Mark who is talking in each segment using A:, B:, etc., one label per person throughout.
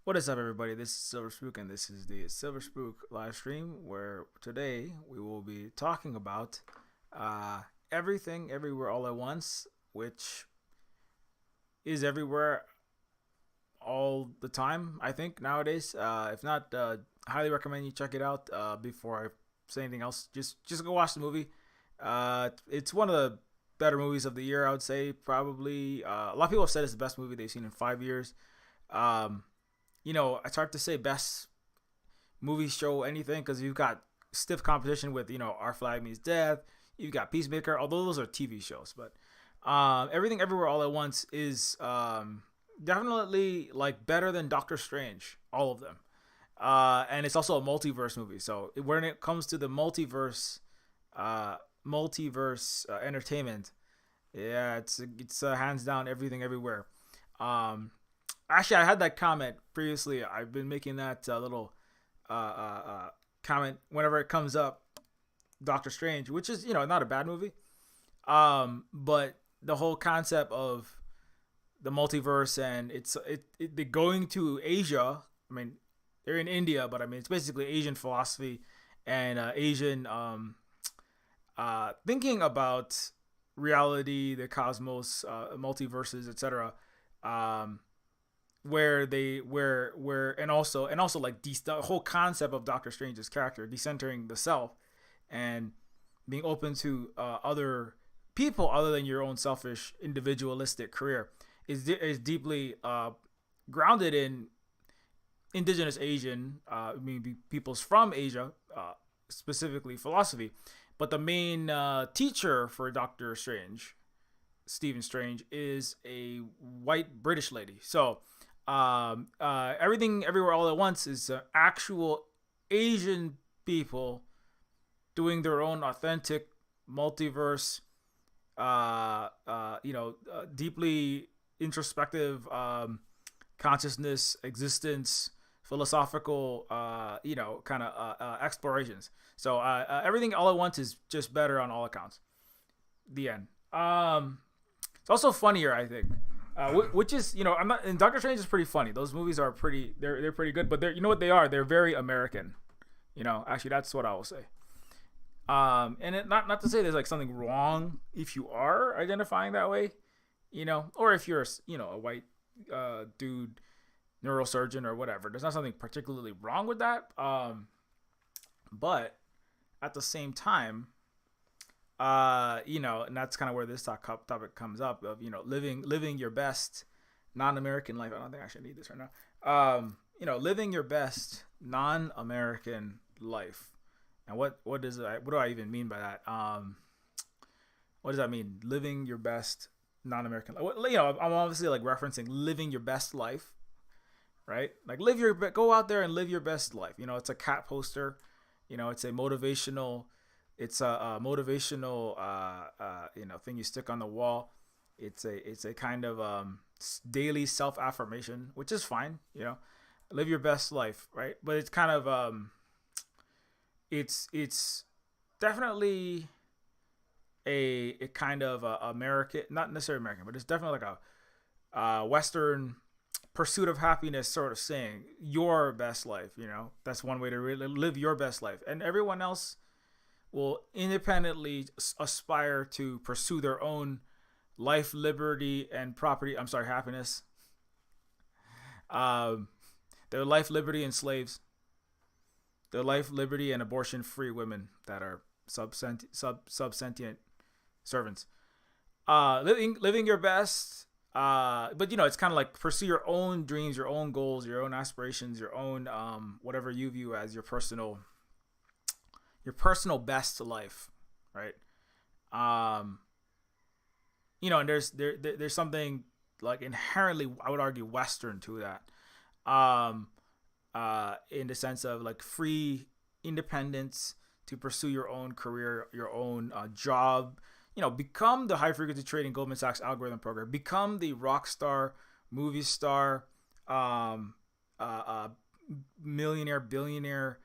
A: What is up, everybody? This is Silver Spook, and this is the Silver Spook live stream where today we will be talking about uh, everything, everywhere, all at once, which is everywhere all the time, I think, nowadays. If not, highly recommend you check it out before I say anything else. Just go watch the movie. It's one of the better movies of the year, I would say, probably. A lot of people have said it's the best movie they've seen in 5 years. Um, it's hard to say best movie show anything because you've got stiff competition with Our Flag Means Death. You've got Peacemaker, although those are TV shows. But Everything Everywhere All at Once is definitely like better than Doctor Strange. All of them, and it's also a multiverse movie. So when it comes to the multiverse entertainment, yeah, it's hands down Everything Everywhere. Um, Actually, I had that comment previously. I've been making that little uh, uh, uh, comment whenever it comes up. Doctor Strange, which is not a bad movie, but the whole concept of the multiverse and they're going to Asia. I mean, they're in India, but I mean it's basically Asian philosophy and Asian thinking about reality, the cosmos, multiverses, etc. Um, where and also like the whole concept of Doctor Strange's character decentering the self and being open to other people other than your own selfish individualistic career is deeply grounded in indigenous Asian peoples from Asia, specifically philosophy. But the main teacher for Doctor Strange, Stephen Strange, is a white British lady. So Everything Everywhere All at Once is actual Asian people doing their own authentic multiverse, deeply introspective consciousness, existence, philosophical, kind of explorations. So Everything All at Once is just better on all accounts. The end. It's also funnier, I think. Which is, I'm not. And Doctor Strange is pretty funny. Those movies are pretty. They're pretty good. But you know what they are? They're very American. Actually, that's what I will say. And not to say there's like something wrong if you are identifying that way, or if you're a white dude, neurosurgeon or whatever. There's not something particularly wrong with that. But at the same time, and that's kind of where this topic comes up of living your best non-American life. I don't think I should need this right now. Living your best non-American life. And what do I even mean by that? What does that mean? Living your best non-American life. I'm obviously like referencing living your best life, right? Like go out there and live your best life. It's a cat poster. It's a motivational. It's a motivational, thing you stick on the wall. It's a kind of daily self affirmation, which is fine. Live your best life, right? But it's kind of it's definitely a kind of American, not necessarily American, but it's definitely like a Western pursuit of happiness sort of saying your best life. That's one way to really live your best life, and everyone else will independently aspire to pursue their own life, liberty, and property. I'm sorry, happiness. Their life, liberty, and slaves. Their life, liberty, and abortion-free women that are subsentient servants. Living your best. But it's kind of like pursue your own dreams, your own goals, your own aspirations, your own whatever you view as your personal best life, right? And there's something like inherently, I would argue, Western to that, in the sense of like free independence to pursue your own career, your own job. Become the high frequency trading Goldman Sachs algorithm program. Become the rock star, movie star, millionaire, billionaire,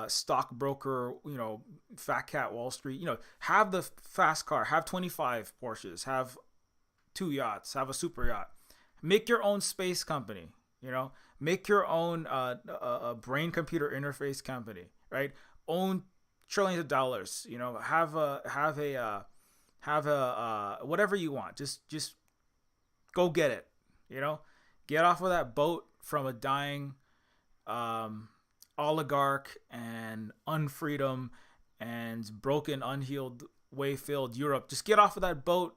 A: stockbroker, fat cat Wall Street, have the fast car, have 25 Porsches, have 2 yachts, have a super yacht, make your own space company, You know, make your own brain computer interface company, right? Own trillions of dollars. You know, have a whatever you want. Just go get it. You know, get off of that boat from a dying um, oligarch and unfreedom and broken, unhealed, way filled Europe. Just get off of that boat.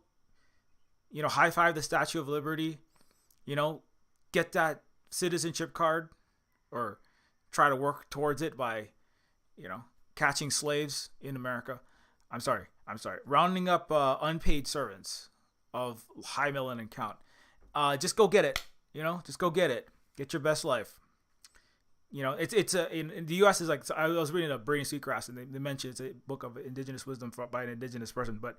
A: You know, high five the Statue of Liberty. You know, get that citizenship card, or try to work towards it by, you know, catching slaves in America. I'm sorry. Rounding up unpaid servants of high melanin count. Just go get it. You know, just go get it. Get your best life. You know, in the U.S. is like, so I was reading a Brain Sweetgrass, and they mentioned it's a book of indigenous wisdom by an indigenous person, but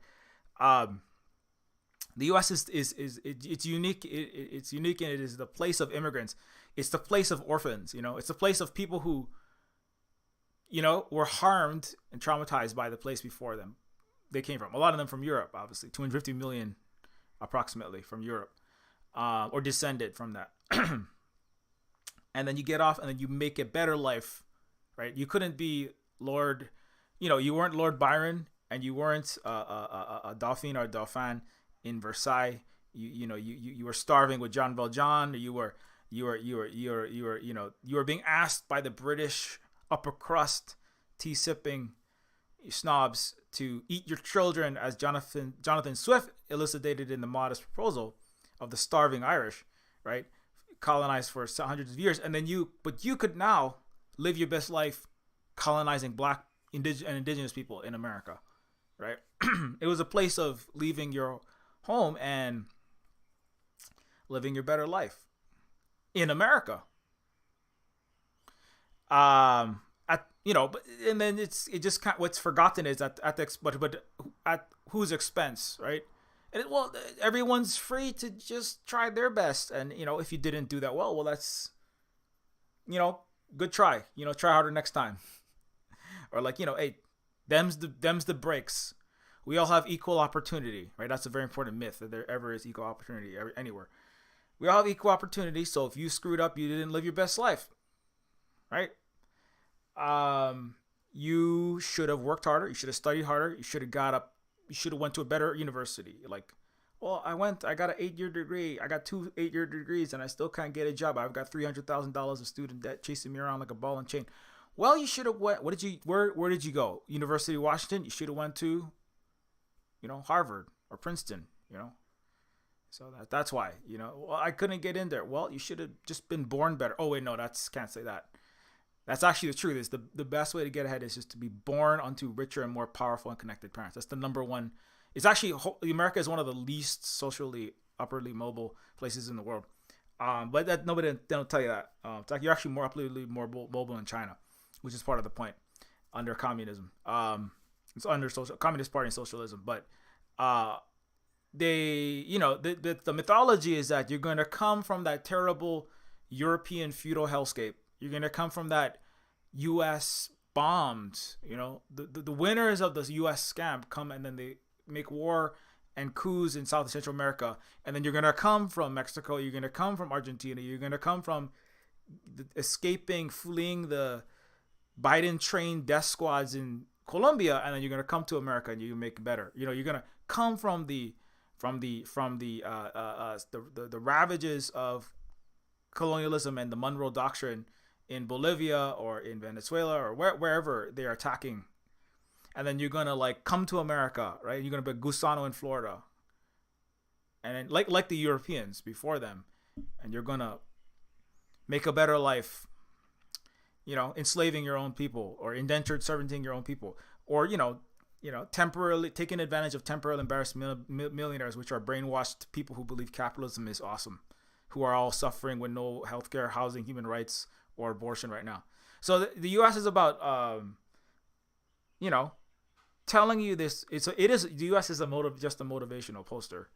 A: the U.S. it's unique. It's unique, and it is the place of immigrants. It's the place of orphans. You know, it's the place of people who, you know, were harmed and traumatized by the place before them. They came from, a lot of them from Europe, obviously 250 million approximately from Europe, or descended from that. And then you get off, and then you make a better life, right? You couldn't be Lord, you know, you weren't Lord Byron, and you weren't a Dauphin or a Dauphin in Versailles. You were starving with Jean Valjean. You were being asked by the British upper crust, tea sipping snobs to eat your children, as Jonathan Swift elucidated in The Modest Proposal, of the starving Irish, right? Colonized for hundreds of years, and then you could now live your best life colonizing black and indigenous people in America, right? It was a place of leaving your home and living your better life in America. And then what's forgotten is at whose expense, right? And everyone's free to just try their best, and you know, if you didn't do that well, that's, you know, good try. You know, try harder next time. Or like, you know, hey, them's the breaks. We all have equal opportunity, right? That's a very important myth, that there ever is equal opportunity anywhere. We all have equal opportunity. So if you screwed up, you didn't live your best life, right? You should have worked harder. You should have studied harder. You should have got up. You should have went to a better university. Like, well, I got an 8-year degree. I got 2 8-year degrees, and I still can't get a job. I've got $300,000 of student debt chasing me around like a ball and chain. Well, you should have went. Where did you go? University of Washington. You should have went to, you know, Harvard or Princeton. You know, so that's why. You know, well, I couldn't get in there. Well, you should have just been born better. Oh wait, no, can't say that. That's actually the truth. Is the best way to get ahead is just to be born unto richer and more powerful and connected parents. That's the number one. It's actually, America is one of the least socially upwardly mobile places in the world. But that nobody don't tell you that. It's like you're actually more upwardly more mobile in China, which is part of the point under communism. It's under Communist Party and socialism. But the mythology is that you're going to come from that terrible European feudal hellscape. You're going to come from that U.S. bombed, you know, the winners of the U.S. scam come, and then they make war and coups in South and Central America. And then you're going to come from Mexico. You're going to come from Argentina. You're going to come from fleeing the Biden trained death squads in Colombia. And then you're going to come to America, and you make it better. You know, you're going to come from the ravages of colonialism and the Monroe Doctrine in Bolivia or in Venezuela or wherever they're attacking. And then you're going to like come to America, right? You're going to be Gusano in Florida. And then, like the Europeans before them. And you're going to make a better life, you know, enslaving your own people or indentured servanting your own people. Or, you know, temporarily taking advantage of temporarily embarrassed millionaires, which are brainwashed people who believe capitalism is awesome, who are all suffering with no healthcare, housing, human rights, or abortion right now. So the U.S. is about, you know, telling you this. The U.S. is just a motivational poster.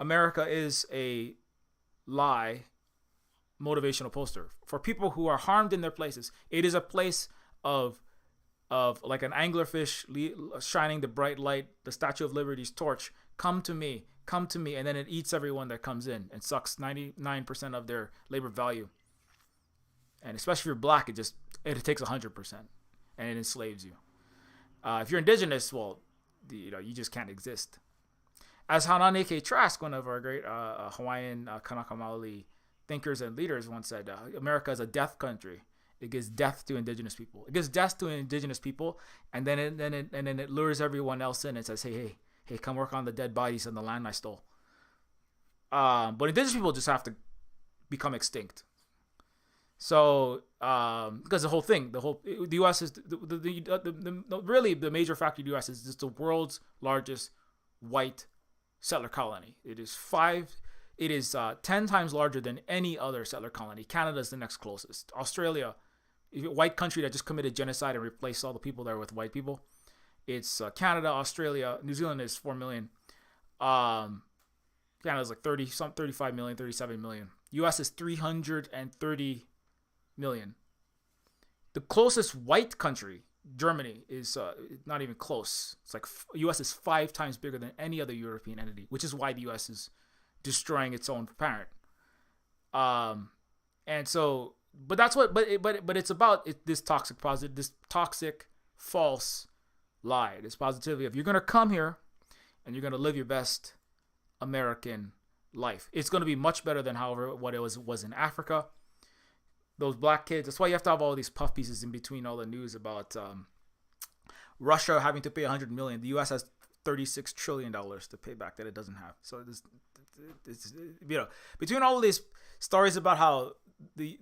A: America is a lie motivational poster for people who are harmed in their places. It is a place of like an anglerfish shining the bright light, the Statue of Liberty's torch, come to me, come to me, and then it eats everyone that comes in and sucks 99% of their labor value. And especially if you're black, it takes 100%, and it enslaves you. If you're indigenous, well, you just can't exist. As Hananeke Trask, one of our great Hawaiian Kanaka Maoli thinkers and leaders, once said, America is a death country. It gives death to indigenous people. It gives death to indigenous people, and then it lures everyone else in and says, hey, come work on the dead bodies and the land I stole. But indigenous people just have to become extinct. So, because the U.S. is really the major factor in the U.S. is it's the world's largest white settler colony. It is 10 times larger than any other settler colony. Canada is the next closest. Australia, a white country that just committed genocide and replaced all the people there with white people. It's Canada, Australia, New Zealand is 4 million. Canada is like 35 million, 37 million. U.S. is 330 million. The closest white country, Germany, is not even close. It's like U.S. is 5 times bigger than any other European entity, which is why the U.S. is destroying its own parent. And so, but that's what, but it's about this toxic false lie, this positivity of you're gonna come here and you're gonna live your best American life. It's gonna be much better than what it was in Africa. Those black kids. That's why you have to have all these puff pieces in between all the news about Russia having to pay $100 million. The U.S. has $36 trillion to pay back that it doesn't have. So it's between all of these stories about how the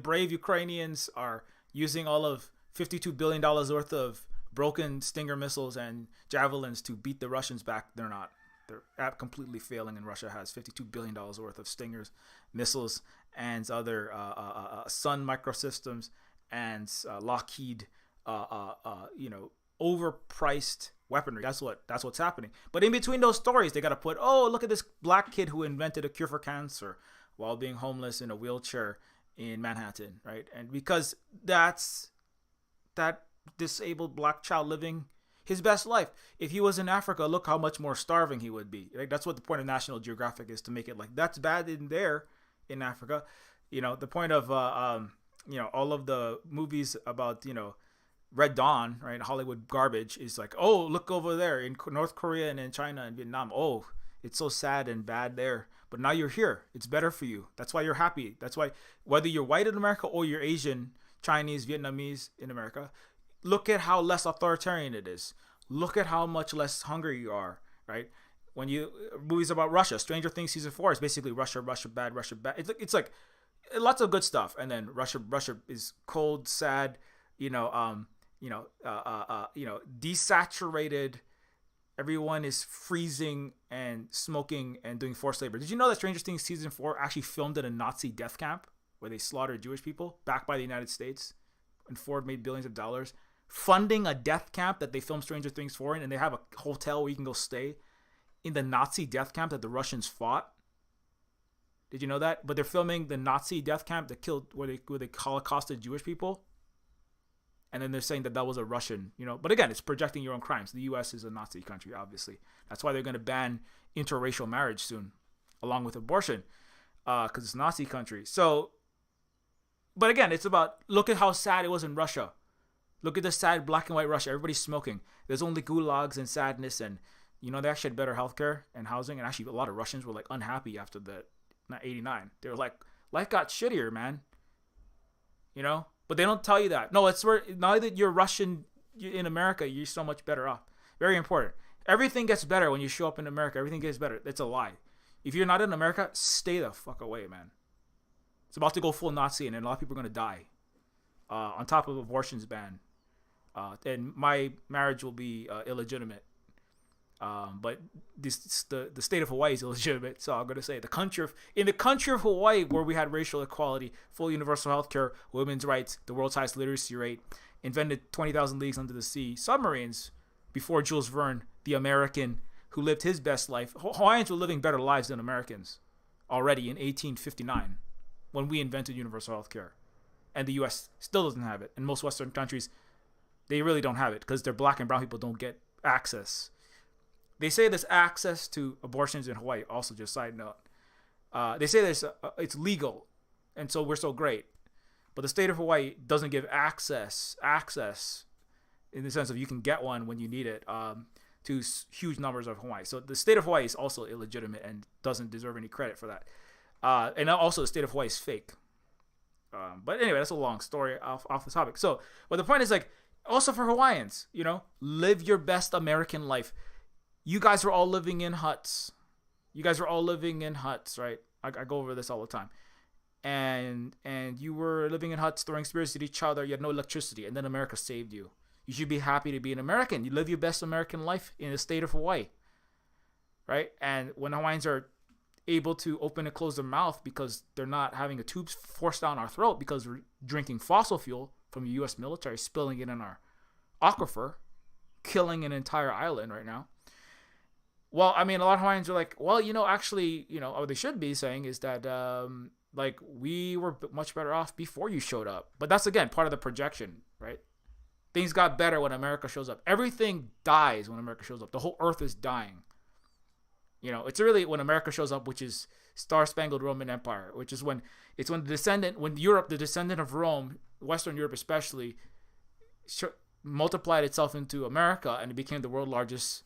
A: brave Ukrainians are using all of $52 billion worth of broken Stinger missiles and javelins to beat the Russians back, they're not. They're completely failing, and Russia has $52 billion worth of Stingers, missiles, and other Sun microsystems and Lockheed, overpriced weaponry. That's what's happening. But in between those stories, they got to put, oh, look at this black kid who invented a cure for cancer while being homeless in a wheelchair in Manhattan, right? And because that's that disabled black child living his best life. If he was in Africa, look how much more starving he would be. Like, that's what the point of National Geographic is, to make it like that's bad in there in Africa. The point of all of the movies about Red Dawn, right? Hollywood garbage is like, oh, look over there in North Korea and in China and Vietnam. Oh, it's so sad and bad there. But now you're here. It's better for you. That's why you're happy. That's why whether you're white in America or you're Asian, Chinese, Vietnamese in America, look at how less authoritarian it is. Look at how much less hungry you are, right? When movies about Russia, Stranger Things season 4 is basically Russia bad. It's like lots of good stuff, and then Russia is cold, sad, desaturated. Everyone is freezing and smoking and doing forced labor. Did you know that Stranger Things season 4 actually filmed at a Nazi death camp where they slaughtered Jewish people, backed by the United States, and Ford made billions of dollars funding a death camp that they filmed Stranger Things for, and they have a hotel where you can go stay in the Nazi death camp that the Russians fought? Did you know that? But they're filming the Nazi death camp that killed, where they holocausted Jewish people, and then they're saying that was a Russian, But again, it's projecting your own crimes. The U.S. is a Nazi country, obviously. That's why they're going to ban interracial marriage soon, along with abortion, because it's a Nazi country. So, but again, it's about, look at how sad it was in Russia. Look at the sad black and white Russia. Everybody's smoking. There's only gulags and sadness, and they actually had better healthcare and housing. And actually, a lot of Russians were like unhappy after not 89. They were like, life got shittier, man. But they don't tell you that. No, it's where now that you're Russian in America, you're so much better off. Very important. Everything gets better when you show up in America. Everything gets better. It's a lie. If you're not in America, stay the fuck away, man. It's about to go full Nazi, and a lot of people are going to die. On top of abortion's ban. And my marriage will be illegitimate. But the state of Hawaii is illegitimate. So I'm going to say in the country of Hawaii, where we had racial equality, full universal health care, women's rights, the world's highest literacy rate, invented 20,000 Leagues Under the Sea submarines before Jules Verne, the American who lived his best life. Hawaiians were living better lives than Americans already in 1859 when we invented universal health care. And the U.S. still doesn't have it. And most Western countries, they really don't have it because their black and brown people don't get access they say there's access to abortions in Hawaii. Also, just side note, they say it's legal, and so we're so great. But the state of Hawaii doesn't give access in the sense of you can get one when you need it to huge numbers of Hawaii. So the state of Hawaii is also illegitimate and doesn't deserve any credit for that. And also the state of Hawaii is fake. But anyway, that's a long story off the topic. So, but the point is like, also for Hawaiians, live your best American life. You guys were all living in huts. Right? I go over this all the time. And you were living in huts, throwing spears at each other. You had no electricity, and then America saved you. You should be happy to be an American. You live your best American life in the state of Hawaii, right? And when Hawaiians are able to open and close their mouth because they're not having a tube forced down our throat because we're drinking fossil fuel from the U.S. military, spilling it in our aquifer, killing an entire island right now. Well, I mean, a lot of Hawaiians are like, well, actually, what they should be saying is that, like, we were much better off before you showed up. But that's, again, part of the projection, right? Things got better when America shows up. Everything dies when America shows up. The whole earth is dying. It's really when America shows up, which is Star-Spangled Roman Empire, which is when Europe, the descendant of Rome, Western Europe especially, multiplied itself into America and it became the world's largest.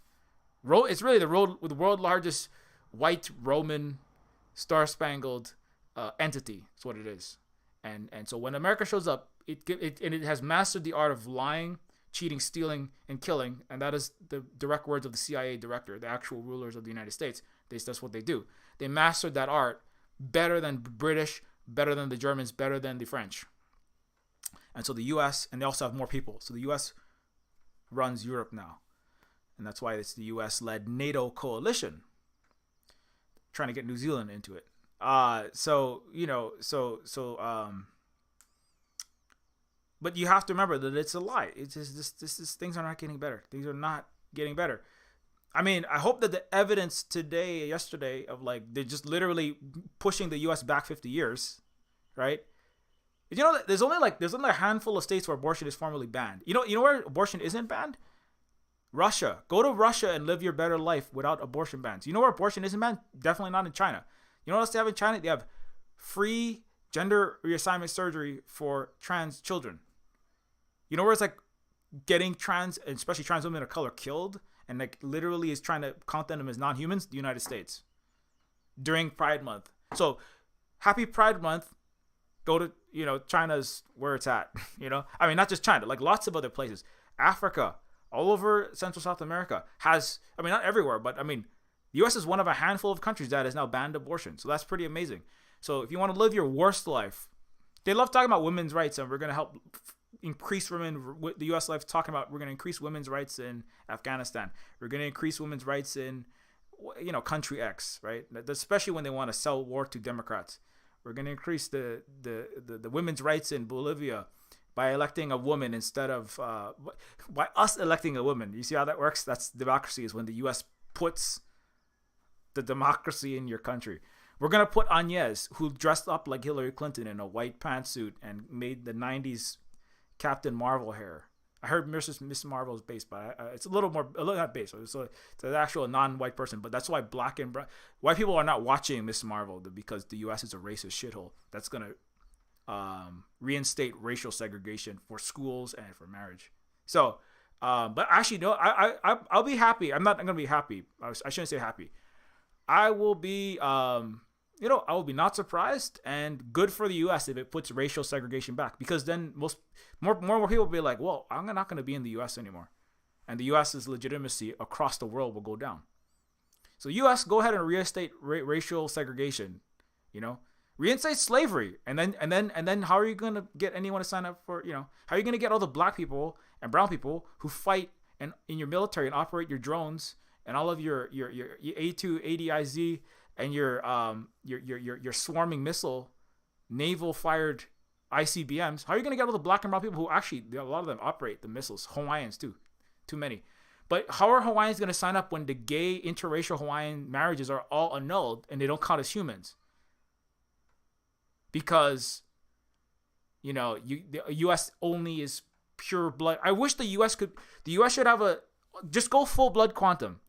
A: It's really the world largest white Roman Star-Spangled entity. That's what it is. And so when America shows up, it has mastered the art of lying, cheating, stealing, and killing, and that is the direct words of the CIA director, the actual rulers of the United States. That's what they do. They mastered that art better than British, better than the Germans, better than the French. And so the U.S., and they also have more people. So the U.S. runs Europe now. And that's why it's the U.S.-led NATO coalition trying to get New Zealand into it. But you have to remember that it's a lie. It's just things are not getting better. Things are not getting better. I mean, I hope that the evidence yesterday, of like they're just literally pushing the U.S. back 50 years, right? There's only a handful of states where abortion is formally banned. You know where abortion isn't banned? Russia. Go to Russia and live your better life without abortion bans. You know where abortion isn't banned? Definitely not in China. You know what else they have in China? They have free gender reassignment surgery for trans children. You know where it's like getting trans, and especially trans women of color, killed and like literally is trying to count them as non-humans? The United States. During Pride Month. So happy Pride Month. Go to, China's where it's at. I mean, not just China, like lots of other places. Africa, all over Central South America not everywhere, but I mean, the U.S. is one of a handful of countries that has now banned abortion. So that's pretty amazing. So if you want to live your worst life, they love talking about women's rights, and we're going to help increase women. The U.S. life talking about we're going to increase women's rights in Afghanistan. We're going to increase women's rights in, country X, right? Especially when they want to sell war to Democrats. We're going to increase the women's rights in Bolivia by electing a woman instead of by us electing a woman. You see how that works? That's democracy, is when the U.S. puts the democracy in your country. We're going to put Agnes, who dressed up like Hillary Clinton in a white pantsuit and made the 90s Captain Marvel hair. I heard Miss Marvel is based, but it's a little not based. So it's an actual non-white person, but that's why white people are not watching Miss Marvel, because the U.S. is a racist shithole. That's going to reinstate racial segregation for schools and for marriage. So, but actually, no, I'll be happy. I'm not going to be happy. I shouldn't say happy. I will be, I will be not surprised, and good for the U.S. if it puts racial segregation back, because then more people will be like, well, I'm not going to be in the U.S. anymore, and the U.S.'s legitimacy across the world will go down. So U.S., go ahead and reinstate racial segregation, reinstate slavery, and then how are you going to get anyone to sign up for, how are you going to get all the black people and brown people who fight in your military and operate your drones and all of your A2 ADIZ and your swarming missile, naval fired ICBMs? How are you going to get all the black and brown people who actually, a lot of them operate the missiles? Hawaiians too many. But how are Hawaiians going to sign up when the gay interracial Hawaiian marriages are all annulled and they don't count as humans? Because the U.S. only is pure blood. I wish the U.S. should have just go full blood quantum.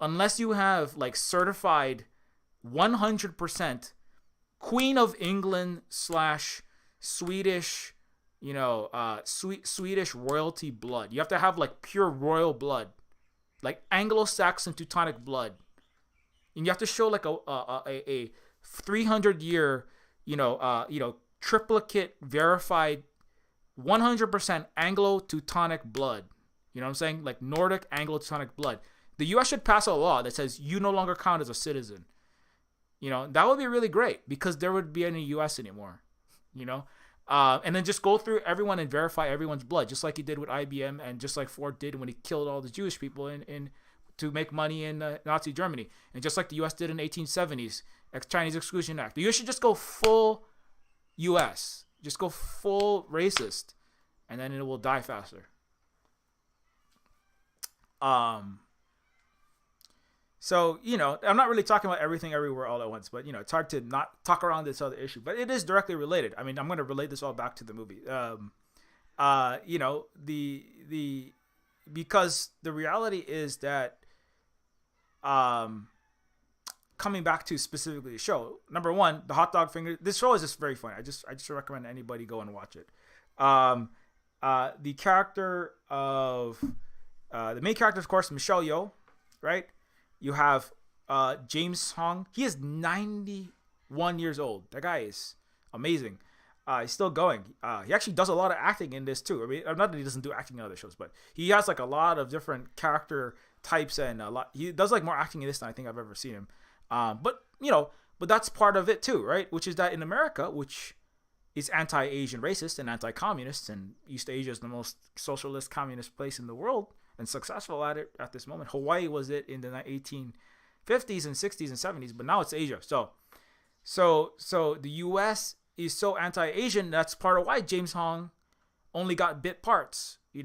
A: unless you have like certified 100% Queen of England slash Swedish, Swedish royalty blood. You have to have like pure royal blood, like Anglo-Saxon Teutonic blood, and you have to show like a 300-year, triplicate verified 100% Anglo-Teutonic blood. You know what I'm saying? Like Nordic Anglo-Teutonic blood. The U.S. should pass a law that says you no longer count as a citizen. That would be really great because there would be any U.S. anymore. And then just go through everyone and verify everyone's blood, just like he did with IBM and just like Ford did when he killed all the Jewish people in to make money in Nazi Germany, and just like the U.S. did in the 1870s, Chinese Exclusion Act. The U.S. should just go full U.S., just go full racist, and then it will die faster. So, I'm not really talking about everything everywhere all at once, but, it's hard to not talk around this other issue, but it is directly related. I mean, I'm going to relate this all back to the movie. Because the reality is that, coming back to specifically the show, number one, the hot dog finger, this show is just very funny. I just recommend anybody go and watch it. The character of, the main character, of course, Michelle Yeoh, right? You have James Hong. He is 91 years old. That guy is amazing. He's still going. He actually does a lot of acting in this too. I mean, not that he doesn't do acting in other shows, but he has like a lot of different character types and a lot. He does like more acting in this than I think I've ever seen him. But that's part of it too, right? Which is that in America, which is anti-Asian racist and anti-communist, and East Asia is the most socialist communist place in the world and successful at it at this moment. Hawaii was it in the 1850s and 60s and 70s, but now it's Asia. So the U.S. is so anti-Asian. That's part of why James Hong only got bit parts. He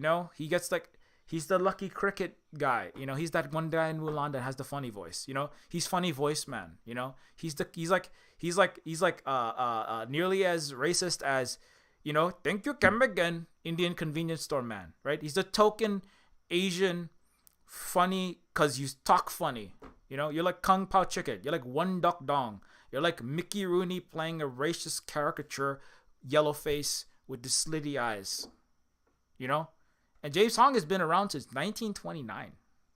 A: gets like, he's the lucky cricket guy. He's that one guy in Mulan that has the funny voice. He's funny voice man. He's like nearly as racist as, thank you, come again, Indian convenience store man, right? He's the token Asian funny because you talk funny. You're like Kung Pao Chicken. You're like One Duck Dong. You're like Mickey Rooney playing a racist caricature, yellow face with the slitty eyes. And James Hong has been around since 1929.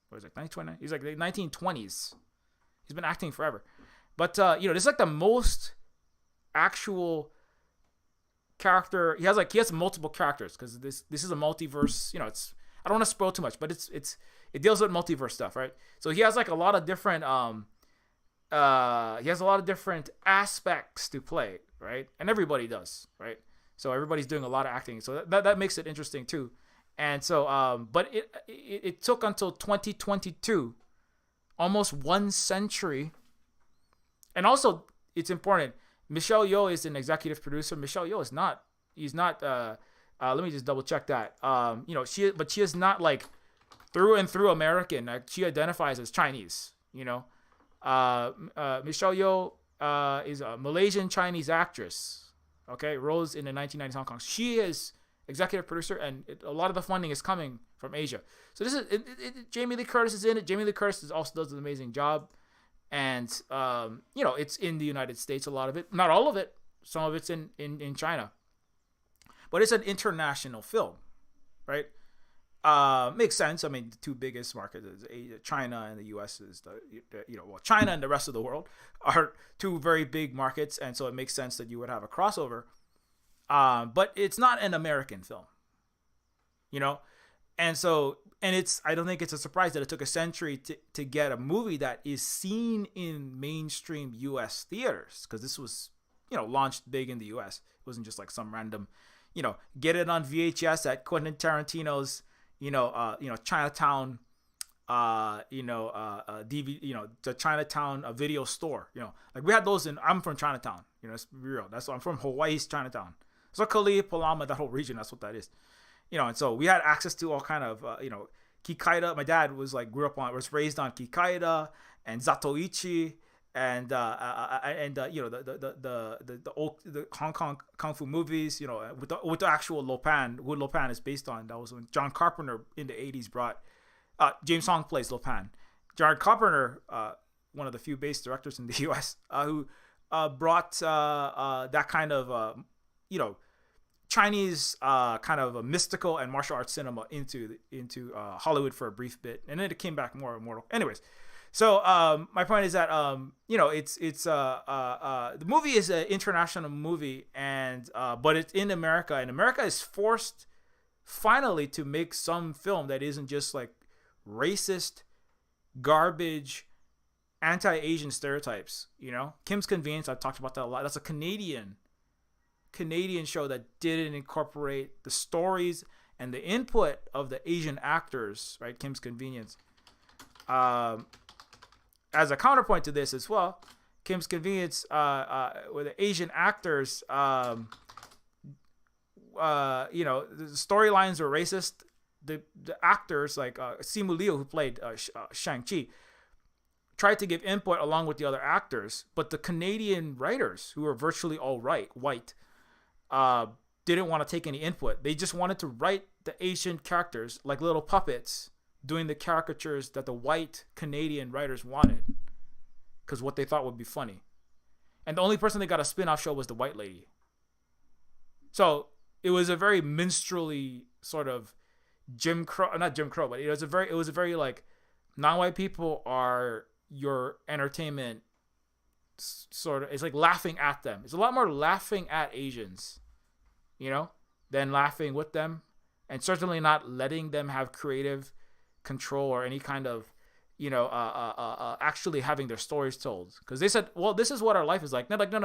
A: What is it, 1929? He's like the 1920s. He's been acting forever. But, this is like the most actual character. He has multiple characters because this is a multiverse. I don't want to spoil too much, but it deals with multiverse stuff, right? So he has like a lot of different aspects to play, right? And everybody does, right? So everybody's doing a lot of acting, so that makes it interesting too. And so, but it took until 2022, almost 1 century. And also, it's important. Michelle Yeoh is an executive producer. Michelle Yeoh is not. He's not. Let me just double check that. She is not like through and through American. Like, she identifies as Chinese. Michelle Yeoh is a Malaysian Chinese actress. Okay, rose in the 1990s Hong Kong. She is executive producer, and a lot of the funding is coming from Asia. So this is Jamie Lee Curtis is in it. Jamie Lee Curtis also does an amazing job, and it's in the United States. A lot of it, not all of it. Some of it's in China. But it's an international film, right? Makes sense. I mean, the two biggest markets is China and the U.S. is China and the rest of the world are two very big markets, and so it makes sense that you would have a crossover. But it's not an American film, and I don't think it's a surprise that it took a century to get a movie that is seen in mainstream U.S. theaters, because this was launched big in the U.S. It wasn't just like some random. Get it on VHS at Quentin Tarantino's, Chinatown, DVD, the Chinatown video store. Like we had those I'm from Chinatown. It's real. I'm from Hawaii's Chinatown. So Kalihi, Palama, that whole region. That's what that is. And so we had access to all kind of, Kikaida. My dad was raised on Kikaida and Zatoichi. And the Hong Kong kung fu movies, with the actual Lopan, who Lopan is based on. That was when John Carpenter in the 80s brought James Hong plays Lopan Jared Carpenter, one of the few bass directors in the U.S., who brought that kind of you know Chinese kind of a mystical and martial arts cinema into Hollywood for a brief bit, and then it came back more immortal. Anyways, so my point is that it's the movie is an international movie, and but it's in America, and America is forced finally to make some film that isn't just like racist garbage anti-Asian stereotypes. Kim's Convenience, I've talked about that a lot. That's a Canadian show that didn't incorporate the stories and the input of the Asian actors, right? Kim's Convenience. As a counterpoint to this as well, Kim's Convenience, with the Asian actors, the storylines were racist. The actors like Simu Liu, who played Shang-Chi, tried to give input along with the other actors, but the Canadian writers, who were virtually all white, didn't want to take any input. They just wanted to write the Asian characters like little puppets doing the caricatures that the white Canadian writers wanted, because what they thought would be funny. And the only person that got a spin-off show was the white lady. So it was a very minstrelly sort of not Jim Crow, but it was a very like, non-white people are your entertainment sort of. It's like laughing at them. It's a lot more laughing at Asians, than laughing with them, and certainly not letting them have creative control or any kind of, actually having their stories told. Because they said, well, this is what our life is like. And they're like, no.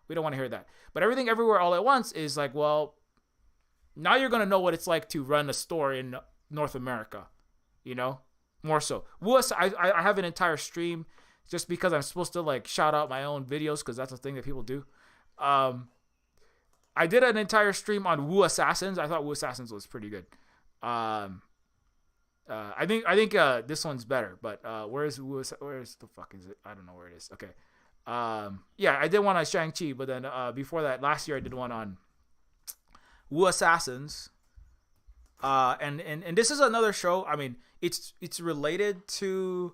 A: We don't want to hear that. But Everything Everywhere All at Once is like, well, now you're going to know what it's like to run a store in North America, more so. I have an entire stream just because I'm supposed to like shout out my own videos, because that's a thing that people do. I did an entire stream on Wu Assassins. I thought Wu Assassins was pretty good. I think this one's better, but where's the fuck is it? I don't know where it is. Okay. Yeah, I did one on Shang-Chi, but then before that, last year I did one on Wu Assassins. And this is another show. I mean, it's related to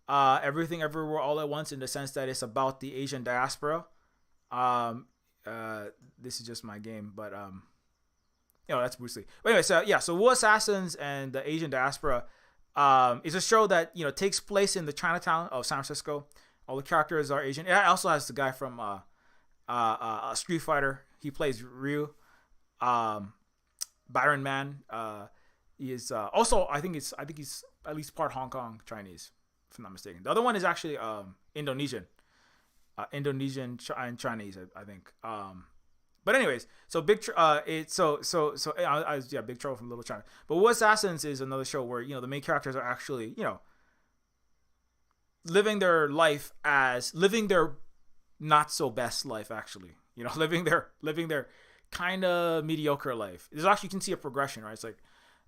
A: Everything Everywhere All at Once, in the sense that it's about the Asian diaspora. This is just my game, but that's Bruce Lee. But anyway, so Wu Assassins and the Asian diaspora is a show that takes place in the Chinatown of San Francisco. All the characters are Asian. It also has the guy from Street Fighter. He plays Ryu. Byron Man. He is also I think he's at least part Hong Kong Chinese, if I'm not mistaken. The other one is actually Indonesian. Indonesian and Chinese, I think. But anyways, so Big Trouble from Little China. But Wu Assassins is another show where the main characters are actually living their life as living their not so best life, actually. Living their kind of mediocre life. There's actually, you can see a progression, right? It's like,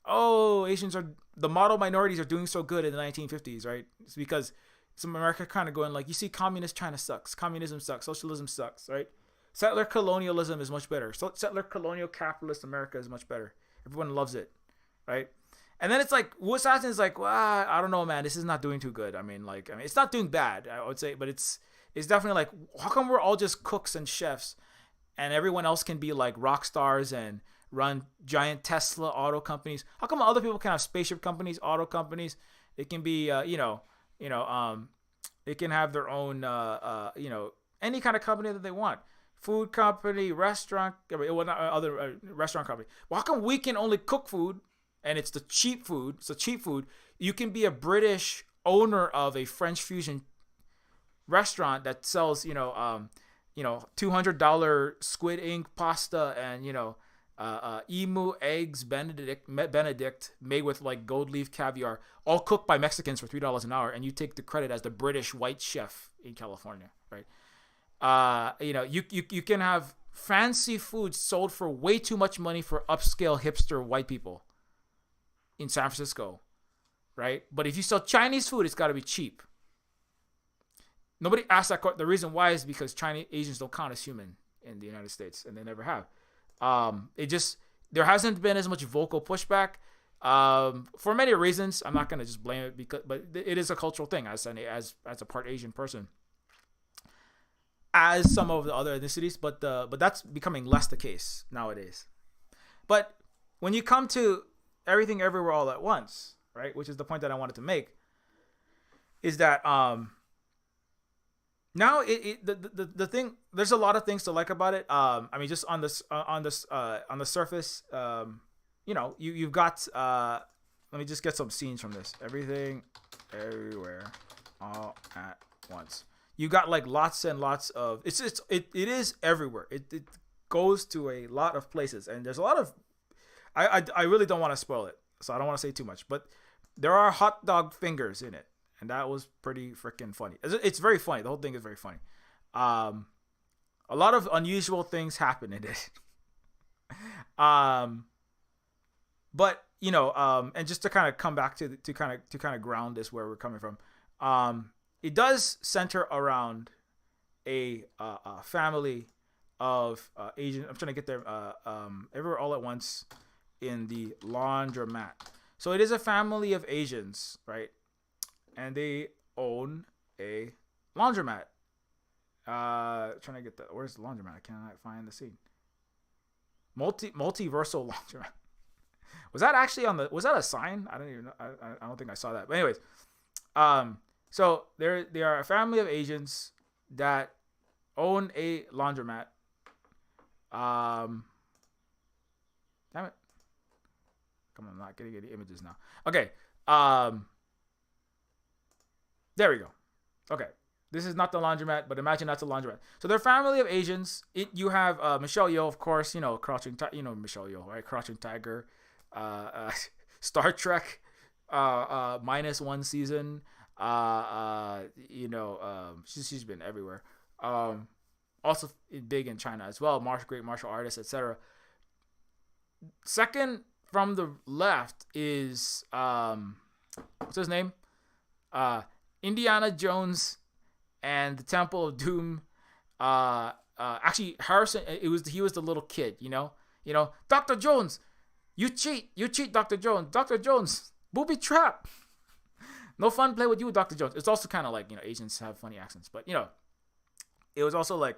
A: the model minorities are doing so good in the 1950s, right? It's because some America kind of going like, you see, communist China sucks, communism sucks, socialism sucks, right? Settler colonialism is much better. So settler colonial capitalist America is much better. Everyone loves it, right? And then it's like, Wu Assassin is like, well, I don't know, man, this is not doing too good. I mean, it's not doing bad, I would say, but it's definitely like, how come we're all just cooks and chefs, and everyone else can be like rock stars and run giant Tesla auto companies? How come other people can have spaceship companies, auto companies? It can be, they can have their own, any kind of company that they want. Food company, restaurant, restaurant company. Well, how come we can only cook food, and it's the cheap food? It's a cheap food. You can be a British owner of a French fusion restaurant that sells, $200 squid ink pasta and emu eggs Benedict made with like gold leaf caviar, all cooked by Mexicans for $3 an hour, and you take the credit as the British white chef in California, right? You can have fancy food sold for way too much money for upscale hipster white people in San Francisco, right? But if you sell Chinese food, it's got to be cheap. Nobody asked that question. The reason why is because Asians don't count as human in the United States, and they never have. There hasn't been as much vocal pushback. For many reasons. I'm not gonna just blame it but it is a cultural thing as a part Asian person, as some of the other ethnicities. But that's becoming less the case nowadays. But when you come to everything everywhere all at once, right, which is the point that I wanted to make, is that now the thing, there's a lot of things to like about it. I mean, just on the surface, you've got let me just get some scenes from this. Everything everywhere all at once. You got like lots and lots of it is everywhere. It goes to a lot of places, and there's a lot of I really don't want to spoil it, so I don't want to say too much, but there are hot dog fingers in it, and that was pretty freaking funny. It's very funny. The whole thing is very funny. A lot of unusual things happen in it. But and just to kind of come back to kind of ground this where we're coming from. It does center around a family of Asian. I'm trying to get there. Everywhere all at once in the laundromat. So it is a family of Asians, right? And they own a laundromat. Trying to get that. Where's the laundromat? I cannot find the scene. Multiversal laundromat. Was that actually was that a sign? I don't even know. I don't think I saw that. But anyways, so they are a family of Asians that own a laundromat. Damn it. Come on, I'm not getting any images now. Okay. There we go. Okay. This is not the laundromat, but imagine that's a laundromat. So they're a family of Asians. You have Michelle Yeoh, of course, Crouching Tiger, Michelle Yeoh, right? Crouching Tiger, Star Trek, minus one season. She's been everywhere. Also big in China as well. Great martial artist, etc. Second from the left is what's his name? Indiana Jones and the Temple of Doom. Actually, Harrison. He was the little kid. Dr. Jones, you cheat, Dr. Jones. Dr. Jones, booby trap. No fun play with you, Dr. Jones. It's also kind of like Asians have funny accents, but it was also like,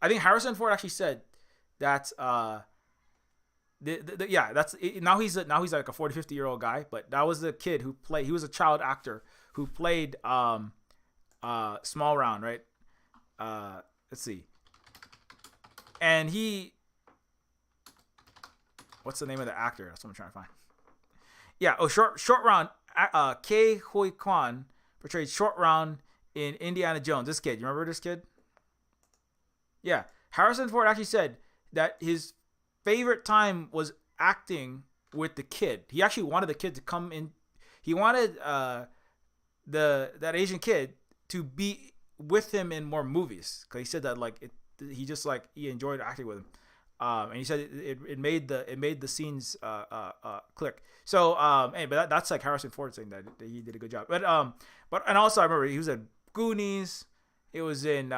A: I think Harrison Ford actually said that that's it. Now he's like a 40, 50-year-old guy, but that was the kid who played. He was a child actor who played Small Round, right? Let's see. And what's the name of the actor? That's what I'm trying to find. Yeah, Short Round. Ke Huy Quan portrayed Short Round in Indiana Jones. This kid, you remember this kid? Yeah, Harrison Ford actually said that his favorite time was acting with the kid. He actually wanted the kid to come in. He wanted that Asian kid to be with him in more movies, because he said that he enjoyed acting with him, and he said it made the scenes click. So but that's like Harrison Ford saying that he did a good job. But and also I remember he was in Goonies. It was in.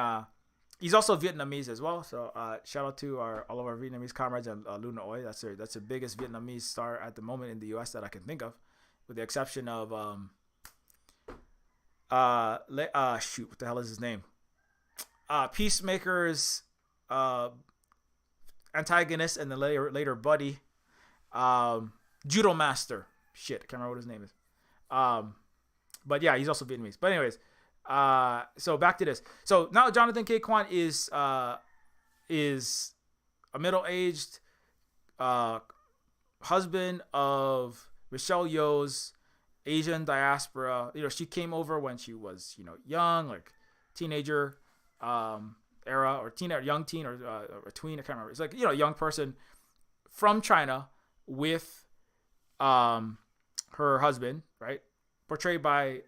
A: He's also Vietnamese as well. So shout out to all of our Vietnamese comrades and Luna Oi. That's the biggest Vietnamese star at the moment in the U.S. that I can think of, with the exception of what the hell is his name? Peacemaker's antagonist and the later buddy, Judo Master. Shit, I can't remember what his name is. But yeah, he's also Vietnamese. But anyways, so back to this. So now Jonathan K. Kwan is a middle-aged husband of Michelle Yeoh's Asian diaspora. She came over when she was young, like teenager era, or young teen or tween. I can't remember. It's like young person from China with her husband, right? Portrayed by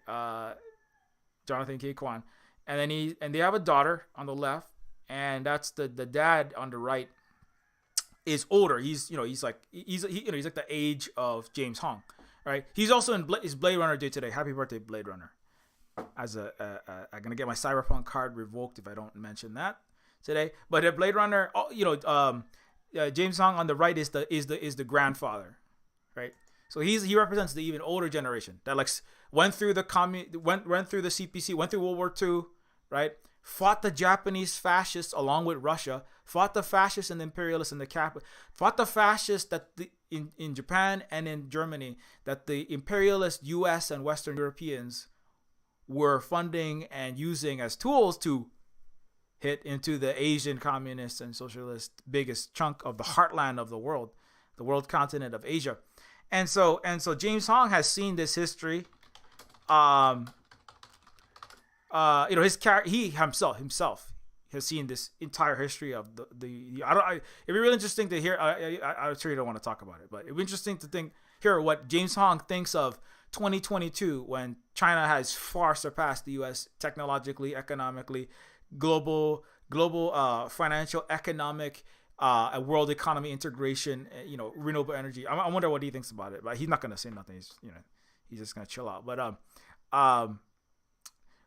A: Jonathan K. Kwan, and then they have a daughter on the left, and that's the dad on the right is older. He's like the age of James Hong, right? He's also in his Blade Runner Day today. Happy birthday, Blade Runner! I'm gonna get my cyberpunk card revoked if I don't mention that today. But at Blade Runner, James Hong on the right is the grandfather, right? So he represents the even older generation that like went through the went through the CPC, went through World War II, right? Fought the Japanese fascists along with Russia, fought the fascists and the imperialists in the capital, fought the fascists that in Japan and in Germany that the imperialist US and Western Europeans were funding and using as tools to hit into the Asian communist and socialist biggest chunk of the heartland of the world continent of Asia. And so James Hong has seen this history. He himself has seen this entire history of it'd be really interesting to hear. I'm sure you don't want to talk about it, but it'd be interesting to hear what James Hong thinks of 2022 when China has far surpassed the U.S. technologically, economically, global financial, economic, world economy integration, renewable energy. I wonder what he thinks about it, but he's not going to say nothing. He's just going to chill out.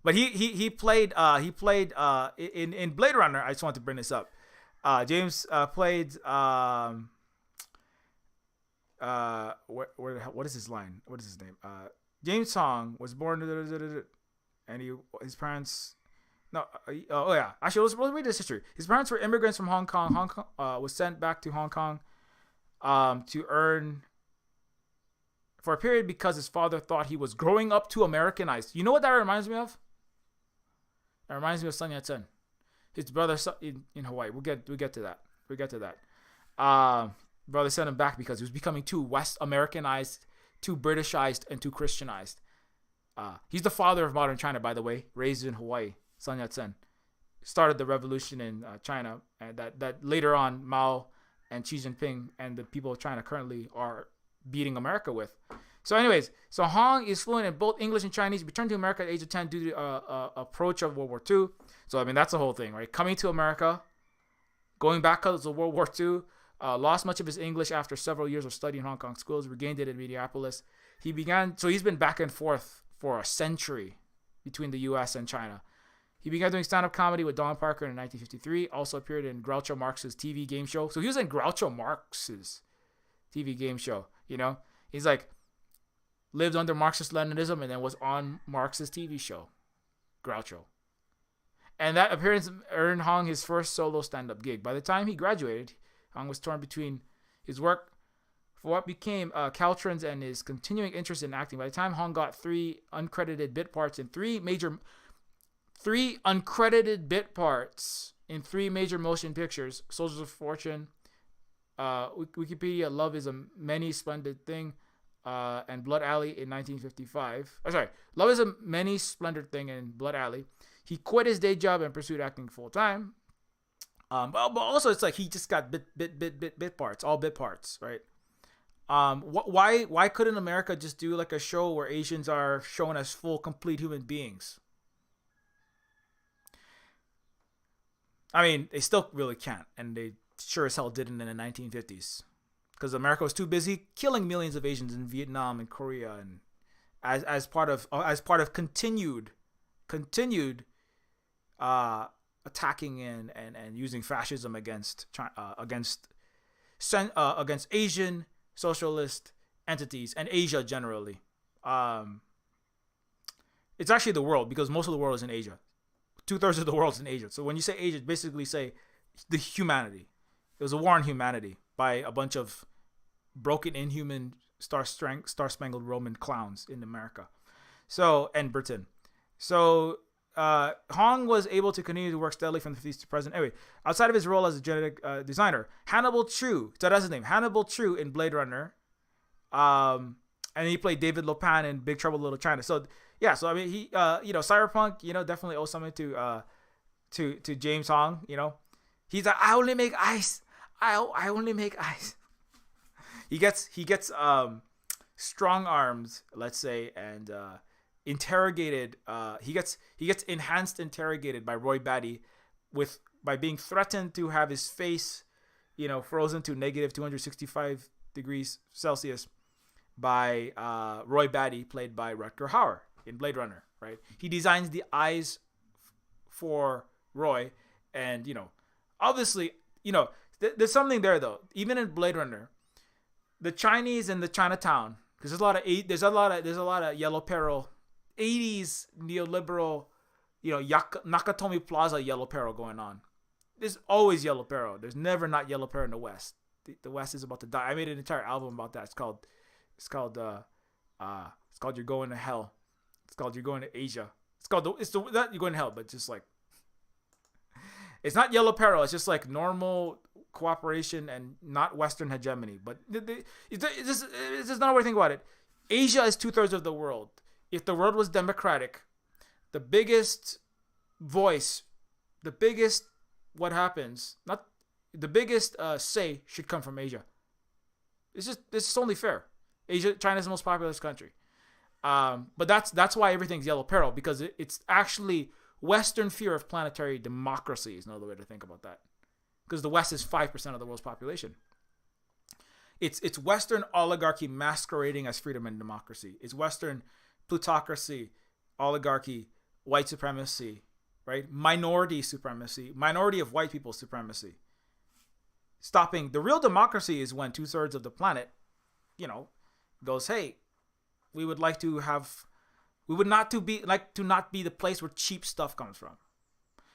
A: But he played in Blade Runner. I just want to bring this up. James played what is his line? What is his name? James Hong was born and his parents. No, actually, let's read this history. His parents were immigrants from Hong Kong. Hong Kong was sent back to Hong Kong to earn for a period because his father thought he was growing up too Americanized. You know what that reminds me of? It reminds me of Sun Yat-sen, his brother in Hawaii. We'll get to that. Brother sent him back because he was becoming too West Americanized, too Britishized, and too Christianized. He's the father of modern China, by the way, raised in Hawaii. Sun Yat-sen started the revolution in China, and that later on Mao and Xi Jinping and the people of China currently are beating America with. So anyways, Hong is fluent in both English and Chinese. He returned to America at the age of 10 due to approach of World War II. So, I mean, that's the whole thing, right? Coming to America, going back because of World War II, lost much of his English after several years of studying in Hong Kong schools, regained it in Minneapolis. He's been back and forth for a century between the U.S. and China. He began doing stand-up comedy with Don Parker in 1953, also appeared in Groucho Marx's TV game show. So he was in Groucho Marx's TV game show, He's like, lived under Marxist-Leninism and then was on Marx's TV show, Groucho. And that appearance earned Hong his first solo stand-up gig. By the time he graduated, Hong was torn between his work for what became Caltrans and his continuing interest in acting. By the time Hong got 3 uncredited bit parts in 3 major motion pictures, Soldiers of Fortune, Wikipedia, Love is a Many Splendid Thing, and Blood Alley in 1955. Love is a Many Splendid Thing in Blood Alley. He quit his day job and pursued acting full time. But also it's like he just got bit parts, all bit parts, right? Why couldn't America just do like a show where Asians are shown as full, complete human beings? I mean, they still really can't, and they sure as hell didn't in the 1950s, because America was too busy killing millions of Asians in Vietnam and Korea, and as part of continued attacking and using fascism against Asian socialist entities and Asia generally. It's actually the world, because most of the world is in Asia. 2/3 of the world is in Asia. So when you say Asia, basically say the humanity. It was a war on humanity by a bunch of broken, inhuman, star-spangled Roman clowns in America. And Britain. So Hong was able to continue to work steadily from the 50s to present. Anyway, outside of his role as a genetic designer, Hannibal True, so that's his name, Hannibal True in Blade Runner, and he played David Lopan in Big Trouble in Little China. So yeah, so I mean, he, cyberpunk, definitely owes something to James Hong. He's like, I only make ice. I only make ice. He gets strong arms, let's say, and interrogated. He gets enhanced interrogated by Roy Batty, by being threatened to have his face, frozen to negative 265 degrees Celsius by Roy Batty, played by Rutger Hauer in Blade Runner. Right? He designs the eyes for Roy, and obviously, there's something there though. Even in Blade Runner, the Chinese in the Chinatown because there's a lot of yellow peril, 80s neoliberal, Nakatomi Plaza yellow peril going on. There's always yellow peril. There's never not yellow peril in the West. The West is about to die. I made an entire album about that. It's called You're Going to Hell. It's called You're Going to Asia. Not You're Going to Hell, but just like, it's not yellow peril. It's just like normal cooperation and not Western hegemony. But it's just not a way to think about it. Asia is 2/3 of the world. If the world was democratic, the biggest voice, the biggest what happens, not the biggest say should come from Asia. It's just only fair. China's the most populous country. But that's why everything's yellow peril, because it's actually Western fear of planetary democracy is another way to think about that. Because the West is 5% of the world's population. It's Western oligarchy masquerading as freedom and democracy. It's Western plutocracy, oligarchy, white supremacy, right? Minority supremacy, minority of white people supremacy. Stopping the real democracy is when 2/3 of the planet, goes, hey, we would like to not be the place where cheap stuff comes from.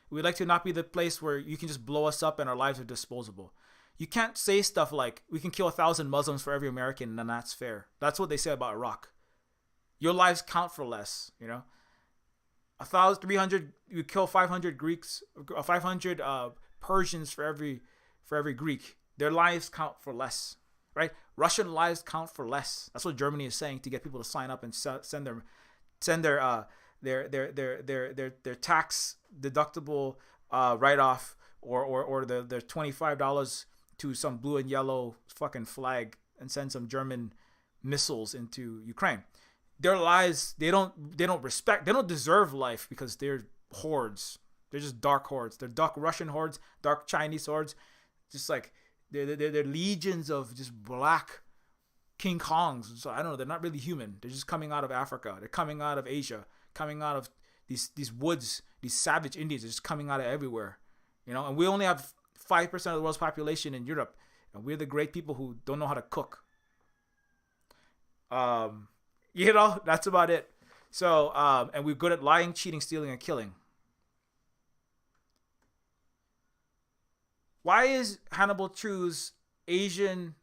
A: We'd like to not be the place where you can just blow us up and our lives are disposable. You can't say stuff like, we can kill 1,000 Muslims for every American, and then that's fair. That's what they say about Iraq. Your lives count for less, 1,300, you kill 500 Greeks, 500 Persians for every Greek. Their lives count for less, right? Russian lives count for less. That's what Germany is saying to get people to sign up and send their tax deductible write-off or their $25 to some blue and yellow fucking flag and send some German missiles into Ukraine. Their lives, they don't deserve life because they're hordes. They're just dark hordes. They're dark Russian hordes, dark Chinese hordes. Just like they're legions of just black King Kongs. So I don't know. They're not really human. They're just coming out of Africa. They're coming out of Asia. Coming out of these woods. These savage Indians are just coming out of everywhere. And we only have 5% of the world's population in Europe, and we're the great people who don't know how to cook. That's about it. So, and we're good at lying, cheating, stealing, and killing. Why is Hannibal True's Asian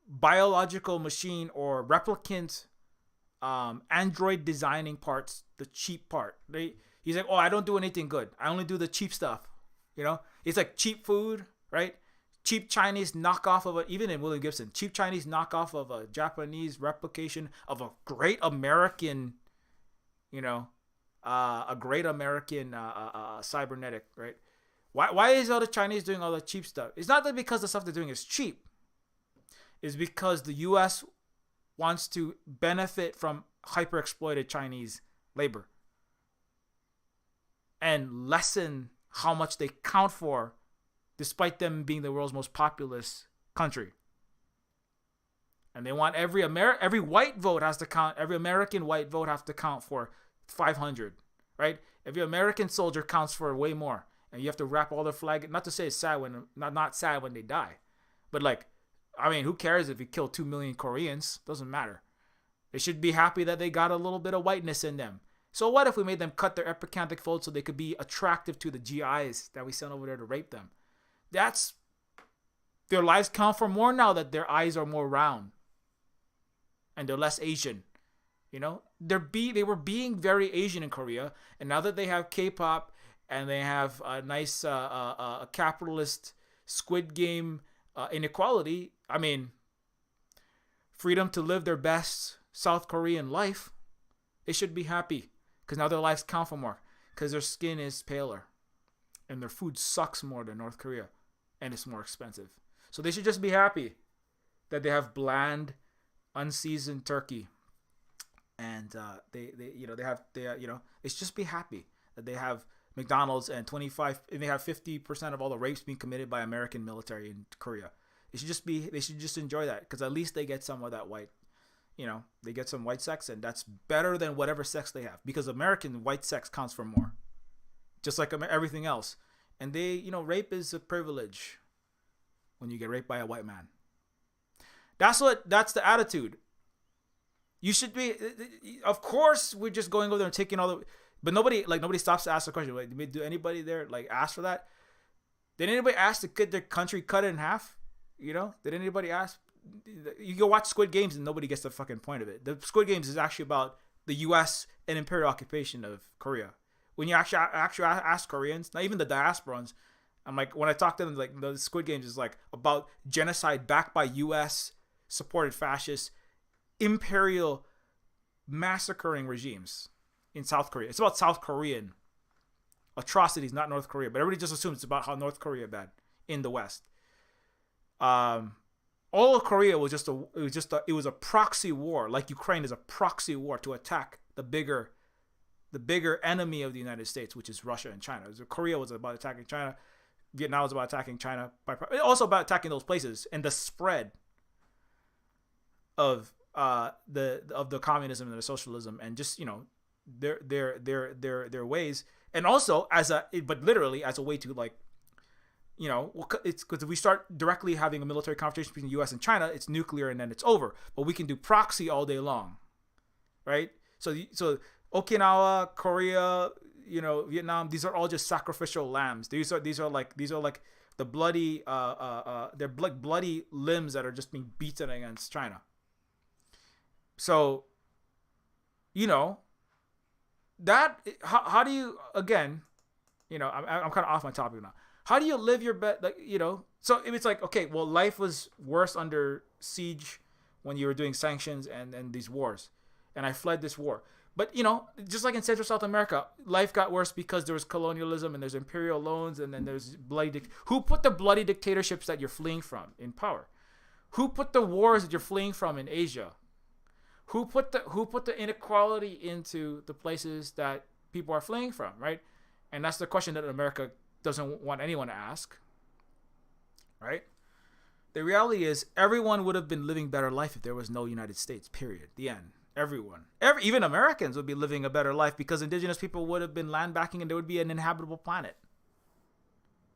A: biological machine or replicant android designing parts the cheap part? He's like, oh, I don't do anything good. I only do the cheap stuff. It's like cheap food, right? Cheap Chinese knockoff of even in William Gibson, cheap Chinese knockoff of a Japanese replication of a great American, cybernetic, right? Why is all the Chinese doing all the cheap stuff? It's not that because the stuff they're doing is cheap. It's because the U.S. wants to benefit from hyper-exploited Chinese labor and lessen how much they count for, despite them being the world's most populous country. And they want every white vote has to count. Every American white vote has to count for 500, right? Every American soldier counts for way more. And you have to wrap all their flag. Not to say it's sad not sad when they die, but who cares if you kill 2 million Koreans? Doesn't matter. They should be happy that they got a little bit of whiteness in them. So what if we made them cut their epicanthic folds so they could be attractive to the GIs that we sent over there to rape them? Their lives count for more now that their eyes are more round and they're less Asian. They were being very Asian in Korea, and now that they have K-pop and they have a nice capitalist Squid Game inequality, freedom to live their best South Korean life, they should be happy because now their lives count for more because their skin is paler and their food sucks more than North Korea and it's more expensive. So they should just be happy that they have bland, unseasoned turkey, and they should just be happy that they have McDonald's and they have 50% of all the rapes being committed by American military in Korea. They should just enjoy that because at least they get some of that white, they get some white sex, and that's better than whatever sex they have because American white sex counts for more, just like everything else. And rape is a privilege when you get raped by a white man. That's the attitude. You should be. Of course, we're just going over there and taking all the. But nobody stops to ask the question. Like, do anybody there like ask for that? Did anybody ask to get their country cut in half? You know, did anybody ask? You go watch Squid Games and nobody gets the fucking point of it. The Squid Games is actually about the U.S. and imperial occupation of Korea. When you actually ask Koreans, not even the diasporans, I'm like, when I talk to them, like the Squid Games is like about genocide backed by U.S. supported fascist imperial massacring regimes in South Korea. It's about South Korean atrocities, not North Korea. But everybody just assumes it's about how North Korea bad in the West. All of Korea was it was a proxy war, like Ukraine is a proxy war to attack the bigger enemy of the United States, which is Russia and China. So Korea was about attacking China. Vietnam was about attacking China. Also about attacking those places and the spread of the communism and the socialism and just their ways, and also but literally as a way to like, it's because if we start directly having a military confrontation between the U.S. and China, it's nuclear and then it's over. But we can do proxy all day long, right? So Okinawa, Korea, Vietnam, these are all just sacrificial lambs. These are like the bloody they're like bloody limbs that are just being beaten against China. So, that how do you, again, I'm kind of off my topic now. How do you live your best, so it's like, okay, well, life was worse under siege when you were doing sanctions and these wars, and I fled this war. But, just like in Central South America, life got worse because there was colonialism and there's imperial loans and then there's bloody... Who put the bloody dictatorships that you're fleeing from in power? Who put the wars that you're fleeing from in Asia? Who put the inequality into the places that people are fleeing from, right? And that's the question that America doesn't want anyone to ask, right? The reality is everyone would have been living better life if there was no United States, period. The end. Everyone. Even Americans would be living a better life because indigenous people would have been land backing and there would be an inhabitable planet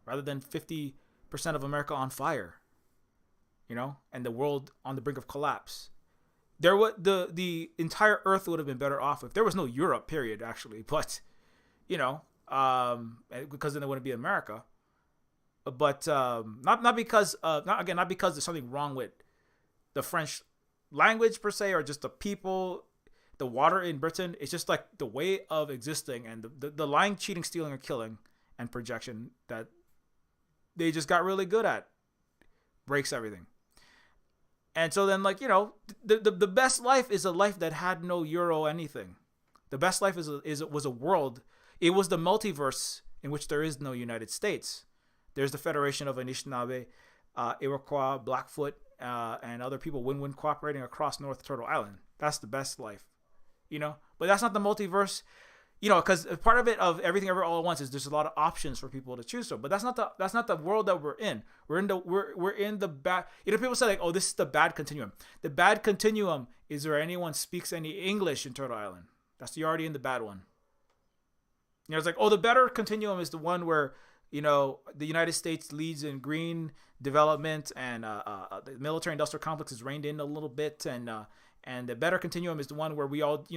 A: rather than 50% of America on fire, and the world on the brink of collapse. There would the entire Earth would have been better off if there was no Europe, period, actually. But, because then there wouldn't be America. But not because there's something wrong with the French language per se, or just the people, the water in Britain. It's just like the way of existing and the lying, cheating, stealing, or killing and projection that they just got really good at breaks everything. And so then, the best life is a life that had no Euro anything. The best life was a world. It was the multiverse in which there is no United States. There's the Federation of Anishinaabe, Iroquois, Blackfoot, and other people win-win cooperating across North Turtle Island. That's the best life, But that's not the multiverse, because part of it of everything ever all at once is there's a lot of options for people to choose from. But that's not the world that we're in. We're in the bad. People say like, oh, this is the bad continuum. The bad continuum is where anyone speaks any English in Turtle Island. You're already in the bad one. It's like, oh, the better continuum is the one where the United States leads in green development and the military industrial complex is reined in a little bit, and the better continuum is the one where we all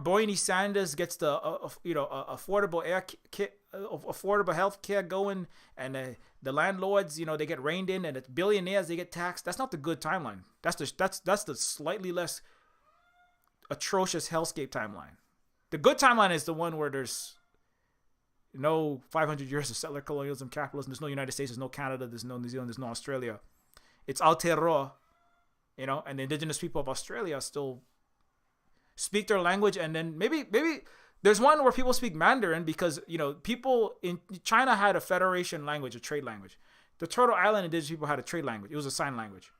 A: Bernie Sanders gets the affordable affordable health care going, and the landlords they get reined in, and the billionaires they get taxed. That's not the good timeline. That's the slightly less atrocious hellscape timeline. The good timeline is the one where there's no 500 years of settler colonialism, capitalism. There's no United States. There's no Canada. There's no New Zealand. There's no Australia. It's Aotearoa, and the indigenous people of Australia still speak their language. And then maybe there's one where people speak Mandarin because, people in China had a federation language, a trade language. The Turtle Island indigenous people had a trade language. It was a sign language,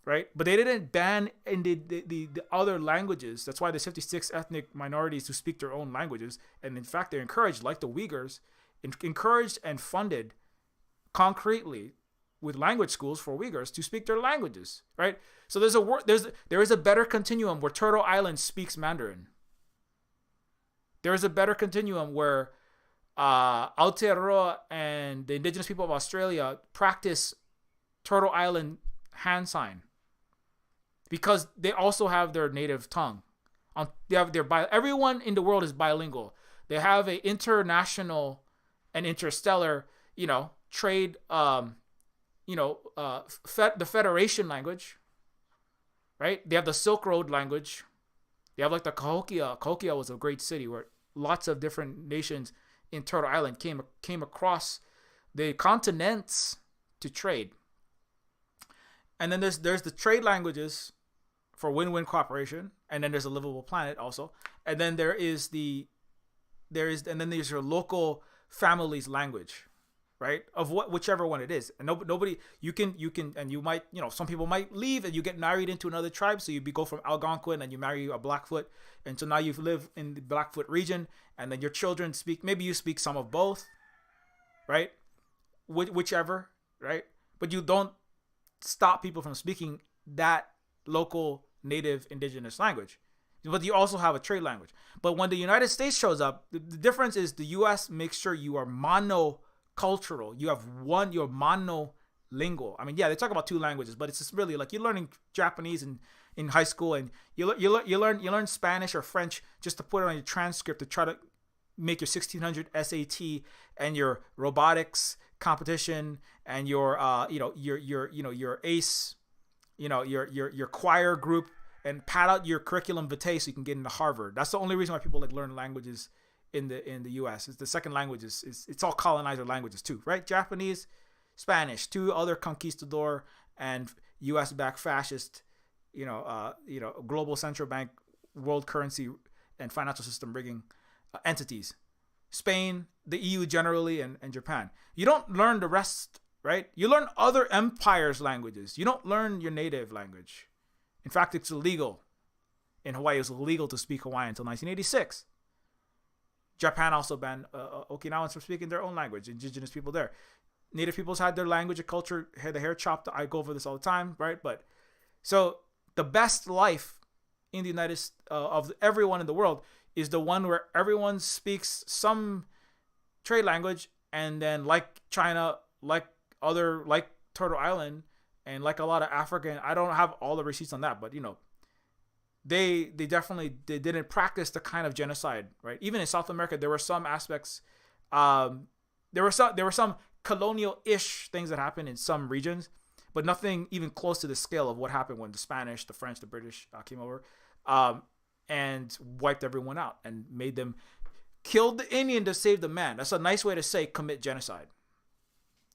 A: right? But they didn't ban the other languages. That's why there's 56 ethnic minorities who speak their own languages. And in fact, they're encouraged, like the Uyghurs, encouraged and funded concretely with language schools for Uyghurs to speak their languages, right? So there is a better continuum where Turtle Island speaks Mandarin. There is a better continuum where Aotearoa and the indigenous people of Australia practice Turtle Island hand sign because they also have their native tongue. Everyone in the world is bilingual. They have a international and interstellar, trade, the Federation language, right? They have the Silk Road language. They have like the Cahokia. Cahokia was a great city where lots of different nations in Turtle Island came across the continents to trade. And then there's the trade languages for win-win cooperation, and then there's a livable planet also, and then there's your local family's language, right? Of whichever one it is, and nobody you can and you might some people might leave and you get married into another tribe, so go from Algonquin and you marry a Blackfoot, and so now you live in the Blackfoot region, and then your children maybe you speak some of both, right? Whichever, right? But you don't stop people from speaking that local native indigenous language, but you also have a trade language. But when the United States shows up, the difference is the US makes sure you are monocultural. You have you're monolingual. I mean, yeah, they talk about two languages, but it's just really like you're learning Japanese in high school, and you learn Spanish or French just to put it on your transcript to try to make your 1600 SAT and your robotics competition and your your ACE, your choir group, and pad out your curriculum vitae so you can get into Harvard. That's the only reason why people learn languages in the US. It's the second language it's all colonizer languages too, right? Japanese, Spanish, two other conquistador and US backed fascist, global central bank, world currency and financial system rigging entities. Spain, the EU generally, and Japan. You don't learn the rest, right? You learn other empires' languages. You don't learn your native language. In fact, it's illegal. In Hawaii, it was illegal to speak Hawaiian until 1986. Japan also banned Okinawans from speaking their own language, indigenous people there. Native peoples had their language and culture, had the hair chopped. I go over this all the time, right? But so the best life in the United States of everyone in the world is the one where everyone speaks some trade language, and then like China, like Turtle Island, and like a lot of African, I don't have all the receipts on that, but they definitely didn't practice the kind of genocide, right? Even in South America, there were some aspects, there were some colonial-ish things that happened in some regions, but nothing even close to the scale of what happened when the Spanish, the French, the British came over. And wiped everyone out and made them killed the Indian to save the man. That's a nice way to say commit genocide,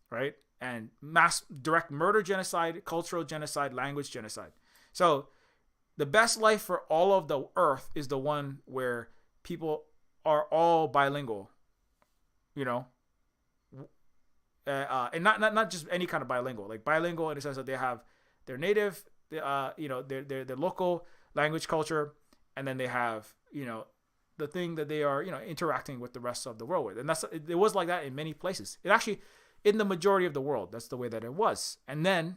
A: right? And mass direct murder genocide, cultural genocide, language genocide. So the best life for all of the earth is the one where people are all bilingual, and not just any kind of bilingual, like bilingual in the sense that they have their native, their local language, culture, and then they have, the thing that they are, interacting with the rest of the world with. And it was like that in many places. It actually, in the majority of the world, that's the way that it was. And then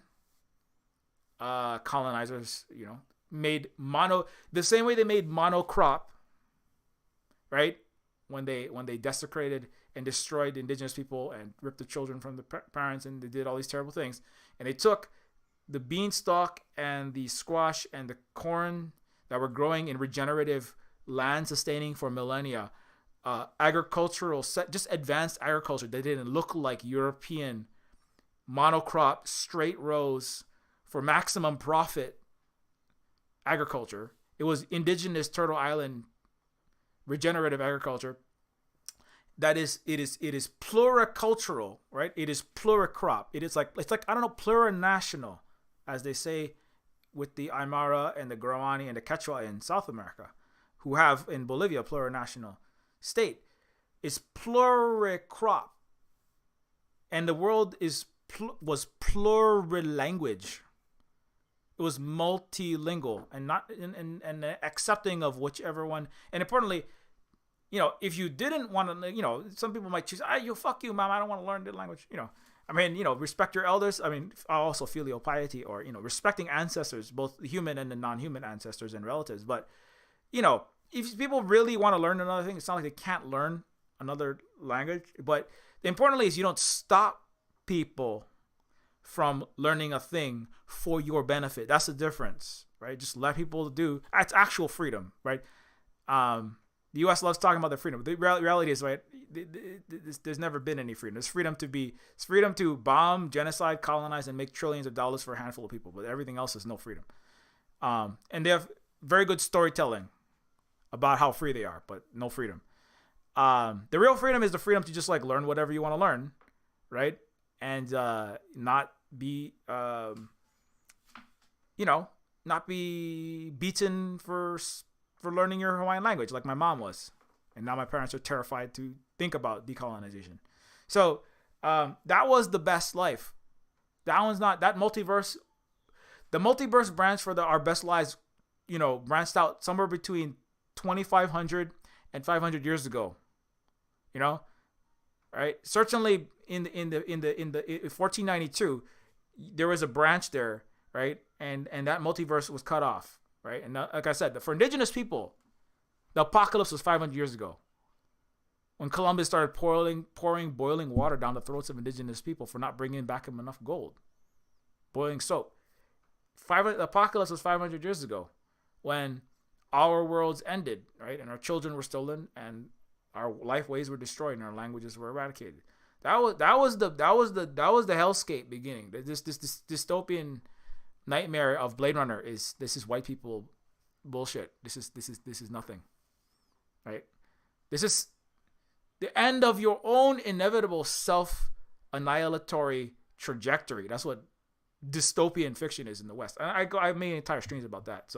A: colonizers, made the same way they made monocrop, right? When they desecrated and destroyed indigenous people and ripped the children from the parents, and they did all these terrible things. And they took the beanstalk and the squash and the corn that were growing in regenerative land sustaining for millennia, just advanced agriculture that didn't look like European monocrop straight rows for maximum profit agriculture. It was indigenous Turtle Island regenerative agriculture. It is pluricultural, right? It is pluricrop. It's like I don't know, plurinational, as they say with the Aymara and the Guarani and the Quechua in South America, who have in Bolivia a plurinational state. It's pluricrop, and the world was plurilanguage. It was multilingual and not and accepting of whichever one. And importantly, if you didn't want to, some people might choose, fuck you, mom, I don't want to learn the language. Respect your elders. Also filial piety, or, respecting ancestors, both the human and the non-human ancestors and relatives. But, if people really want to learn another thing, it's not like they can't learn another language. But importantly is you don't stop people from learning a thing for your benefit. That's the difference, right? Just let people do. That's actual freedom, right? The U.S. loves talking about their freedom. The reality is, right, there's never been any freedom. It's freedom to bomb, genocide, colonize, and make trillions of dollars for a handful of people. But everything else is no freedom. And they have very good storytelling about how free they are, but no freedom. The real freedom is the freedom to just like learn whatever you want to learn, right? And not be, not be beaten for learning your Hawaiian language like my mom was. And now my parents are terrified to think about decolonization. So that was the best life. That one's not, that multiverse, the multiverse branch for our best lives, branched out somewhere between 2,500 and 500 years ago. Right? Certainly in 1492, there was a branch there, right? And that multiverse was cut off. Right, and like I said, for indigenous people, the apocalypse was 500 years ago, when Columbus started pouring boiling water down the throats of indigenous people for not bringing back him enough gold, boiling soap. The apocalypse was 500 years ago, when our worlds ended, right, and our children were stolen, and our life ways were destroyed, and our languages were eradicated. That was the hellscape beginning. This dystopian nightmare of Blade Runner is white people bullshit. This is nothing, right? This is the end of your own inevitable self-annihilatory trajectory. That's what dystopian fiction is in the West. I made entire streams about that.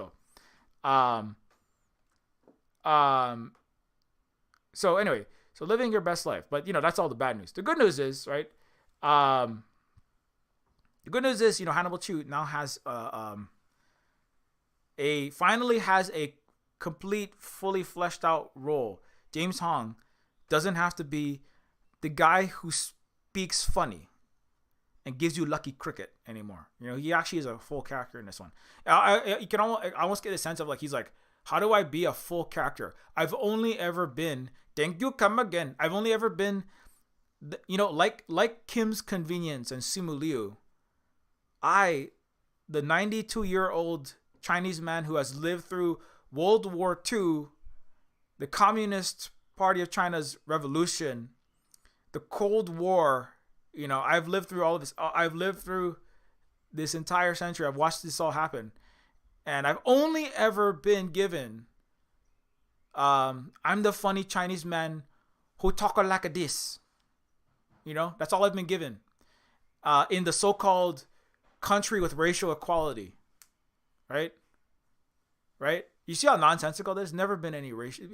A: So anyway, so living your best life, but that's all the bad news. The good news is, right? The good news is, Hannibal Chu now has finally has a complete, fully fleshed out role. James Hong doesn't have to be the guy who speaks funny and gives you Lucky Cricket anymore. He actually is a full character in this one. You can almost get a sense of like, he's like, how do I be a full character? I've only ever been, thank you, come again. I've only ever been, like Kim's Convenience and Simu Liu. The 92-year-old Chinese man who has lived through World War II, the Communist Party of China's revolution, the Cold War, I've lived through all of this. I've lived through this entire century. I've watched this all happen. And I've only ever been given, I'm the funny Chinese man who talk like this. That's all I've been given. In the so-called country with racial equality, right? You see how nonsensical there's never been any racial.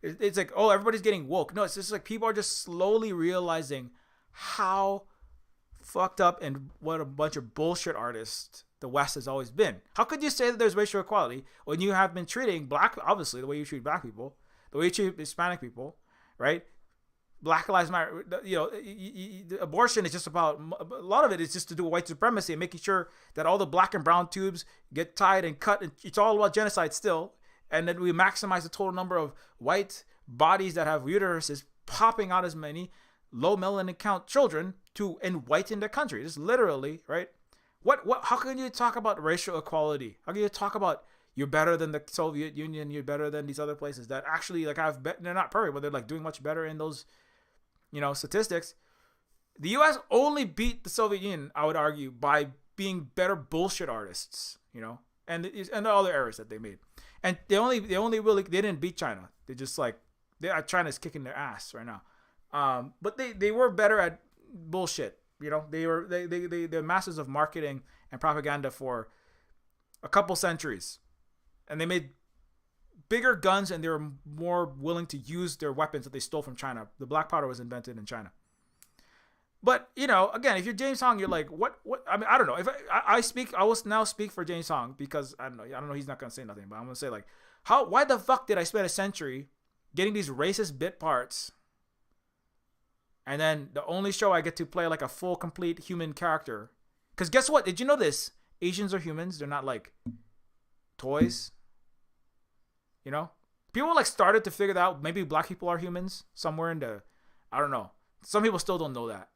A: It's like, oh, everybody's getting woke. No, it's just like people are just slowly realizing how fucked up and what a bunch of bullshit artists the West has always been. How could you say that there's racial equality when you have been treating black, obviously the way you treat black people, the way you treat Hispanic people, right? Black Lives Matter, abortion is just about, a lot of it is just to do with white supremacy and making sure that all the black and brown tubes get tied and cut. And it's all about genocide still. And then we maximize the total number of white bodies that have uteruses popping out as many low melanin count children and whiten the country. Just literally, right? How can you talk about racial equality? How can you talk about you're better than the Soviet Union, you're better than these other places that actually they're not perfect, but they're like doing much better in those statistics. The U.S. only beat the Soviet Union, I would argue, by being better bullshit artists, and the other errors that they made. And they didn't beat China. They just China's kicking their ass right now. But they were better at bullshit. They're masters of marketing and propaganda for a couple centuries, and they made bigger guns, and they were more willing to use their weapons that they stole from China. The black powder was invented in China. But, again, if you're James Hong, you're like, what? I mean, I don't know. If I will now speak for James Hong because I don't know. He's not going to say nothing, but I'm going to say like, why the fuck did I spend a century getting these racist bit parts? And then the only show I get to play like a full, complete human character. Because guess what? Did you know this? Asians are humans. They're not like toys. People like started to figure that out. Maybe black people are humans somewhere in the, I don't know. Some people still don't know that,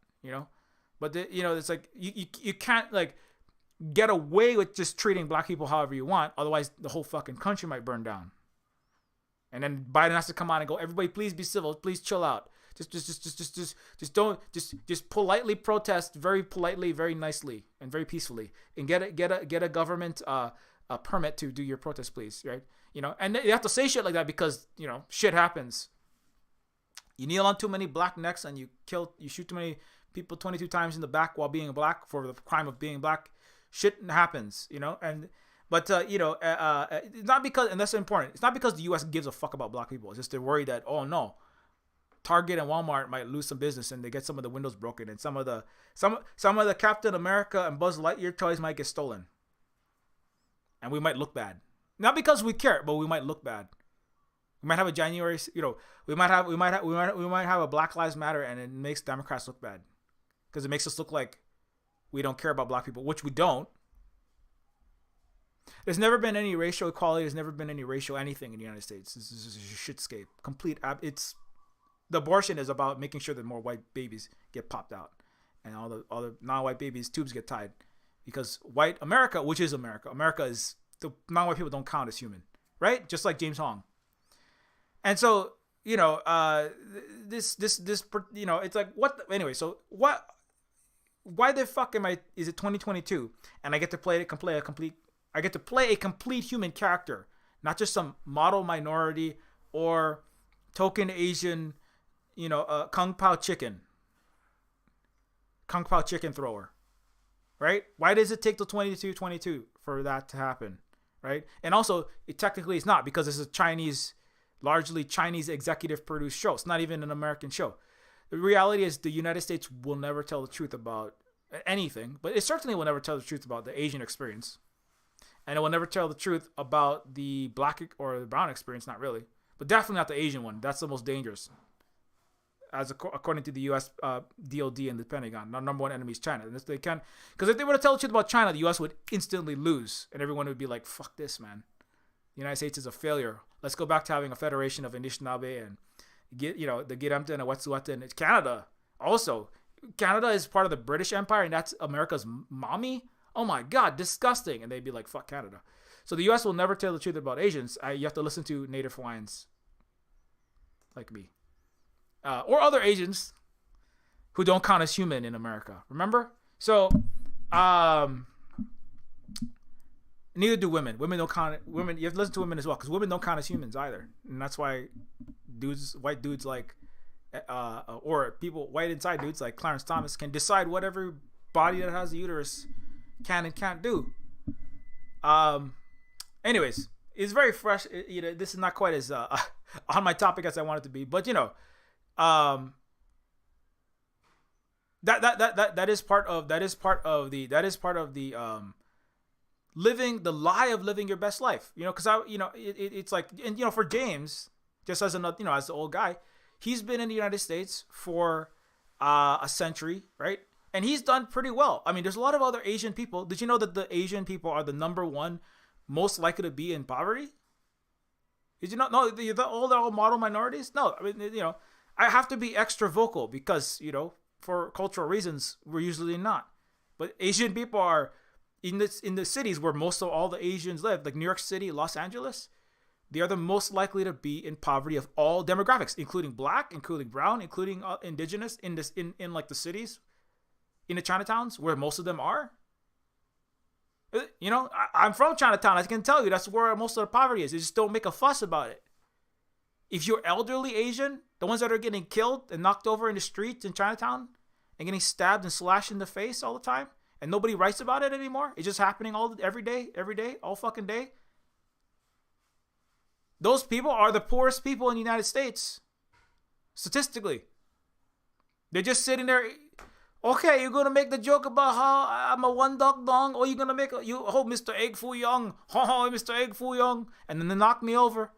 A: But it's like you can't like get away with just treating black people however you want. Otherwise, the whole fucking country might burn down. And then Biden has to come out and go, everybody, please be civil, please chill out. Just politely protest, very politely, very nicely, and very peacefully, and get a government a permit to do your protest, please, right? And you have to say shit like that because shit happens. You kneel on too many black necks and you shoot too many people 22 times in the back while being black for the crime of being black. Shit happens, But not because, and that's important. It's not because the U.S. gives a fuck about black people. It's just they're worried that, oh no, Target and Walmart might lose some business and they get some of the windows broken, and some of the Captain America and Buzz Lightyear toys might get stolen, and we might look bad. Not because we care, but we might look bad. We might have a January, we might have a Black Lives Matter, and it makes Democrats look bad because it makes us look like we don't care about black people, which we don't. There's never been any racial equality. There's never been any racial anything in the United States. This is a shitscape. It's the abortion is about making sure that more white babies get popped out, and all the non-white babies' tubes get tied, because white America, which is America is the non-white people don't count as human, right? Just like James Hong. And so this it's like what anyway. So what? Why the fuck is it 2022 and I get to play a complete human character, not just some model minority or token Asian, Kung Pao chicken thrower, right? Why does it take till 22 for that to happen, right? And also, technically it's not, because it's a largely Chinese executive produced show. It's not even an American show. The reality is the United States will never tell the truth about anything, but it certainly will never tell the truth about the Asian experience. And it will never tell the truth about the black or the brown experience, not really. But definitely not the Asian one. That's the most dangerous. According to the U.S. DOD and the Pentagon, our number one enemy is China. Because if they were to tell the truth about China, the U.S. would instantly lose. And everyone would be like, fuck this, man. The United States is a failure. Let's go back to having a federation of Anishinaabe and the Giramta and the Wet'suwet'en. And it's Canada. Also, Canada is part of the British Empire, and that's America's mommy. Oh my God, disgusting. And they'd be like, fuck Canada. So the U.S. will never tell the truth about Asians. You have to listen to Native Hawaiians like me. Or other Asians who don't count as human in America. Remember? So, neither do women. Women don't count. Women, you have to listen to women as well, because women don't count as humans either. And that's why white dudes like, white inside dudes like Clarence Thomas can decide what every body that has a uterus can and can't do. Anyways, it's very fresh. This is not quite as on my topic as I want it to be, but that is part of the living the lie of living your best life. Because it's like, and for James, just as another, as the old guy, he's been in the United States for a century, right? And he's done pretty well. I mean, there's a lot of other Asian people. Did you know that the Asian people are the number one most likely to be in poverty? Did you not know they're all model minorities? No, I mean, I have to be extra vocal because, for cultural reasons, we're usually not. But Asian people are in the cities where most of all the Asians live, like New York City, Los Angeles. They are the most likely to be in poverty of all demographics, including black, including brown, including indigenous in like the cities, in the Chinatowns where most of them are. I'm from Chinatown. I can tell you that's where most of the poverty is. They just don't make a fuss about it. If you're elderly Asian, the ones that are getting killed and knocked over in the streets in Chinatown and getting stabbed and slashed in the face all the time, and nobody writes about it anymore, it's just happening every day, all fucking day. Those people are the poorest people in the United States. Statistically. They're just sitting there. Okay, you're going to make the joke about how I'm a one dog dong, or you're going to make Mr. Egg Foo Young. Mr. Egg Foo Young. And then they knock me over.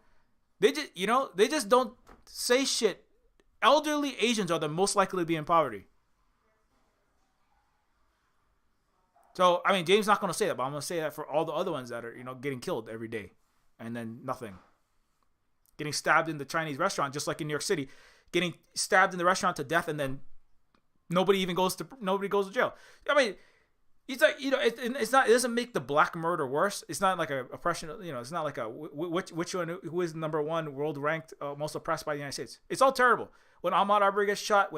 A: They just don't say shit. Elderly Asians are the most likely to be in poverty. So, I mean, James not going to say that, but I'm going to say that for all the other ones that are, getting killed every day. And then nothing. Getting stabbed in the Chinese restaurant, just like in New York City. Getting stabbed in the restaurant to death and then Nobody goes to jail. I mean, it's like, it's not. It doesn't make the black murder worse. It's not like a oppression. It's not like a which one who is number one world ranked most oppressed by the United States. It's all terrible. When Ahmaud Arbery gets shot,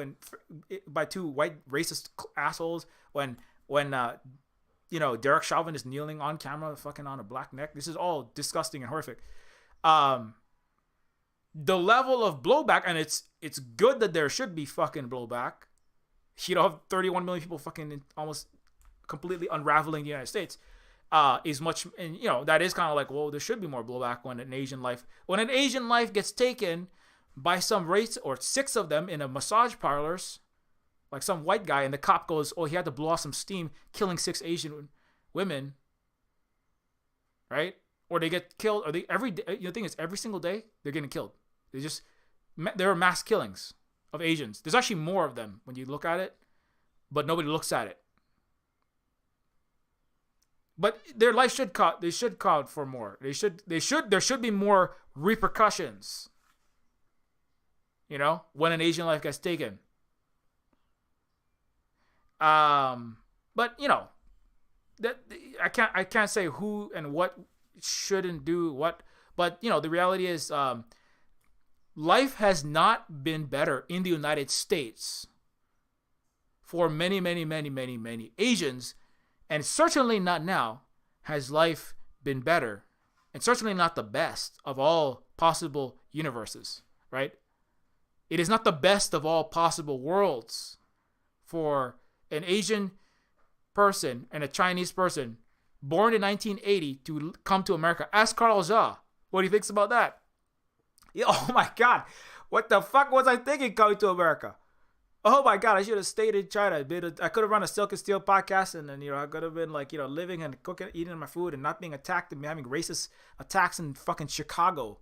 A: by two white racist assholes, when Derek Chauvin is kneeling on camera, fucking on a black neck. This is all disgusting and horrific. The level of blowback, and it's good that there should be fucking blowback. 31 million people fucking almost completely unraveling the United States is much, and that is kind of like, well, there should be more blowback when an Asian life gets taken by some race or 6 of them in a massage parlors, like some white guy, and the cop goes, oh, he had to blow off some steam, killing 6 Asian women, right? Or they get killed, or the thing is, every single day they're getting killed. There are mass killings of Asians. There's actually more of them when you look at it, but nobody looks at it. But their life should count for more. There should be more repercussions. When an Asian life gets taken. But that I can't say who and what shouldn't do what. But the reality is, life has not been better in the United States for many, many, many, many, many Asians. And certainly not now has life been better, and certainly not the best of all possible universes, right? It is not the best of all possible worlds for an Asian person and a Chinese person born in 1980 to come to America. Ask Carl Jha what he thinks about that. Oh my God, what the fuck was I thinking coming to America? Oh my God, I should have stayed in China. I could have run a Silk and Steel podcast, and then I could have been like living and cooking, eating my food, and not being attacked, and having racist attacks in fucking Chicago,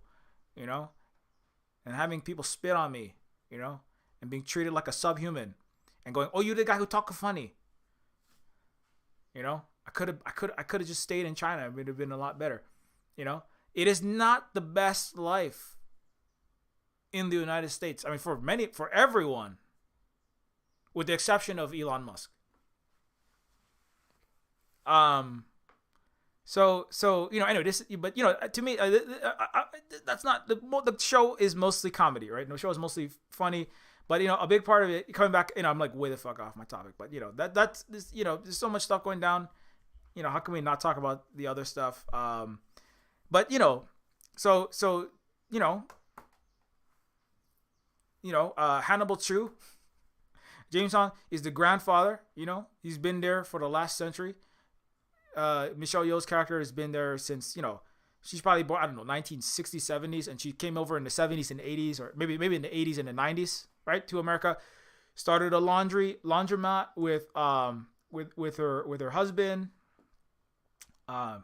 A: and having people spit on me, and being treated like a subhuman, and going, oh, you're the guy who talk funny. I could have just stayed in China. It would have been a lot better. It is not the best life in the United States. I mean, for everyone. With the exception of Elon Musk. Anyway, this, but to me, that's not the show is mostly comedy, right? The show is mostly funny, but a big part of it coming back, I'm like way the fuck off my topic, but that's this, there's so much stuff going down. How can we not talk about the other stuff? But Hannibal Chu. James Hong is the grandfather, he's been there for the last century. Michelle Yeoh's character has been there since, she's probably born, 1960s, 70s, and she came over in the 70s and 80s, or maybe in the 80s and the 90s, right, to America. Started a laundromat with her husband. Trying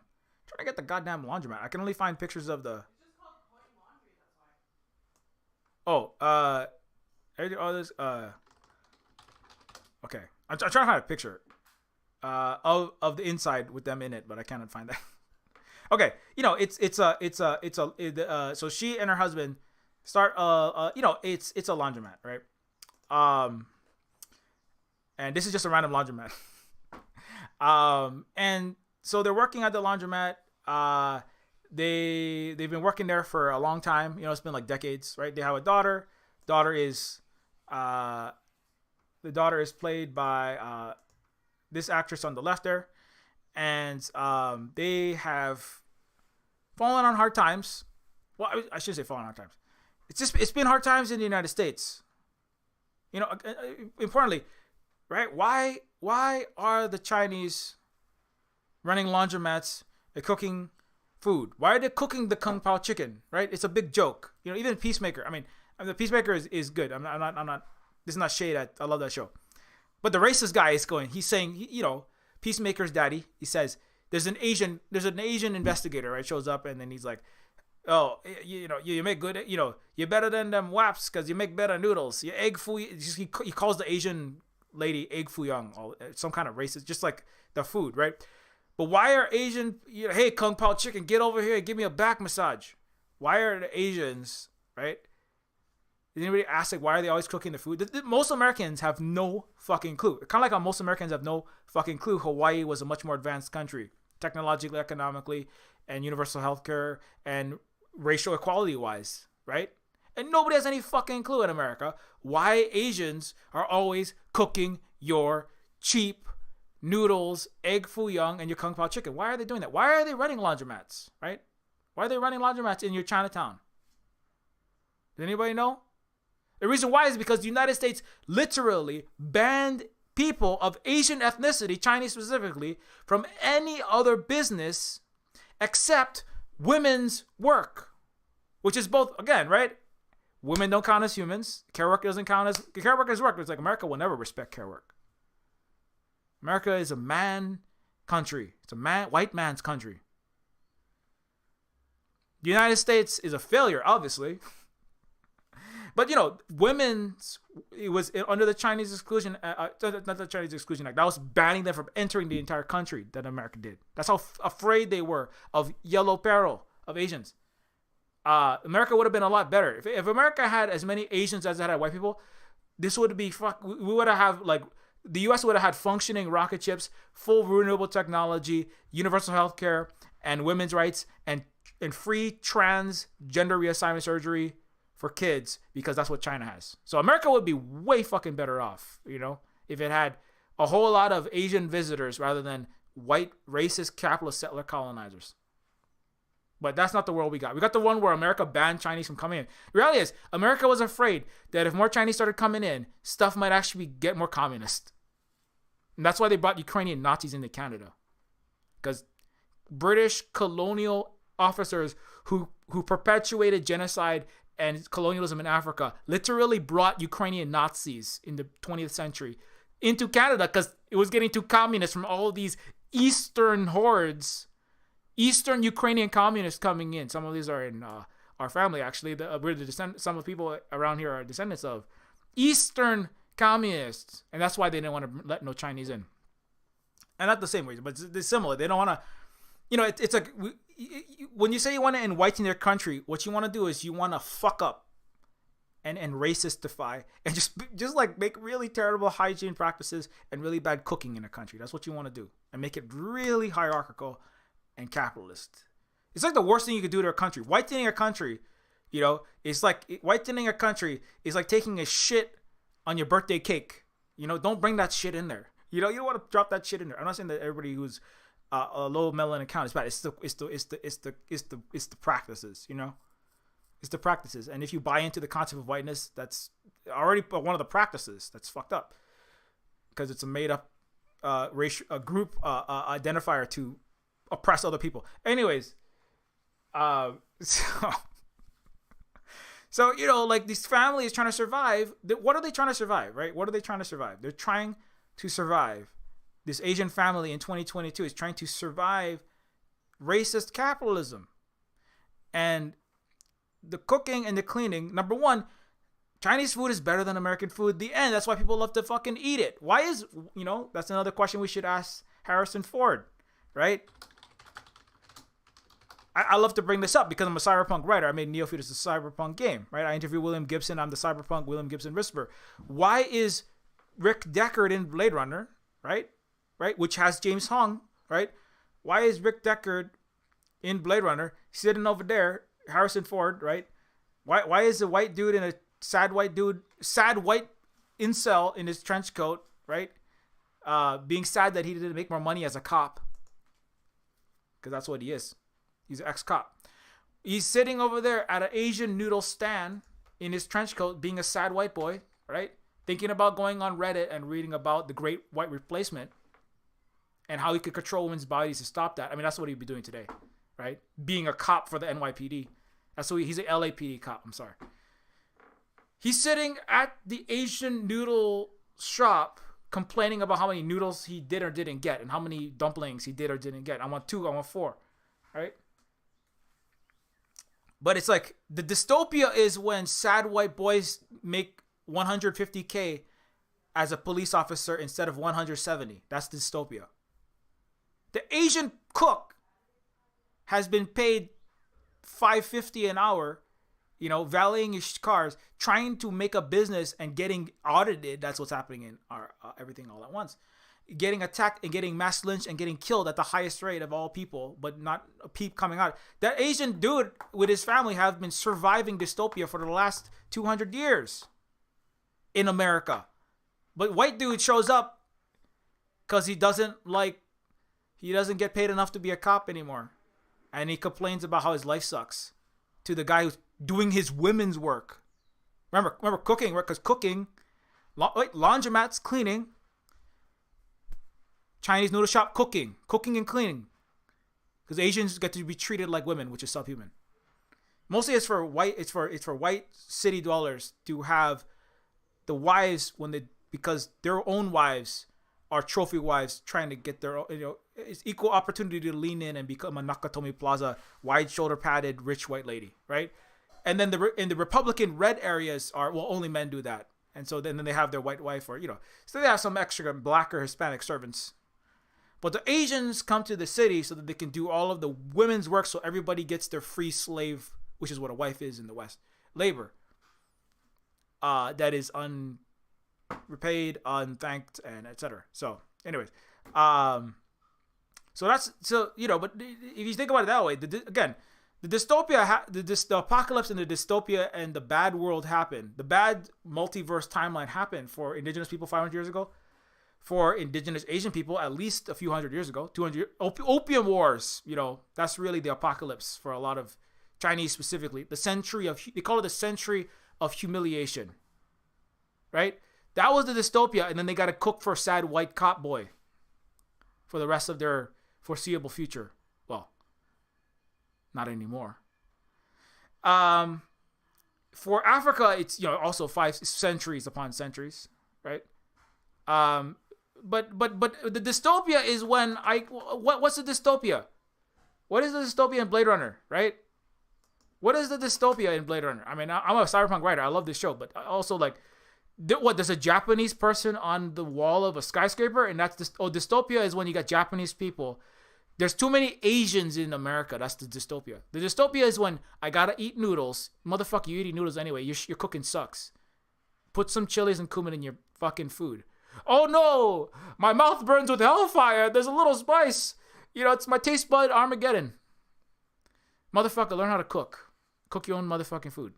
A: to get the goddamn laundromat. I can only find pictures of the. It's just called Coin Laundry, that's why. Okay, I'm trying to find a picture of the inside with them in it, but I cannot find that. Okay, so she and her husband start it's a laundromat, right? And this is just a random laundromat. And so they're working at the laundromat. They've been working there for a long time. It's been like decades, right? They have a daughter. The daughter is played by this actress on the left there. And they have fallen on hard times. Well, I should say fallen on hard times. It's been hard times in the United States. Importantly, right? Why are the Chinese running laundromats and cooking food? Why are they cooking the Kung Pao chicken, right? It's a big joke. Even Peacemaker. I mean the Peacemaker is good. I'm not this is not shade. I love that show. But the racist guy he's saying, Peacemaker's daddy, he says, there's an Asian investigator, right? Shows up, and then he's like, oh, you make good, you're better than them waps because you make better noodles. Your egg foo, he calls the Asian lady egg foo young, some kind of racist, just like the food, right? But why are Asian, hey, Kung Pao chicken, get over here and give me a back massage. Why are the Asians, right? Did anybody ask, like, why are they always cooking the food? Most Americans have no fucking clue. Kind of like how most Americans have no fucking clue Hawaii was a much more advanced country, technologically, economically, and universal healthcare and racial equality wise, right? And nobody has any fucking clue in America why Asians are always cooking your cheap noodles, egg foo young, and your kung pao chicken. Why are they doing that? Why are they running laundromats, right? Why are they running laundromats in your Chinatown? Does anybody know? The reason why is because the United States literally banned people of Asian ethnicity, Chinese specifically, from any other business except women's work, which is both, again, right? Women don't count as humans. Care work doesn't count as care work as work. It's like America will never respect care work. America is a man country. It's a white man's country. The United States is a failure, obviously. But, it was under the Chinese Exclusion, not the Chinese Exclusion Act. That was banning them from entering the entire country that America did. That's how afraid they were of yellow peril, of Asians. America would have been a lot better. If America had as many Asians as it had white people, this would be we would have the U.S. would have had functioning rocket ships, full renewable technology, universal health care, and women's rights, and free transgender reassignment surgery for kids, because that's what China has. So America would be way fucking better off, if it had a whole lot of Asian visitors rather than white, racist, capitalist settler colonizers. But that's not the world we got. We got the one where America banned Chinese from coming in. The reality is, America was afraid that if more Chinese started coming in, stuff might actually get more communist. And that's why they brought Ukrainian Nazis into Canada. Because British colonial officers who perpetuated genocide and colonialism in Africa literally brought Ukrainian Nazis in the 20th century into Canada because it was getting too communist from all of these Eastern hordes, Eastern Ukrainian communists coming in. Some of these are in our family, actually. Some of the people around here are descendants of Eastern communists, and that's why they didn't want to let no Chinese in. And not the same way, but it's similar. They don't want to, it's like when you say you want to whiten your country, what you want to do is you want to fuck up and racistify and just like make really terrible hygiene practices and really bad cooking in a country. That's what you want to do, and make it really hierarchical and capitalist. It's like the worst thing you could do to a country. Whitening a country, it's like whitening a country is like taking a shit on your birthday cake. Don't bring that shit in there. You don't want to drop that shit in there. I'm not saying that everybody who's a low melanin account is bad. It's the practices. It's the practices. And if you buy into the concept of whiteness, that's already one of the practices that's fucked up, because it's a made up racial group identifier to oppress other people. Anyways, so like these families trying to survive. What are they trying to survive, right? What are they trying to survive? They're trying to survive. This Asian family in 2022 is trying to survive racist capitalism. And the cooking and the cleaning, number one, Chinese food is better than American food. The end. That's why people love to fucking eat it. Why is, that's another question we should ask Harrison Ford, right? I love to bring this up because I'm a cyberpunk writer. I made Neofeud as a cyberpunk game, right? I interviewed William Gibson. I'm the cyberpunk William Gibson whisperer. Why is Rick Deckard in Blade Runner, right? Which has James Hong, right? Why is Rick Deckard in Blade Runner sitting over there, Harrison Ford, right? Why is a white dude in a sad white incel in his trench coat, right? Being sad that he didn't make more money as a cop. Because that's what he is. He's an ex-cop. He's sitting over there at an Asian noodle stand in his trench coat, being a sad white boy, right? Thinking about going on Reddit and reading about the Great White Replacement and how he could control women's bodies to stop that. I mean, that's what he'd be doing today, right? Being a cop for the NYPD. That's what he's an LAPD cop. I'm sorry. He's sitting at the Asian noodle shop complaining about how many noodles he did or didn't get and how many dumplings he did or didn't get. I want 2, I want 4, right? But it's like the dystopia is when sad white boys make $150K as a police officer instead of 170. That's dystopia. The Asian cook has been paid $5.50 an hour valeting your cars, trying to make a business and getting audited. That's what's happening in our everything all at once. Getting attacked and getting mass lynched and getting killed at the highest rate of all people, but not a peep coming out. That Asian dude with his family have been surviving dystopia for the last 200 years in America. But white dude shows up because he doesn't get paid enough to be a cop anymore. And he complains about how his life sucks to the guy who's doing his women's work. Remember cooking, right? Because cooking, laundromats, cleaning, Chinese noodle shop, cooking and cleaning. Because Asians get to be treated like women, which is subhuman. Mostly it's for white city dwellers to have the wives because their own wives are trophy wives trying to get their own, it's equal opportunity to lean in and become a Nakatomi Plaza wide shoulder padded rich white lady, right? And then in the Republican red areas only men do that, and so then they have their white wife so they have some extra black or Hispanic servants. But the Asians come to the city so that they can do all of the women's work, so everybody gets their free slave, which is what a wife is in the West, labor. That is unrepaid, unthanked, and etc. So, anyways, but if you think about it that way, the dystopia, the apocalypse and the dystopia and the bad world happened. The bad multiverse timeline happened for indigenous people 500 years ago. For indigenous Asian people, at least a few hundred years ago, 200 opium wars. That's really the apocalypse for a lot of Chinese specifically. They call it the century of humiliation, right? That was the dystopia, and then they got to cook for a sad white cop boy for the rest of their foreseeable future. Well, not anymore. For Africa, it's also 5 centuries upon centuries, right? But the dystopia is when what's the dystopia? What is the dystopia in Blade Runner, right? What is the dystopia in Blade Runner? I mean, I'm a cyberpunk writer. I love this show, but also there's a Japanese person on the wall of a skyscraper, and that's dystopia is when you got Japanese people. There's too many Asians in America. That's the dystopia. The dystopia is when I gotta eat noodles. Motherfucker, you eating noodles anyway. Your cooking sucks. Put some chilies and cumin in your fucking food. Oh no! My mouth burns with hellfire. There's a little spice. It's my taste bud Armageddon. Motherfucker, learn how to cook. Cook your own motherfucking food.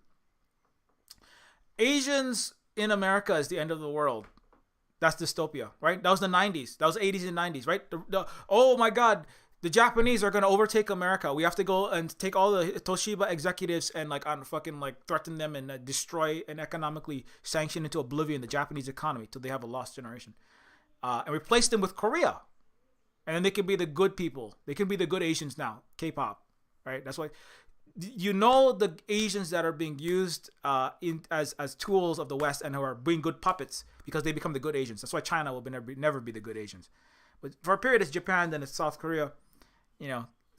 A: Asians in America is the end of the world. That's dystopia, right? That was the 90s. That was 80s and 90s, right? Oh my God. The Japanese are going to overtake America. We have to go and take all the Toshiba executives and threaten them and destroy and economically sanction into oblivion the Japanese economy till they have a lost generation. And replace them with Korea. And then they can be the good people. They can be the good Asians now. K-pop, right? That's why the Asians that are being used as tools of the West and who are being good puppets because they become the good Asians. That's why China will never be the good Asians. But for a period, it's Japan, then it's South Korea.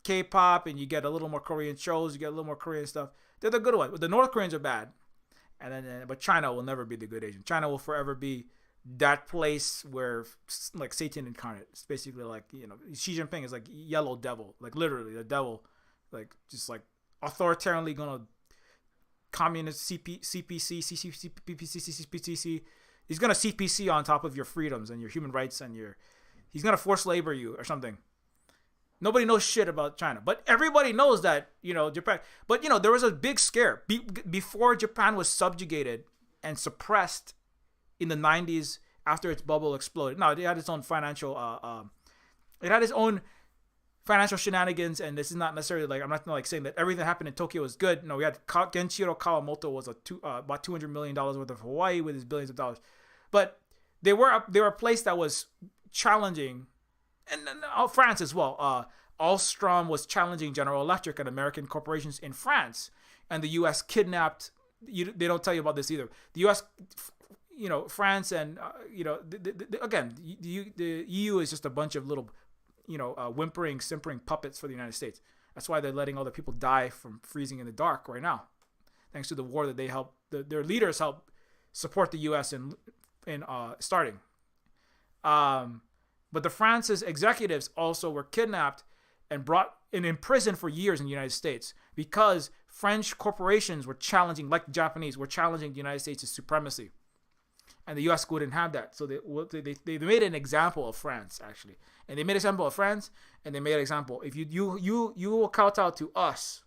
A: K-pop, and you get a little more Korean shows, you get a little more Korean stuff. They're the good ones. But the North Koreans are bad, but China will never be the good Asian. China will forever be that place where Satan incarnate. It's basically Xi Jinping is like yellow devil, literally the devil, just authoritarianly gonna communist CPC. He's gonna CPC on top of your freedoms and your human rights and he's gonna force labor you or something. Nobody knows shit about China, but everybody knows that Japan. But there was a big scare before Japan was subjugated and suppressed in the 90s after its bubble exploded. No, it had its own financial. It had its own financial shenanigans, and this is not necessarily I'm not saying that everything that happened in Tokyo was good. No, we had Genshiro Kawamoto was about $200 million worth of Hawaii with his billions of dollars, but they were a place that was challenging. And France as well. Alstom was challenging General Electric and American corporations in France. And the U.S. kidnapped... they don't tell you about this either. The U.S., France and, again, the EU is just a bunch of little, whimpering, simpering puppets for the United States. That's why they're letting other people die from freezing in the dark right now. Thanks to the war that they helped... their leaders helped support the U.S. in starting. But the France's executives also were kidnapped and brought and imprisoned for years in the United States because French corporations were challenging, like the Japanese, were challenging the United States' supremacy. And the U.S. wouldn't have that. So they made an example of France, actually. And they made an example of France, and they made an example. If you will kowtow to us,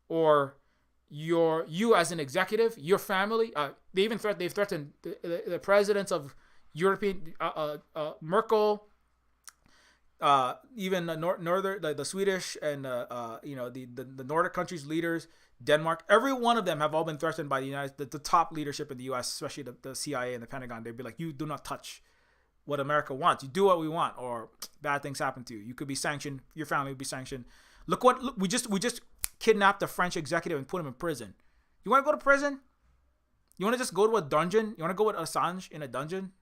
A: or you as an executive, your family, they've threatened the presidents of European, Merkel, even the Swedish and the Nordic countries leaders, Denmark, every one of them have all been threatened by the top leadership in the U.S., especially the CIA and the Pentagon. They'd be like, you do not touch what America wants. You do what we want, or bad things happen to you. You could be sanctioned. Your family would be sanctioned. Look, we just kidnapped a French executive and put him in prison. You want to go to prison? You want to just go to a dungeon? You want to go with Assange in a dungeon?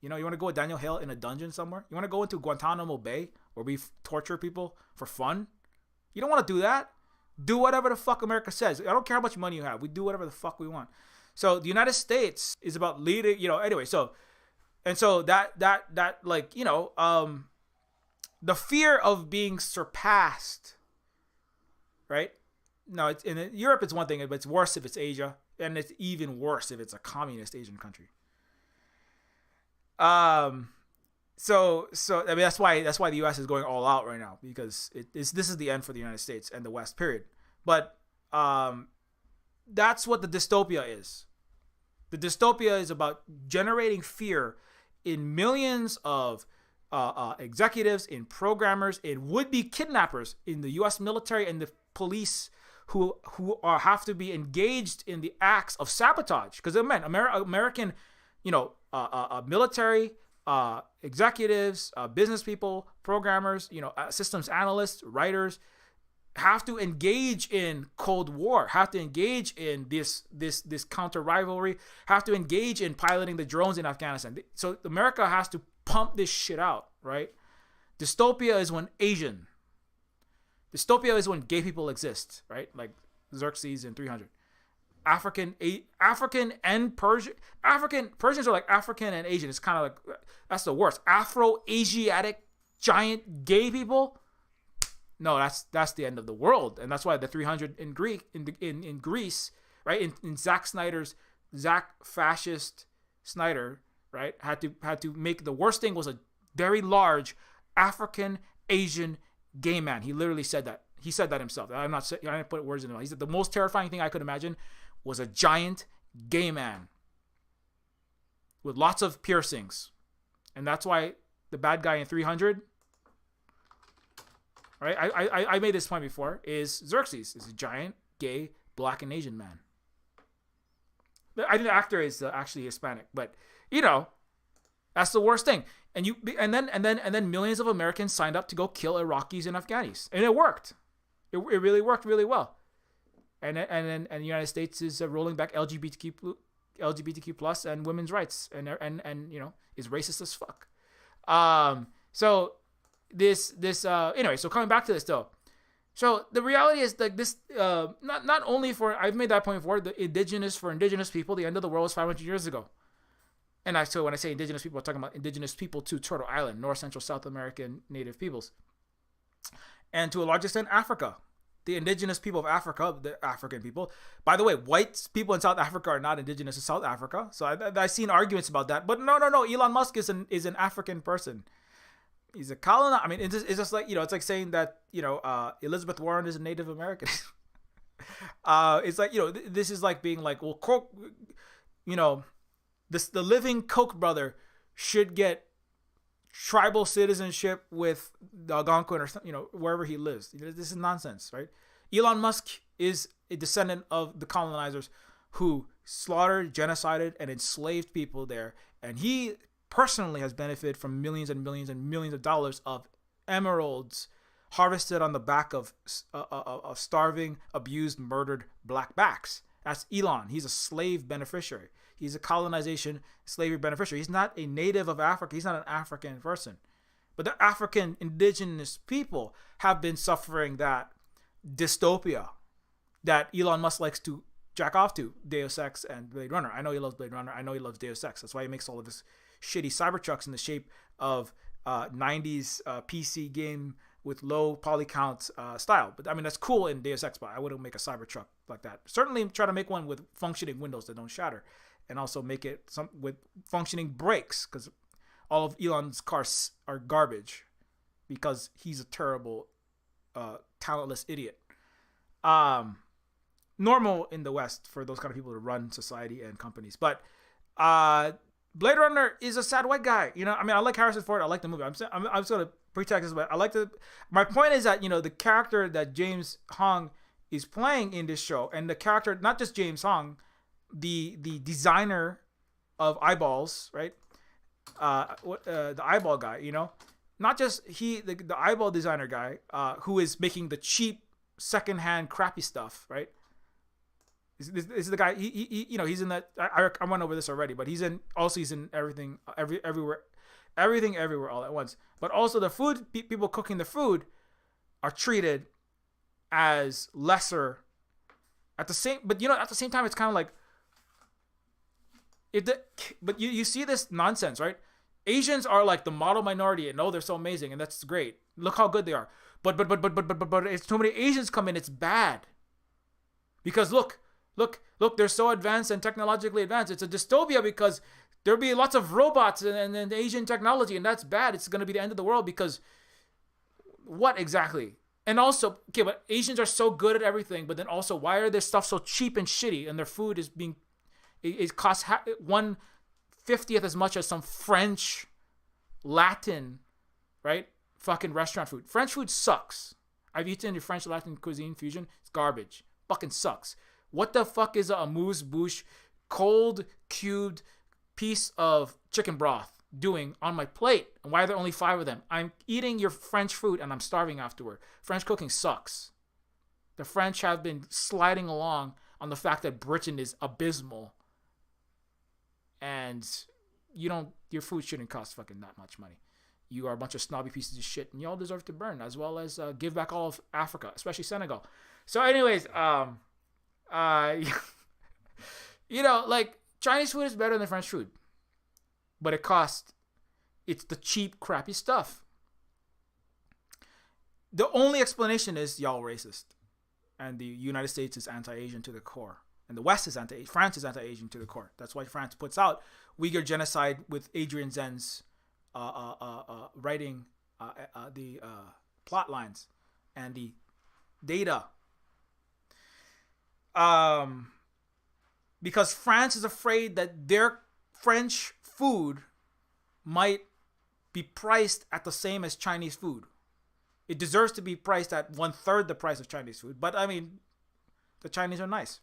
A: You want to go with Daniel Hale in a dungeon somewhere? You want to go into Guantanamo Bay where we torture people for fun? You don't want to do that. Do whatever the fuck America says. I don't care how much money you have. We do whatever the fuck we want. So the United States is about leading, anyway. So that the fear of being surpassed, right? No, in Europe it's one thing, but it's worse if it's Asia, and it's even worse if it's a communist Asian country. So I mean that's why the U.S. is going all out right now, because this is the end for the United States and the West, period. But that's what the dystopia is. The dystopia is about generating fear in millions of executives, in programmers, in would-be kidnappers, in the U.S. military and the police who have to be engaged in the acts of sabotage. Because American, military. Executives, business people, programmers, systems analysts, writers have to engage in Cold War, have to engage in this counter rivalry, have to engage in piloting the drones in Afghanistan. So America has to pump this shit out, right? Dystopia is when Dystopia is when gay people exist, right? Like Xerxes in 300. African and Persians are like African and Asian. It's kind of like, that's the worst. Afro-Asiatic giant gay people. No, that's the end of the world, and that's why the 300 in Greece, right? In Zack fascist Snyder, right? Had to make, the worst thing was a very large African Asian gay man. He literally said that. He said that himself. I didn't put words in his mouth. He said the most terrifying thing I could imagine was a giant gay man with lots of piercings. And that's why the bad guy in 300, right? I made this point before, is Xerxes, is a giant, gay, black, and Asian man. I think the actor is actually Hispanic, but that's the worst thing. And then millions of Americans signed up to go kill Iraqis and Afghanis, and it worked. It really worked really well. And the United States is rolling back LGBTQ plus and women's rights, and is racist as fuck. So anyway, so coming back to this though, so the reality is like this, not only for, I've made that point before, for indigenous people, the end of the world was 500 years ago. And so when I say indigenous people, I'm talking about indigenous people to Turtle Island, North Central South American native peoples, and to a large extent Africa. The indigenous people of Africa, the African people. By the way, white people in South Africa are not indigenous to South Africa. So I've seen arguments about that. But no. Elon Musk is an African person. He's a colonizer. I mean, it's just like, it's like saying that, Elizabeth Warren is a Native American. It's like, this is like being like, well, the living Koch brother should get tribal citizenship with the Algonquin or wherever he lives. This is nonsense, right? Elon Musk is a descendant of the colonizers who slaughtered, genocided, and enslaved people there, and he personally has benefited from millions and millions and millions of dollars of emeralds harvested on the back of starving, abused, murdered blackbacks. That's Elon. He's a slave beneficiary. He's a colonization slavery beneficiary. He's not a native of Africa. He's not an African person. But the African indigenous people have been suffering that dystopia that Elon Musk likes to jack off to, Deus Ex and Blade Runner. I know he loves Blade Runner. I know he loves Deus Ex. That's why he makes all of his shitty Cybertrucks in the shape of 90s PC game with low poly count style. But I mean, that's cool in Deus Ex, but I wouldn't make a Cybertruck like that. Certainly try to make one with functioning windows that don't shatter, and also make it some with functioning brakes, because all of Elon's cars are garbage because he's a terrible, talentless idiot. Normal in the West for those kind of people to run society and companies. But Blade Runner is a sad white guy. You know, I mean, I like Harrison Ford. I like the movie. I'm just going to pretext this, but I like the. My point is that, you know, the character that James Hong is playing in this show, and the character, not just James Hong, the designer of eyeballs, right? The eyeball guy, you know, not just the eyeball designer guy, who is making the cheap secondhand crappy stuff, right? This is the guy. He you know, he's in that. I went over this already, but he's in everything, everywhere all at once. But also the food people cooking the food are treated as lesser. At the same time, it's kind of like but you see this nonsense, right? Asians are like the model minority, and they're so amazing, and that's great. Look how good they are. But it's too many Asians come in, it's bad. Because look, they're so advanced and technologically advanced. It's a dystopia because there'll be lots of robots and Asian technology, and that's bad. It's going to be the end of the world because what exactly? And also, okay, but Asians are so good at everything, but then also, why are their stuff so cheap and shitty, and their food is it costs 1/50th as much as some French, Latin, right? Fucking restaurant food. French food sucks. I've eaten your French Latin cuisine fusion. It's garbage. Fucking sucks. What the fuck is a amuse-bouche, cold cubed piece of chicken broth doing on my plate? And why are there only 5 of them? I'm eating your French food and I'm starving afterward. French cooking sucks. The French have been sliding along on the fact that Britain is abysmal. And your food shouldn't cost fucking that much money. You are a bunch of snobby pieces of shit, and you all deserve to burn, as well as give back all of Africa, especially Senegal. So anyways, you know, like, Chinese food is better than French food, but it's the cheap, crappy stuff. The only explanation is y'all racist, and the United States is anti-Asian to the core, and the West is France is anti-Asian to the core. That's why France puts out Uyghur genocide with Adrian Zen's writing the plot lines and the data. Because France is afraid that their French food might be priced at the same as Chinese food. It deserves to be priced at 1/3 the price of Chinese food. But I mean, the Chinese are nice.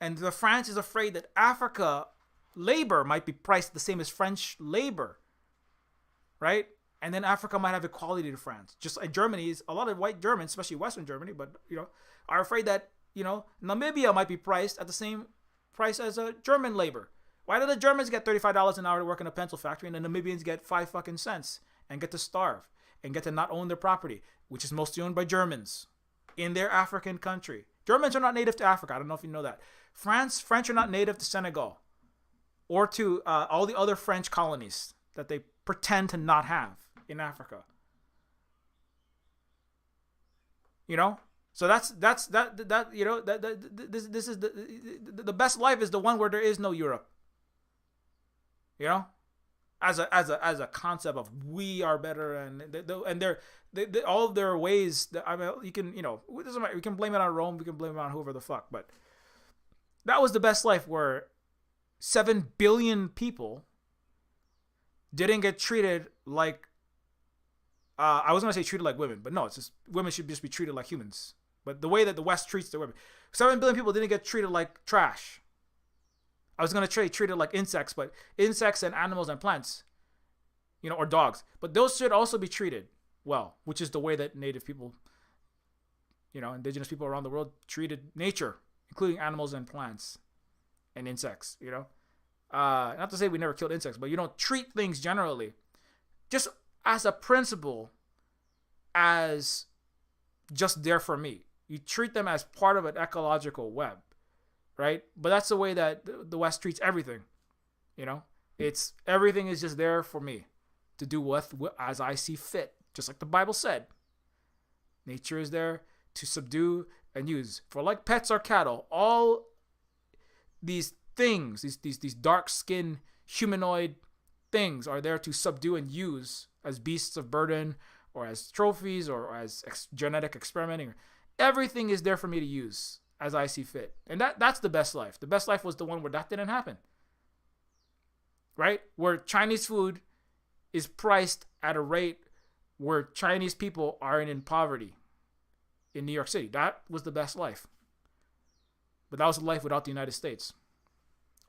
A: And the France is afraid that Africa labor might be priced the same as French labor. Right? And then Africa might have equality to France. Just like Germany is, a lot of white Germans, especially Western Germany, but are afraid that, Namibia might be priced at the same price as a German labor. Why do the Germans get $35 an hour to work in a pencil factory, and the Namibians get 5 fucking cents and get to starve and get to not own their property, which is mostly owned by Germans in their African country? Germans are not native to Africa. I don't know if you know that. French are not native to Senegal or to all the other French colonies that they pretend to not have in Africa. So this is the best life is the one where there is no Europe. As a concept of we are better, and they're all of their ways that, I mean, you can, it doesn't matter. We can blame it on Rome, we can blame it on whoever the fuck, but that was the best life, where 7 billion people didn't get treated like I was gonna say treated like women, but no, it's just women should just be treated like humans. But the way that the West treats their women, 7 billion people didn't get treated like trash. I was gonna treated like insects, but insects and animals and plants, or dogs. But those should also be treated well, which is the way that native people, indigenous people around the world treated nature, including animals and plants and insects. Not to say we never killed insects, but you don't treat things generally, just as a principle, as just there for me. You treat them as part of an ecological web, right? But that's the way that the West treats everything. It's everything is just there for me to do with as I see fit, just like the Bible said. Nature is there to subdue and use. For like pets or cattle, all these things, these dark skinned humanoid things are there to subdue and use as beasts of burden or as trophies or as genetic experimenting. Everything is there for me to use as I see fit. And that's the best life. The best life was the one where that didn't happen. Right? Where Chinese food is priced at a rate where Chinese people are in poverty in New York City. That was the best life. But that was a life without the United States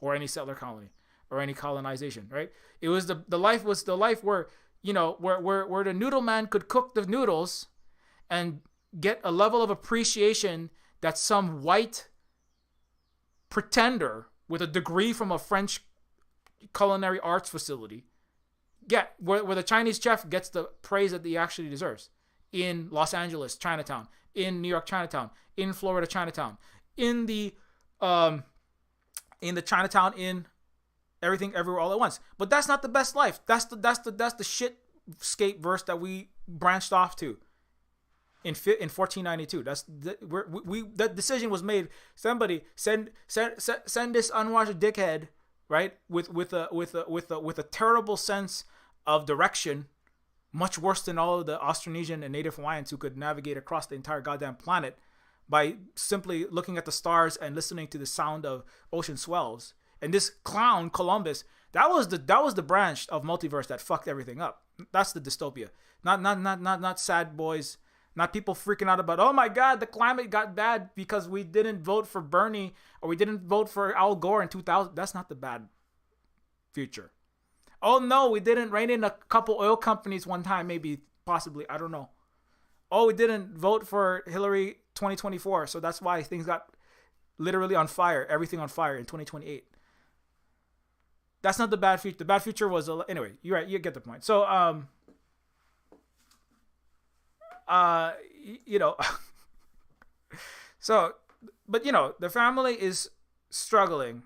A: or any settler colony or any colonization, right? It was the life where, you know, where the noodle man could cook the noodles and get a level of appreciation that some white pretender with a degree from a French culinary arts facility where the Chinese chef gets the praise that he actually deserves. In Los Angeles, Chinatown, in New York, Chinatown, in Florida, Chinatown, in the Chinatown, in everything, everywhere, all at once. But that's not the best life. That's the shitscape verse that we branched off to in 1492. That decision was made. Somebody send this unwashed dickhead, right, with a terrible sense of direction, much worse than all of the Austronesian and Native Hawaiians who could navigate across the entire goddamn planet by simply looking at the stars and listening to the sound of ocean swells. And this clown Columbus, that was the branch of multiverse that fucked everything up. That's the dystopia. Not sad boys, not people freaking out about, oh my god, the climate got bad because we didn't vote for Bernie or we didn't vote for Al Gore in 2000. That's not the bad future. Oh no, we didn't rein in a couple oil companies one time, maybe, possibly, I don't know. Oh, we didn't vote for Hillary 2024, so that's why things got literally on fire, everything on fire in 2028. That's not the bad future. The bad future was, anyway, you're right, you get the point. So, you know, so, but you know, the family is struggling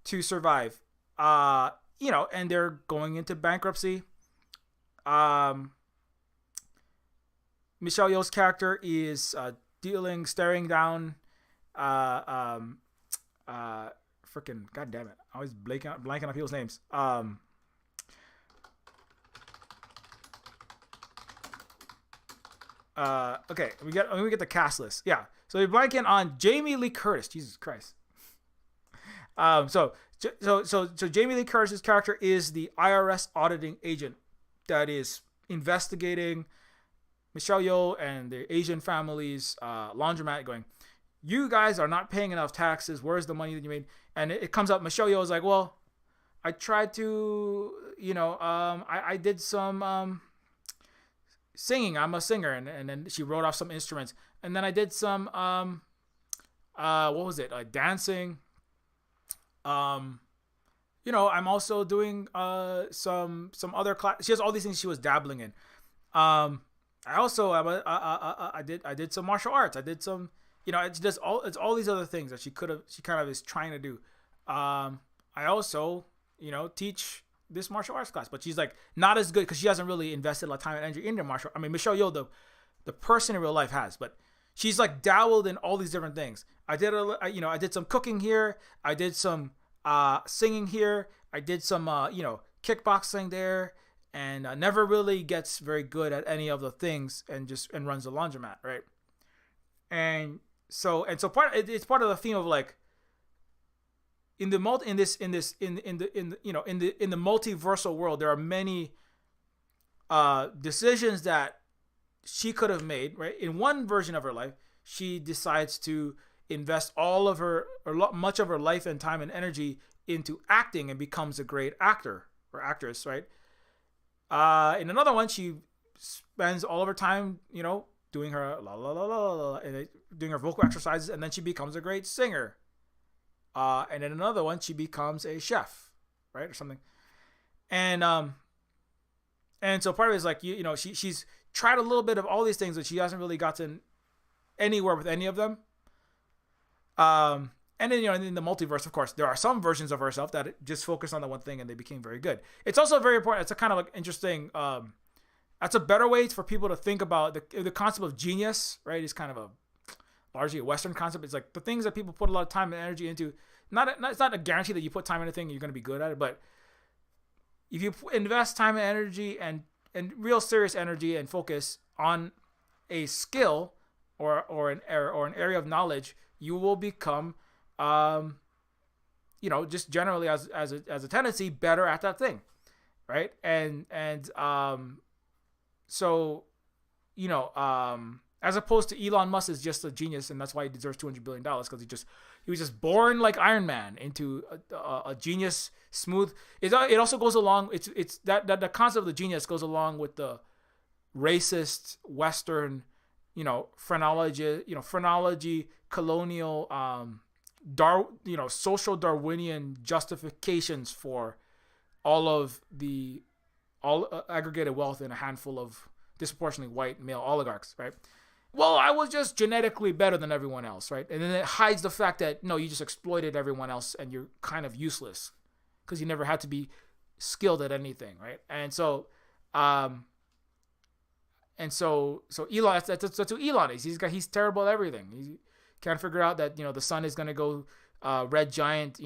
A: to survive, you know, and they're going into bankruptcy. Michelle Yeoh's character is staring down, freaking, god damn it, I always blanking on people's names. Okay, we get the cast list. Yeah, so we're blanking on Jamie Lee Curtis. Jesus Christ. So Jamie Lee Curtis's character is the IRS auditing agent that is investigating Michelle Yeoh and the Asian family's laundromat, going, you guys are not paying enough taxes. Where's the money that you made? And it comes up, Michelle Yeoh is like, well, I tried to, you know, I did some singing. I'm a singer. And then she wrote off some instruments. And then I did some, what was it? Dancing. You know, I'm also doing some other class. She has all these things she was dabbling in. I also I did some martial arts. I did some, you know, it's all these other things that she kind of is trying to do. I also, you know, teach this martial arts class, but she's like not as good because she hasn't really invested a lot of time and energy into martial. I mean, Michelle Yeoh, the person in real life has, but she's like dabbled in all these different things. I did some cooking here. I did some singing here. I did some you know, kickboxing there, and never really gets very good at any of the things, and runs the laundromat, right? And so it's part of the theme of like in the multiversal world, there are many decisions that she could have made, right? In one version of her life, she decides to invest all of her, or much of her life and time and energy into acting and becomes a great actor or actress, right? In another one, she spends all of her time, you know, doing her la la la la la, and doing her vocal exercises, and then she becomes a great singer. And in another one, she becomes a chef, right, or something. And so part of it is like, you know, she's tried a little bit of all these things, but she hasn't really gotten anywhere with any of them. And then, you know, in the multiverse, of course, there are some versions of herself that just focus on the one thing and they became very good. It's also very important. It's a kind of like interesting that's a better way for people to think about the concept of genius, right? Is kind of a largely a Western concept. It's like the things that people put a lot of time and energy into. It's not a guarantee that you put time into anything you're going to be good at it, but if you invest time and energy and real serious energy and focus on a skill or an area of knowledge, you will become, just generally as a tendency, better at that thing, right? So, as opposed to Elon Musk is just a genius, and that's why he deserves $200 billion, because he was just born like Iron Man into a genius, smooth. It also goes along. It's that the concept of the genius goes along with the racist Western, phrenology, colonial, social Darwinian justifications for all aggregated wealth in a handful of disproportionately white male oligarchs, right? Well, I was just genetically better than everyone else, right? And then it hides the fact that, no, you just exploited everyone else and you're kind of useless because you never had to be skilled at anything, right? And so Elon, that's who Elon is. He's terrible at everything. He can't figure out that, the sun is going to go red giant,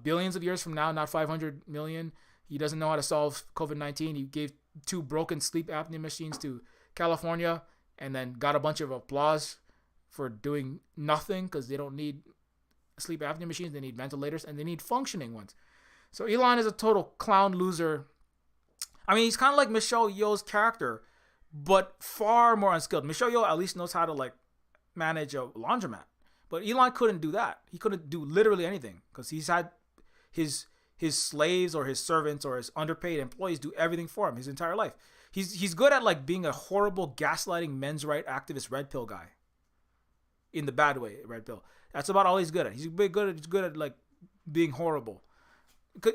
A: billions of years from now, not 500 million. He doesn't know how to solve COVID-19. He gave 2 broken sleep apnea machines to California and then got a bunch of applause for doing nothing because they don't need sleep apnea machines. They need ventilators and they need functioning ones. So Elon is a total clown loser. I mean, he's kind of like Michelle Yeoh's character, but far more unskilled. Michelle Yeoh at least knows how to manage a laundromat, but Elon couldn't do that. He couldn't do literally anything because he's had his slaves or his servants or his underpaid employees do everything for him his entire life. He's good at being a horrible gaslighting men's right activist red pill guy. In the bad way, red pill. That's about all he's good at. He's good at being horrible.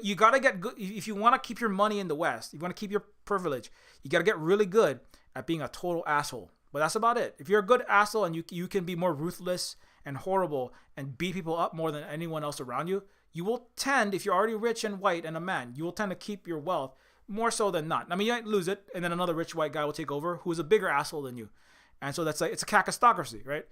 A: You gotta get good if you want to keep your money in the West. You want to keep your privilege. You gotta get really good at being a total asshole. But that's about it. If you're a good asshole and you can be more ruthless and horrible and beat people up more than anyone else around you, you will tend, if you're already rich and white and a man, you will tend to keep your wealth more so than not. I mean, you might lose it, and then another rich white guy will take over who is a bigger asshole than you. And so it's a kakistocracy, right?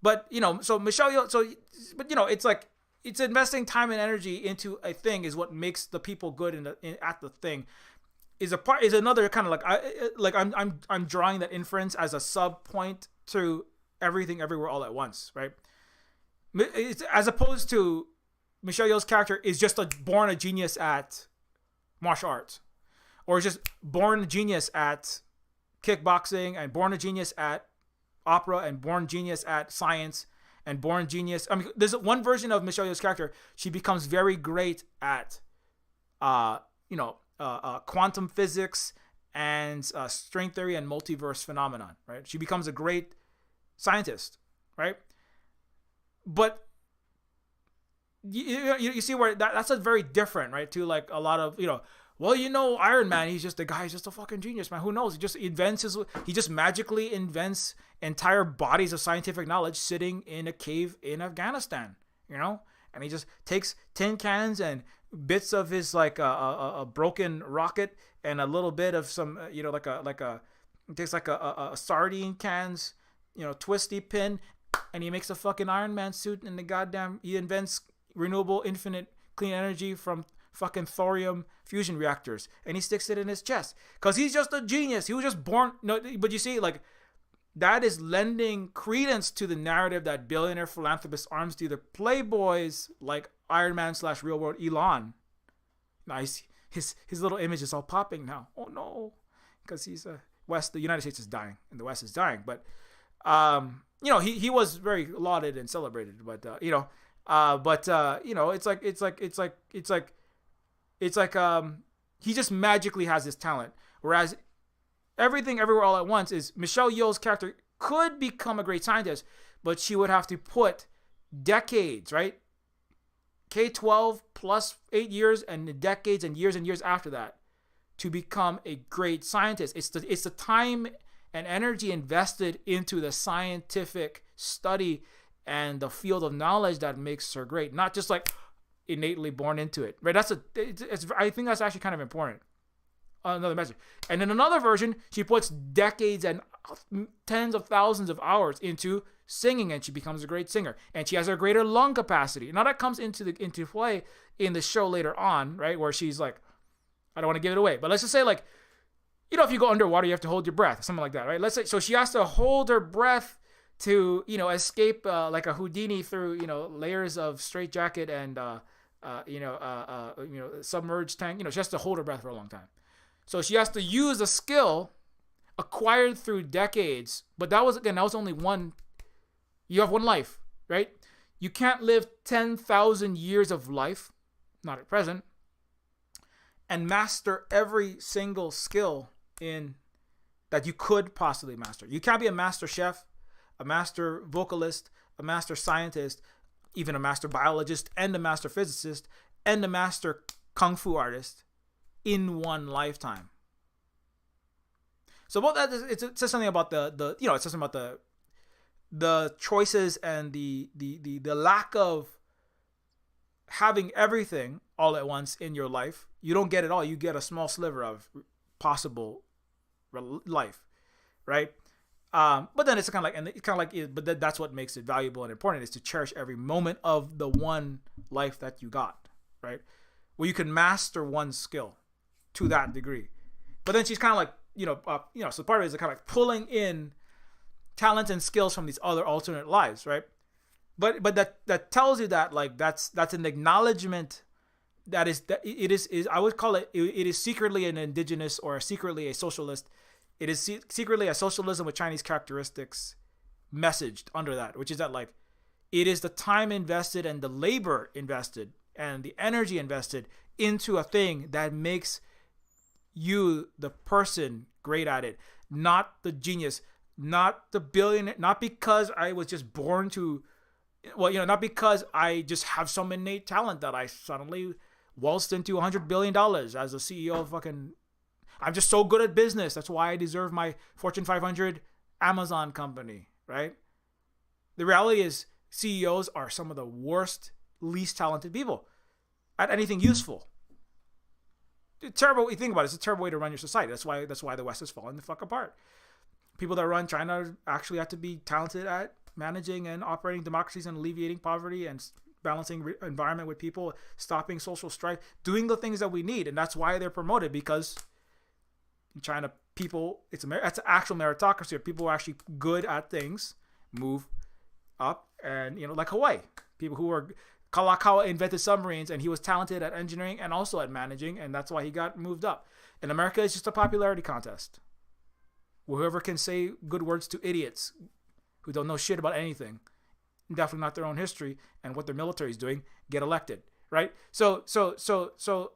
A: But, so Michelle Yeoh, it's investing time and energy into a thing is what makes the people good at the thing. Is another kind of I'm drawing that inference as a sub point to everything everywhere all at once, right? It's, as opposed to Michelle Yeoh's character is just born a genius at martial arts, or just born a genius at kickboxing, and born a genius at opera, and born genius at science, and born genius. I mean, there's one version of Michelle Yeoh's character. She becomes very great at, quantum physics and string theory and multiverse phenomenon, right? She becomes a great scientist, right? But you see where that's a very different, right? To a lot of, Iron Man, he's just a fucking genius, man. Who knows? He just magically invents entire bodies of scientific knowledge sitting in a cave in Afghanistan, and he just takes tin cans and bits of his a broken rocket and a little bit of some it takes a sardine cans, twisty pin, and he makes a fucking Iron Man suit, and he invents renewable infinite clean energy from fucking thorium fusion reactors, and he sticks it in his chest because he's just a genius. He was just born. No, but you see, that is lending credence to the narrative that billionaire philanthropist arms dealer playboys like Iron Man / real world Elon. Nice, his little image is all popping now. Oh no, because he's the United States is dying and the West is dying. But he was very lauded and celebrated. But it's like he just magically has this talent, whereas everything everywhere all at once is Michelle Yeoh's character could become a great scientist, but she would have to put decades, right? K-12 plus 8 years and decades and years after that to become a great scientist. It's the time and energy invested into the scientific study and the field of knowledge that makes her great, not just innately born into it, right? I think that's actually kind of important.
B: another message. And in another version, she puts decades and tens of thousands of hours into singing, and she becomes a great singer. And she has a greater lung capacity. Now that comes into play in the show later on, right? Where she's like, I don't want to give it away, but let's just say like, if you go underwater, you have to hold your breath, something like that, right? Let's say, so she has to hold her breath to, escape like a Houdini through, layers of straitjacket and, submerged tank. She has to hold her breath for a long time. So she has to use a skill acquired through decades. But that was only one. You have one life, right? You can't live 10,000 years of life, not at present, and master every single skill that you could possibly master. You can't be a master chef, a master vocalist, a master scientist, even a master biologist, and a master physicist, and a master kung fu artist in one lifetime. So about that, it says something about it says something about the choices and the lack of having everything all at once in your life. You don't get it all. You get a small sliver of possible life, right? But then it's kind of like, but that's what makes it valuable and important, is to cherish every moment of the one life that you got, right? Where you can master one skill to that degree. But then she's kind of like, so part of it is kind of like pulling in talent and skills from these other alternate lives, right? But that tells you that like that's an acknowledgement that it is I would call it is secretly an indigenous or secretly a socialist. It is secretly a socialism with Chinese characteristics messaged under that, which is that like it is the time invested and the labor invested and the energy invested into a thing that makes you the person great at it, not the genius, not the billionaire, not because I was just born to, not because I just have some innate talent that I suddenly waltzed into $100 billion as a CEO of fucking, I'm just so good at business. That's why I deserve my Fortune 500 Amazon company, right? The reality is CEOs are some of the worst, least talented people at anything useful. It's terrible. You think about it, it's a terrible way to run your society. That's why the West is falling the fuck apart. People that run China actually have to be talented at managing and operating democracies and alleviating poverty and balancing environment with people, stopping social strife, doing the things that we need. And that's why they're promoted, because in China, it's an actual meritocracy. People who are actually good at things move up, and like Hawaii, people who were Kalakaua invented submarines, and he was talented at engineering and also at managing, and that's why he got moved up. In America, it's just a popularity contest. Whoever can say good words to idiots who don't know shit about anything, definitely not their own history and what their military is doing, get elected, right? So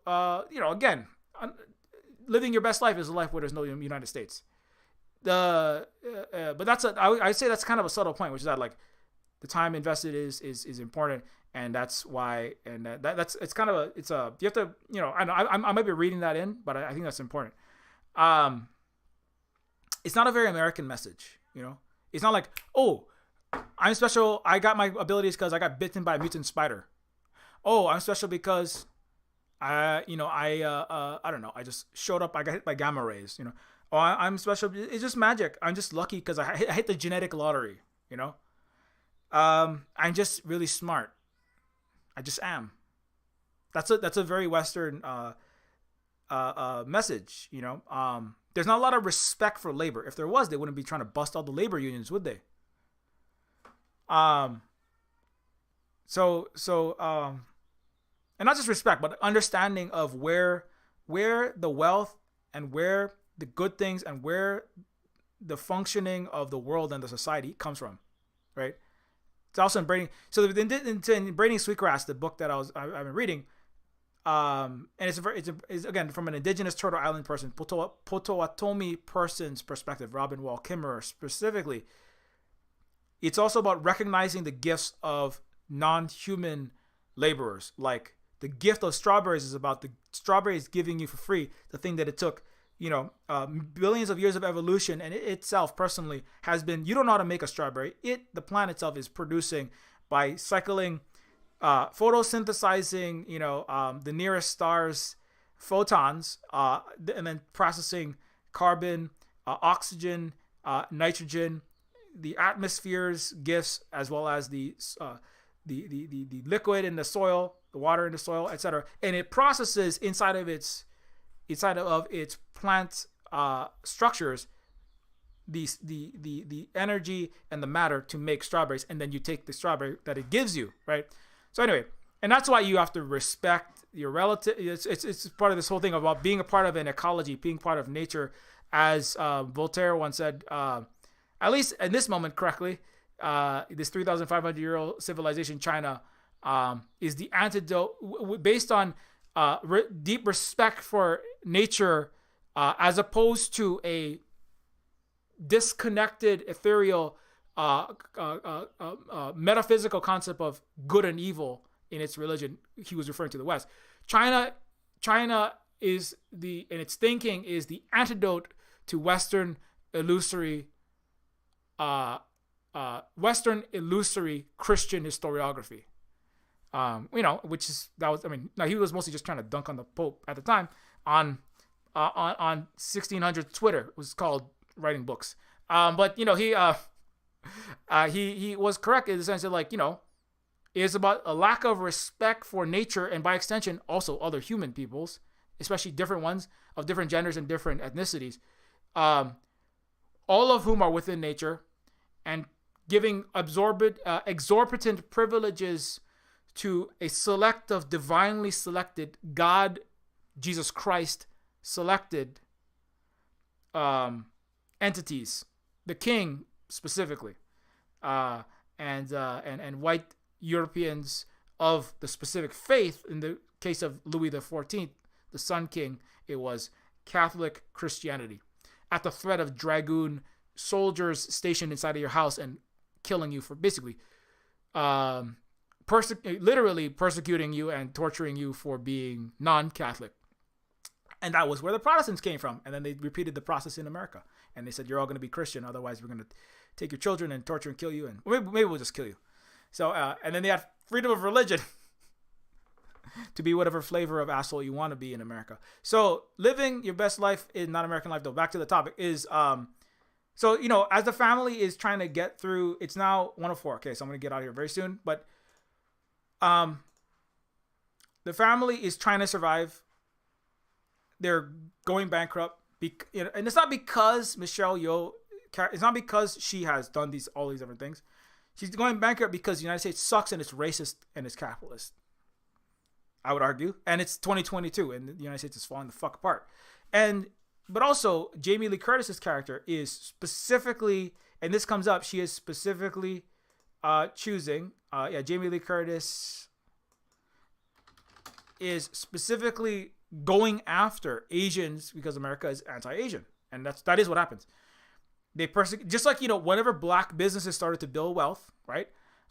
B: again, living your best life is a life where there's no United States. But I'd say that's kind of a subtle point, which is that like the time invested is important, and that's why, and it's kind of you have to, I might be reading that in, but I think that's important. It's not a very American message, It's not like, oh, I'm special, I got my abilities because I got bitten by a mutant spider. Oh, I'm special because I don't know, I just showed up, I got hit by gamma rays, Oh, I'm special, it's just magic. I'm just lucky because I hit the genetic lottery, I'm just really smart. I just am. That's a very Western message, There's not a lot of respect for labor. If there was, they wouldn't be trying to bust all the labor unions, would they? And not just respect, but understanding of where the wealth and where the good things and where the functioning of the world and the society comes from, right? It's also in Braiding. So in Braiding Sweetgrass, the book that I've been reading, and it's again from an indigenous Turtle Island person, Potawatomi person's perspective, Robin Wall Kimmerer specifically. It's also about recognizing the gifts of non-human laborers. Like the gift of strawberries is about the strawberries giving you for free the thing that it took, billions of years of evolution, and it itself personally has been, you don't know how to make a strawberry. The plant itself is producing by cycling, photosynthesizing, the nearest stars, photons, and then processing carbon, oxygen, nitrogen, the atmosphere's gifts, as well as the liquid in the soil, the water in the soil, etc. And it processes inside of its plant structures the energy and the matter to make strawberries, and then you take the strawberry that it gives you, right? So anyway, and that's why you have to respect your relative. It's part of this whole thing about being a part of an ecology, being part of nature, as Voltaire once said. At least in this moment, correctly, this 3,500-year-old civilization, China, is the antidote based on deep respect for nature, as opposed to a disconnected, ethereal, metaphysical concept of good and evil in its religion. He was referring to the West. China is in its thinking is the antidote to Western illusory Christian historiography. Which is he was mostly just trying to dunk on the Pope at the time on 1600 Twitter. It was called writing books. But he was correct in the sense that it's about a lack of respect for nature, and by extension also other human peoples, especially different ones of different genders and different ethnicities, all of whom are within nature, and giving exorbitant privileges to a select of divinely selected, God, Jesus Christ selected entities, the king specifically, and white Europeans of the specific faith. In the case of Louis XIV, the Sun King, it was Catholic Christianity, at the threat of dragoon soldiers stationed inside of your house and killing you for basically literally persecuting you and torturing you for being non-Catholic. And that was where the Protestants came from. And then they repeated the process in America. And they said, you're all going to be Christian. Otherwise, we're going to take your children and torture and kill you. And maybe we'll just kill you. So, and then they had freedom of religion to be whatever flavor of asshole you want to be in America. So living your best life is not American life, though. Back to the topic is, so, as the family is trying to get through, it's now 1:04. Okay, so I'm going to get out of here very soon. But the family is trying to survive. They're going bankrupt. And it's not because Michelle Yeoh, it's not because she has done all these different things. She's going bankrupt because the United States sucks and it's racist and it's capitalist, I would argue. And it's 2022 and the United States is falling the fuck apart. But also, Jamie Lee Curtis's character is specifically, and this comes up, she is specifically choosing, Jamie Lee Curtis is specifically going after Asians because America is anti-Asian. And that is what happens. They persecute, just like, whenever black businesses started to build wealth, right?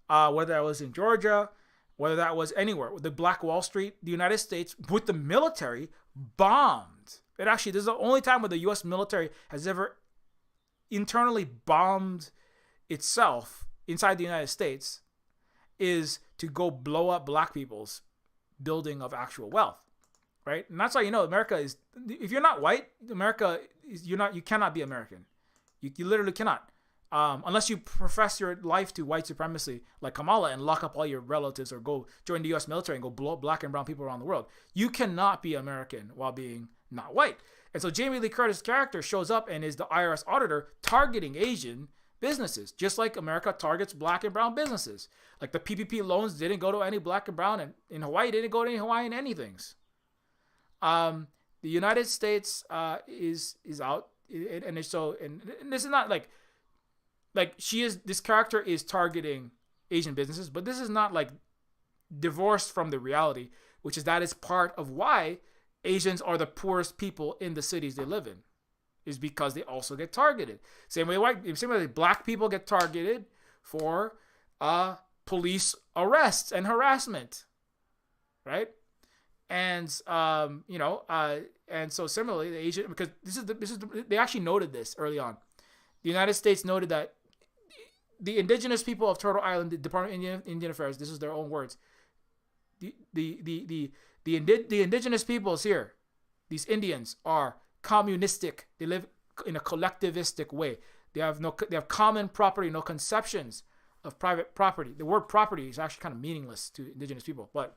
B: Whether that was in Georgia, whether that was anywhere, the Black Wall Street, the United States, with the military, bombed. This is the only time where the U.S. military has ever internally bombed itself inside the United States, is to go blow up black people's building of actual wealth, right? And that's why, America is, if you're not white, America is, you cannot be American. You literally cannot. Unless you profess your life to white supremacy like Kamala and lock up all your relatives or go join the U.S. military and go blow up black and brown people around the world. You cannot be American while being not white. And so Jamie Lee Curtis' character shows up and is the IRS auditor targeting Asian businesses, just like America targets black and brown businesses. Like the PPP loans didn't go to any black and brown, and in Hawaii didn't go to any Hawaiian anythings. The United States is out, and this is not like this character is targeting Asian businesses, but this is not like divorced from the reality, which is that is part of why Asians are the poorest people in the cities they live in, is because they also get targeted. Same way black people get targeted for police arrests and harassment, right? And and so similarly, the Asian, because they actually noted this early on. The United States noted that the indigenous people of Turtle Island, the Department of Indian Affairs, this is their own words. The indigenous peoples here these Indians are communistic. They live in a collectivistic way. They have common property, no conceptions of private property. The word property is actually kind of meaningless to indigenous people, but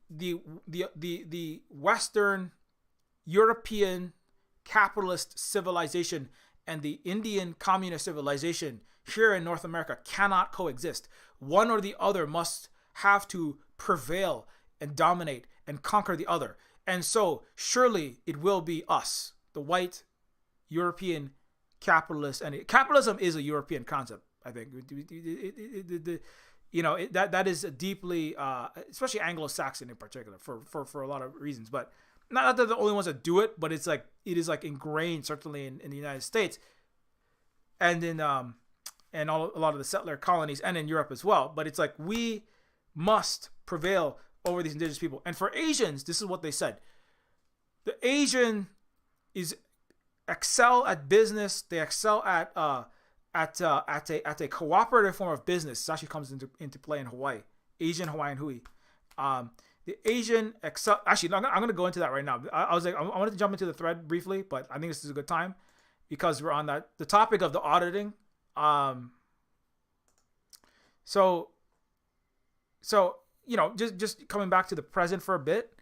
B: the Western European capitalist civilization and the Indian communist civilization here in North America cannot coexist. One or the other must have to prevail and dominate and conquer the other. And so surely it will be us, the white European capitalists. And capitalism is a European concept, I think. That is a deeply, especially Anglo-Saxon in particular, for a lot of reasons. But not that they're the only ones that do it, but it is ingrained certainly in the United States, and in a lot of the settler colonies, and in Europe as well. But it's we must prevail over these indigenous people. And for Asians, this is what they said: the Asian excel at business. They excel at a cooperative form of business. This actually comes into play in Hawaii, Asian Hawaiian Hui. The Asian excel. Actually, I'm going to go into that right now. I wanted to jump into the thread briefly, but I think this is a good time because we're on the topic of the auditing. So just coming back to the present for a bit.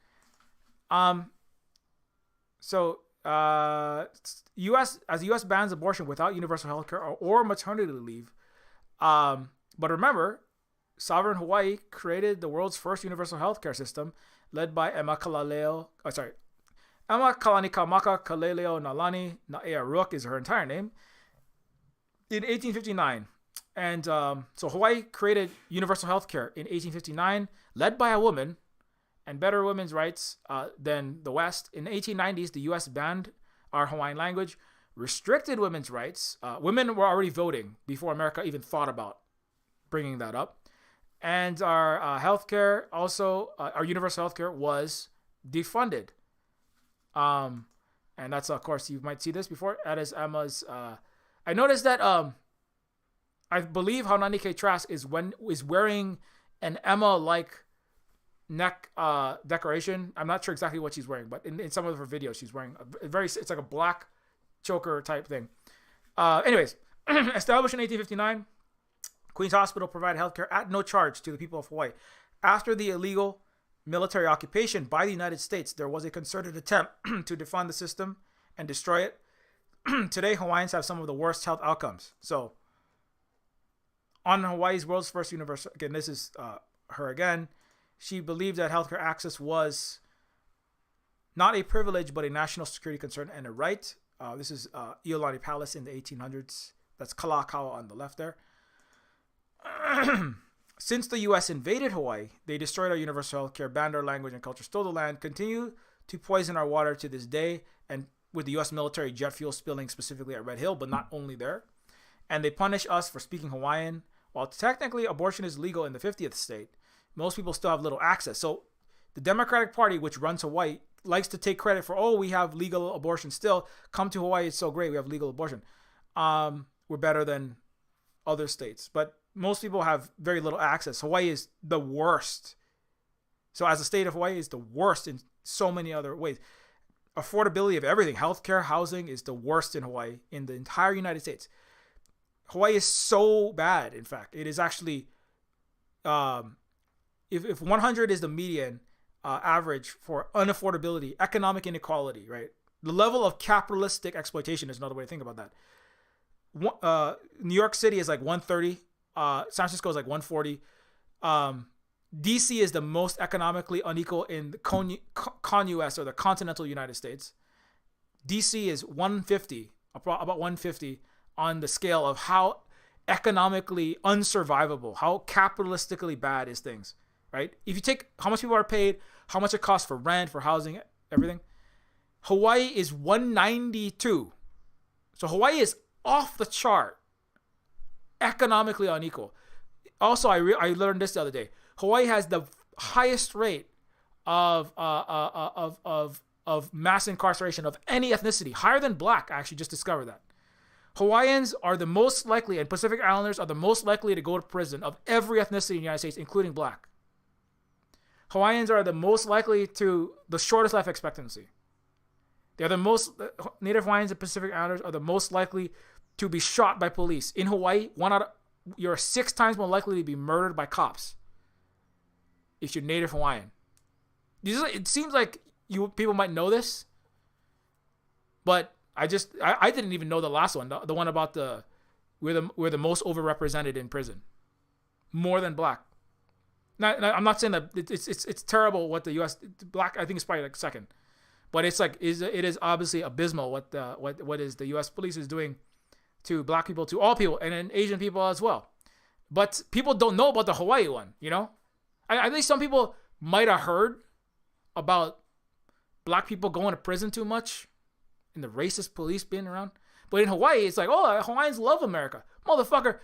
B: U.S. bans abortion without universal health care or maternity leave. But remember, sovereign Hawaii created the world's first universal health care system, led by Emma Kalanikamaka Kaleleo Nalani Naea Rook is her entire name, in 1859. And so Hawaii created universal health care in 1859, led by a woman, and better women's rights than the West. In the 1890s, the U.S. banned our Hawaiian language, restricted women's rights. Women were already voting before America even thought about bringing that up. And our healthcare, also, our universal healthcare was defunded. And that's, of course, you might see this before. That is Emma's. I noticed that I believe Haunani K. Trask is wearing an Emma-like neck decoration. I'm not sure exactly what she's wearing, but in some of her videos, she's wearing it's like a black choker type thing. Anyways, established in 1859, Queen's Hospital provided healthcare at no charge to the people of Hawaii. After the illegal military occupation by the United States, there was a concerted attempt to defund the system and destroy it. Today, Hawaiians have some of the worst health outcomes. So, on Hawaii's world's first universal, again, this is her again. She believed that healthcare access was not a privilege, but a national security concern and a right. This is Iolani Palace in the 1800s. That's Kalakaua on the left there. Since the U.S. invaded Hawaii, they destroyed our universal healthcare, banned our language and culture, stole the land, continue to poison our water to this day, and with the U.S. military jet fuel spilling specifically at Red Hill, but not only there. And they punish us for speaking Hawaiian. While technically abortion is legal in the 50th state, most people still have little access. So the Democratic Party, which runs Hawaii, likes to take credit for, we have legal abortion still. Come to Hawaii, it's so great, we have legal abortion. We're better than other states. But most people have very little access. Hawaii is the worst. So as a state of Hawaii is the worst in so many other ways. Affordability of everything, healthcare, housing is the worst in Hawaii, in the entire United States. Hawaii is so bad, in fact. It is actually, if 100 is the median average for unaffordability, economic inequality, right? The level of capitalistic exploitation is another way to think about that. New York City is like 130. San Francisco is like 140. DC is the most economically unequal in the con-US or the continental United States. DC is 150, about 150 on the scale of how economically unsurvivable, how capitalistically bad is things, right? If you take how much people are paid, how much it costs for rent, for housing, everything, Hawaii is 192. So Hawaii is off the chart, economically unequal. Also, I learned this the other day. Hawaii has the highest rate of mass incarceration of any ethnicity, higher than black. I actually just discovered that. Hawaiians are the most likely, and Pacific Islanders are the most likely to go to prison of every ethnicity in the United States, including black. Hawaiians are the shortest life expectancy. They're the most, Native Hawaiians and Pacific Islanders are the most likely to be shot by police. In Hawaii, you're 6 times more likely to be murdered by cops if you're Native Hawaiian. It seems like people might know this, but I didn't even know the last one, the one about we're the most overrepresented in prison, more than black. Now, I'm not saying that it's terrible what the U.S. black, I think it's probably like second, but it's like it is obviously abysmal what is the U.S. police is doing to black people, to all people, and then Asian people as well. But people don't know about the Hawaii one, you know? I think some people might have heard about black people going to prison too much and the racist police being around. But in Hawaii, it's like, oh, Hawaiians love America. Motherfucker,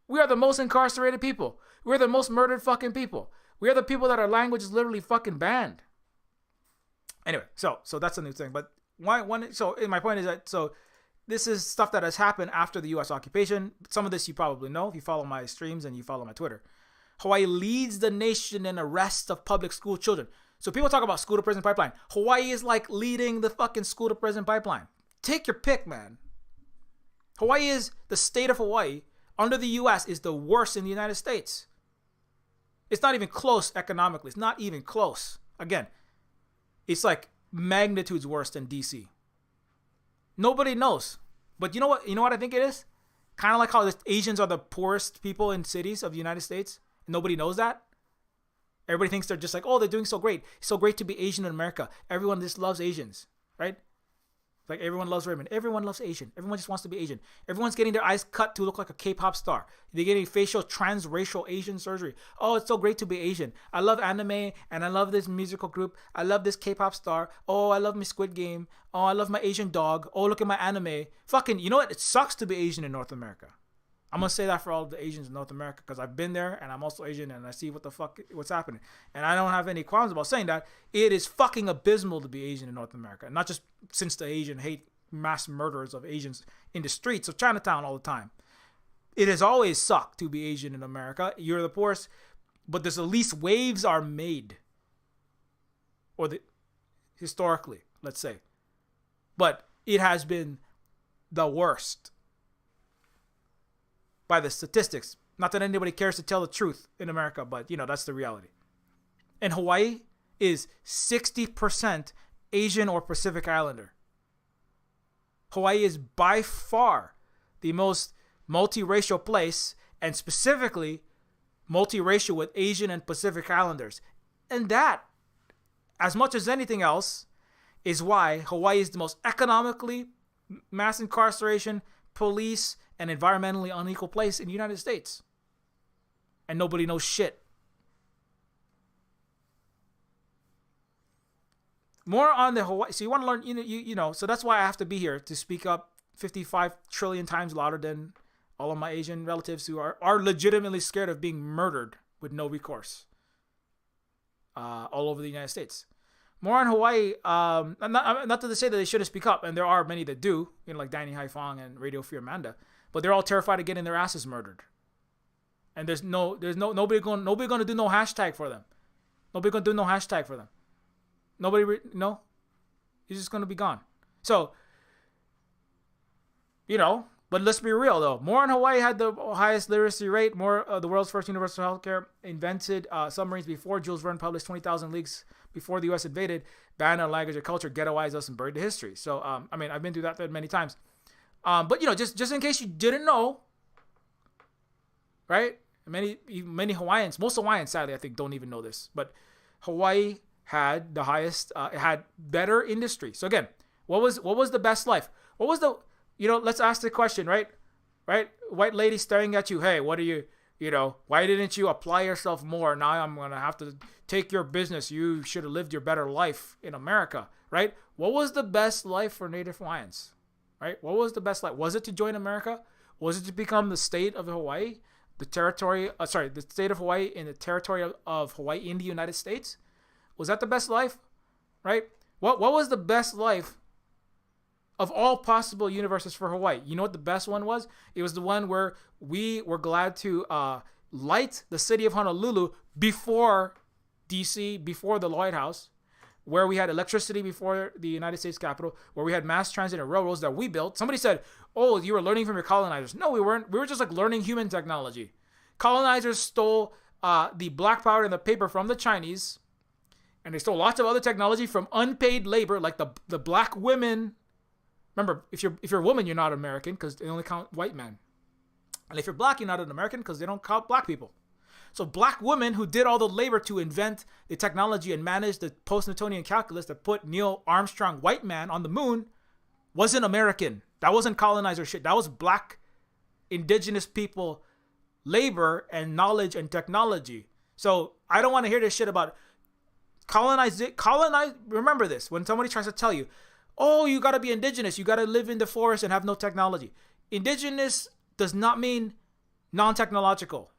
B: we are the most incarcerated people. We're the most murdered fucking people. We are the people that our language is literally fucking banned. Anyway, so that's a new thing. But my point is that, so this is stuff that has happened after the U.S. occupation. Some of this you probably know if you follow my streams and you follow my Twitter. Hawaii leads the nation in arrest of public school children. So people talk about school to prison pipeline. Hawaii is like leading the fucking school to prison pipeline. Take your pick, man. Hawaii is, the state of Hawaii under the U.S. is the worst in the United States. It's not even close economically. It's not even close. Again, it's like magnitudes worse than D.C. Nobody knows. But you know what? You know what I think it is? Kind of like how the Asians are the poorest people in cities of the United States. Nobody knows that. Everybody thinks they're just like, oh, they're doing so great. It's so great to be Asian in America. Everyone just loves Asians, right? Like everyone loves Raymond. Everyone loves Asian. Everyone just wants to be Asian. Everyone's getting their eyes cut to look like a K-pop star. They're getting facial transracial Asian surgery. Oh, it's so great to be Asian. I love anime and I love this musical group. I love this K-pop star. Oh, I love my Squid Game. Oh, I love my Asian dog. Oh, look at my anime. Fucking, you know what? It sucks to be Asian in North America. I'm going to say that for all the Asians in North America because I've been there and I'm also Asian and I see what's happening. And I don't have any qualms about saying that. It is fucking abysmal to be Asian in North America. Not just since the Asian hate mass murders of Asians in the streets of Chinatown all the time. It has always sucked to be Asian in America. You're the poorest, but there's at least waves are made. Historically, let's say. But it has been the worst. By the statistics. Not that anybody cares to tell the truth in America, but that's the reality. And Hawaii is 60% Asian or Pacific Islander. Hawaii is by far the most multiracial place, and specifically multiracial with Asian and Pacific Islanders. And that, as much as anything else, is why Hawaii is the most economically, mass incarceration, police, and environmentally unequal place in the United States. And nobody knows shit. More on the Hawaii. So you want to learn, so that's why I have to be here to speak up 55 trillion times louder than all of my Asian relatives who are legitimately scared of being murdered with no recourse all over the United States. More on Hawaii, not to say that they shouldn't speak up, and there are many that do, like Danny Haifong and Radio Free Amanda, but they're all terrified of getting their asses murdered. And there's nobody going to do no hashtag for them. Nobody going to do no hashtag for them. He's just going to be gone. So, but let's be real though. More on Hawaii had the highest literacy rate. More the world's first universal healthcare invented submarines before Jules Verne published 20,000 Leagues Before the U.S. Invaded, banned our language or culture, ghettoized us, and buried the history. So, I've been through that many times. But just in case you didn't know, right? Many Hawaiians, most Hawaiians, sadly, I think, don't even know this. But Hawaii had the highest, it had better industry. So again, what was the best life? What was the, let's ask the question, right? Right? White lady staring at you. Hey, what are you, why didn't you apply yourself more? Now I'm going to have to take your business. You should have lived your better life in America, right? What was the best life for Native Hawaiians, right? What was the best life? Was it to join America? Was it to become the state of Hawaii, the state of Hawaii in the territory of Hawaii in the United States? Was that the best life, right? What was the best life of all possible universes for Hawaii? You know what the best one was? It was the one where we were glad to light the city of Honolulu before D.C. before the White House, where we had electricity before the United States Capitol, where we had mass transit and railroads that we built. Somebody said, "Oh, you were learning from your colonizers." No, we weren't. We were just like learning human technology. Colonizers stole the black powder and the paper from the Chinese, and they stole lots of other technology from unpaid labor, like the black women. Remember, if you're a woman, you're not American because they only count white men, and if you're black, you're not an American because they don't count black people. So black women who did all the labor to invent the technology and manage the post-Newtonian calculus that put Neil Armstrong, white man, on the moon, wasn't American. That wasn't colonizer shit. That was black indigenous people labor and knowledge and technology. So I don't want to hear this shit about colonize. Remember this. When somebody tries to tell you, oh, you got to be indigenous, you got to live in the forest and have no technology. Indigenous does not mean non-technological.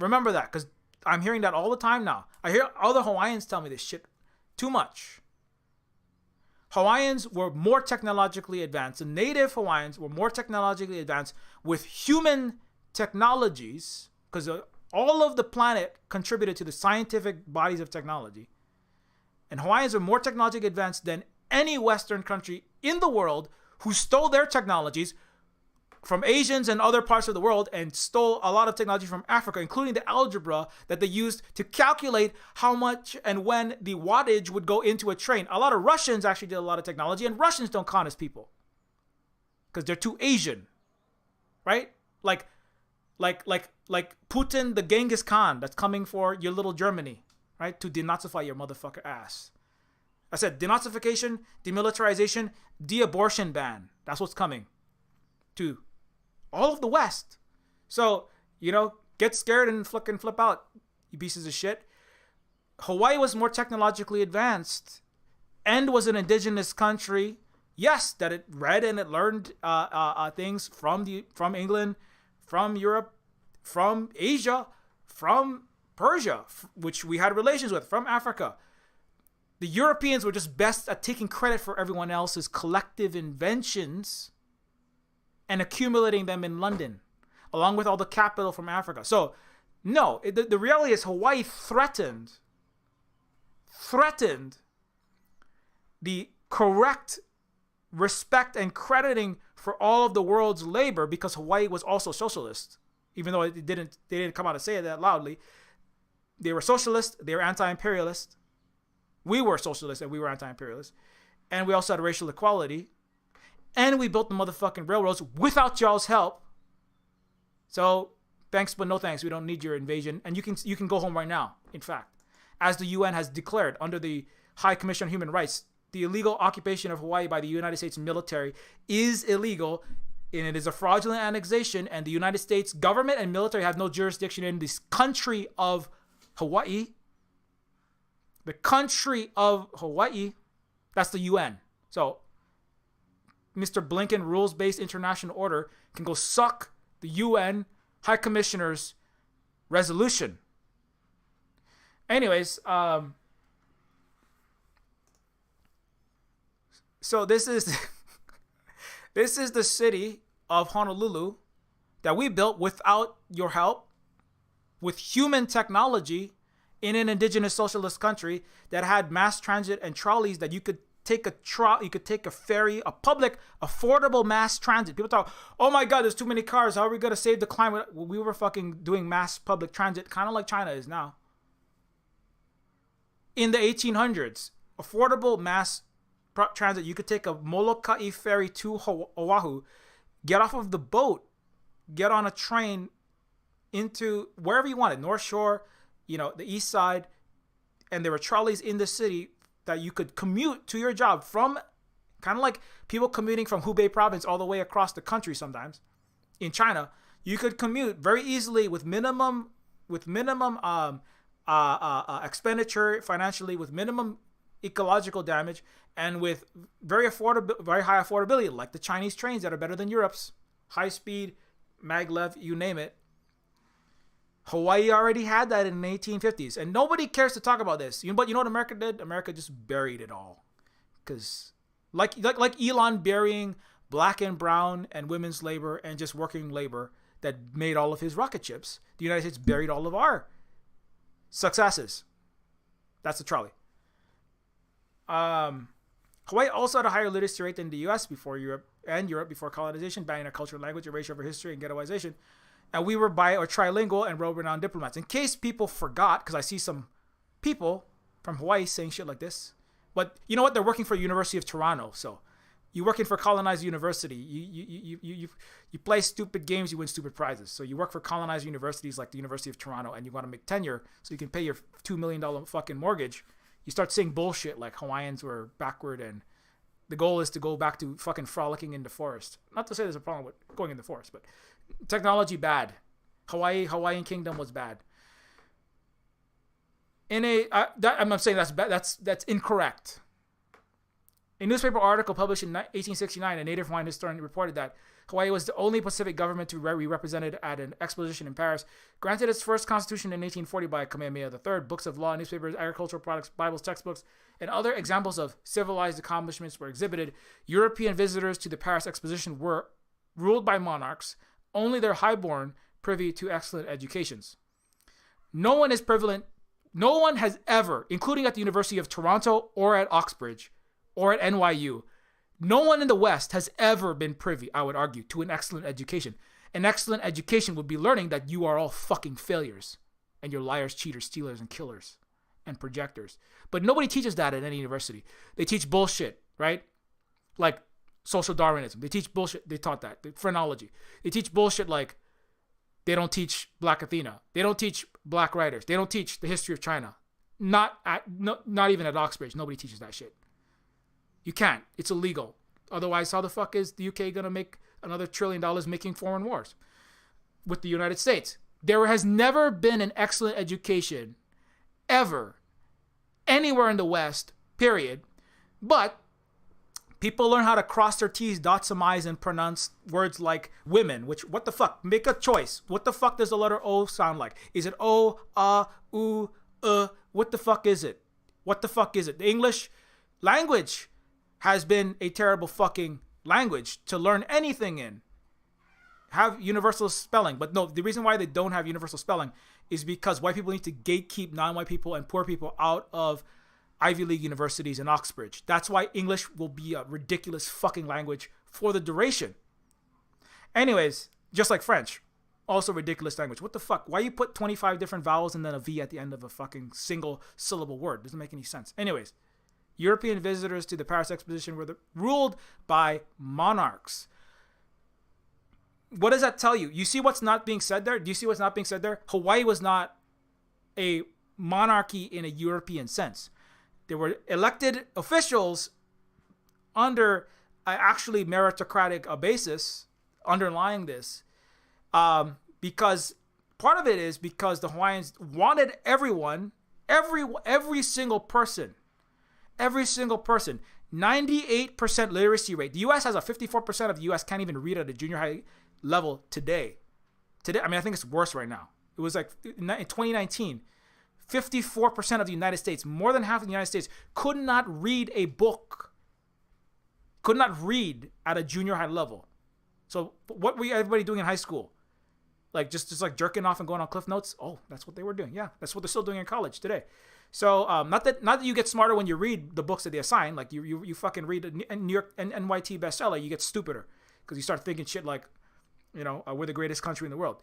B: Remember that, because I'm hearing that all the time now. I hear other Hawaiians tell me this shit too much. Hawaiians were more technologically advanced. The native Hawaiians were more technologically advanced with human technologies, because all of the planet contributed to the scientific bodies of technology. And Hawaiians are more technologically advanced than any Western country in the world, who stole their technologies from Asians and other parts of the world and stole a lot of technology from Africa, including the algebra that they used to calculate how much and when the wattage would go into a train. A lot of Russians actually did a lot of technology, and Russians don't count as people because they're too Asian, right? Like Putin, the Genghis Khan that's coming for your little Germany, right? To denazify your motherfucker ass. I said denazification, demilitarization, de-abortion ban. That's what's coming to all of the West. So, get scared and fucking flip out, you pieces of shit. Hawaii was more technologically advanced and was an indigenous country. Yes, that it read and it learned things from England, from Europe, from Asia, from Persia, which we had relations with, from Africa. The Europeans were just best at taking credit for everyone else's collective inventions and accumulating them in London, along with all the capital from Africa. So, no, the reality is Hawaii threatened the correct respect and crediting for all of the world's labor, because Hawaii was also socialist, even though they didn't come out and say it that loudly. They were socialist, they were anti-imperialist. We were socialist and we were anti-imperialist. And we also had racial equality. And we built the motherfucking railroads without y'all's help. So, thanks but no thanks. We don't need your invasion. And you can go home right now, in fact. As the UN has declared under the High Commission on Human Rights, the illegal occupation of Hawaii by the United States military is illegal, and it is a fraudulent annexation, and the United States government and military have no jurisdiction in this country of Hawaii. The country of Hawaii, that's the UN. So, Mr. Blinken rules-based international order can go suck the UN High Commissioner's resolution. Anyways, so this is the city of Honolulu that we built without your help, with human technology, in an indigenous socialist country that had mass transit and trolleys that you could take a ferry, a public, affordable mass transit. People talk, oh my God, there's too many cars. How are we going to save the climate? Well, we were fucking doing mass public transit, kind of like China is now. In the 1800s, affordable mass transit, you could take a Molokai ferry to Oahu, get off of the boat, get on a train into wherever you wanted, North Shore, the east side, and there were trolleys in the city that you could commute to your job from, kind of like people commuting from Hubei province all the way across the country sometimes. In China, you could commute very easily with minimum expenditure financially, with minimum ecological damage, and with very high affordability, like the Chinese trains that are better than Europe's, high speed, maglev, you name it. Hawaii already had that in the 1850s, and nobody cares to talk about this. But you know what America did? America just buried it all, because like Elon burying black and brown and women's labor and just working labor that made all of his rocket ships, the United States buried all of our successes. That's the trolley. Hawaii also had a higher literacy rate than the U.S. before Europe before colonization, banning our culture, language, erasure over history, and ghettoization. And we were bi or trilingual and world-renowned diplomats. In case people forgot, because I see some people from Hawaii saying shit like this, but you know what? They're working for the University of Toronto, so you're working for colonized university. You play stupid games, you win stupid prizes. So you work for colonized universities like the University of Toronto, and you want to make tenure so you can pay your $2 million fucking mortgage. You start saying bullshit like Hawaiians were backward and the goal is to go back to fucking frolicking in the forest. Not to say there's a problem with going in the forest, but technology bad. Hawaiian Kingdom was bad. I'm saying that's bad. That's incorrect. A newspaper article published in 1869, a native Hawaiian historian reported that Hawaii was the only Pacific government to be represented at an exposition in Paris. Granted its first constitution in 1840 by Kamehameha III, books of law, newspapers, agricultural products, Bibles, textbooks, and other examples of civilized accomplishments were exhibited. European visitors to the Paris exposition were ruled by monarchs, only their highborn privy to excellent educations. No one has ever, including at the University of Toronto or at Oxbridge or at NYU, no one in the West has ever been privy, I would argue, to an excellent education. An excellent education would be learning that you are all fucking failures and you're liars, cheaters, stealers, and killers and projectors. But nobody teaches that at any university. They teach bullshit, right? Like social Darwinism. They teach bullshit. They taught that. Phrenology. They teach bullshit like they don't teach Black Athena. They don't teach Black writers. They don't teach the history of China. Not even at Oxbridge. Nobody teaches that shit. You can't. It's illegal. Otherwise, how the fuck is the UK going to make another $1 trillion making foreign wars with the United States? There has never been an excellent education ever anywhere in the West, period. But people learn how to cross their T's, dot some I's, and pronounce words like women, which, what the fuck? Make a choice. What the fuck does the letter O sound like? Is it O, U, What the fuck is it? What the fuck is it? The English language has been a terrible fucking language to learn anything in. Have universal spelling. But no, the reason why they don't have universal spelling is because white people need to gatekeep non-white people and poor people out of Ivy League universities and Oxbridge. That's why English will be a ridiculous fucking language for the duration. Anyways, just like French, also ridiculous language. What the fuck? Why you put 25 different vowels and then a V at the end of a fucking single syllable word? Doesn't make any sense. Anyways, European visitors to the Paris Exposition were ruled by monarchs. What does that tell you? You see what's not being said there? Do you see what's not being said there? Hawaii was not a monarchy in a European sense. There were elected officials under actually meritocratic basis underlying this. Because part of it is because the Hawaiians wanted everyone, every single person, 98% literacy rate. The U.S. has a 54% of the U.S. can't even read at a junior high level today. I mean, I think it's worse right now. It was like in 2019, 54% of the United States, more than half of the United States, could not read a book, could not read at a junior high level. So what were everybody doing in high school? Like just like jerking off and going on Cliff Notes? Oh, that's what they were doing. Yeah, that's what they're still doing in college today. So not that you get smarter when you read the books that they assign. Like you fucking read a New York and NYT bestseller, you get stupider because you start thinking shit like, we're the greatest country in the world.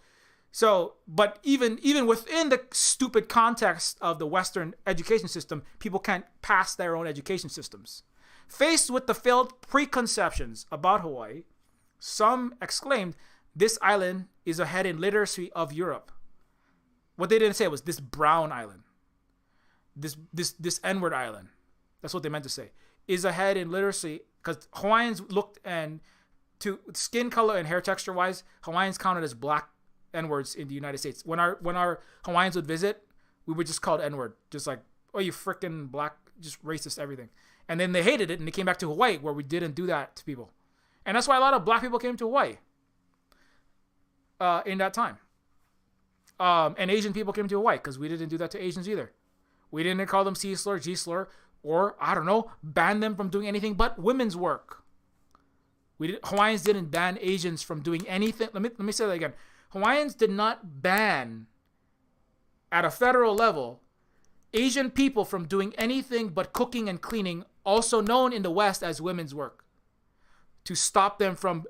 B: So, but even within the stupid context of the Western education system, people can't pass their own education systems. Faced with the failed preconceptions about Hawaii, some exclaimed, "This island is ahead in literacy of Europe." What they didn't say was this brown island, this N-word island. That's what they meant to say. Is ahead in literacy because Hawaiians looked and to skin color and hair texture wise, Hawaiians counted as black N-words in the United States. When our Hawaiians would visit, we were just called N-word, just like, oh, you freaking black, just racist everything. And then they hated it and they came back to Hawaii where we didn't do that to people. And that's why a lot of black people came to Hawaii in that time. And Asian people came to Hawaii because we didn't do that to Asians either. We didn't call them C slur, G slur, or, I don't know, ban them from doing anything but women's work. Hawaiians didn't ban Asians from doing anything. Let me say that again. Hawaiians did not ban, at a federal level, Asian people from doing anything but cooking and cleaning, also known in the West as women's work, to stop them from,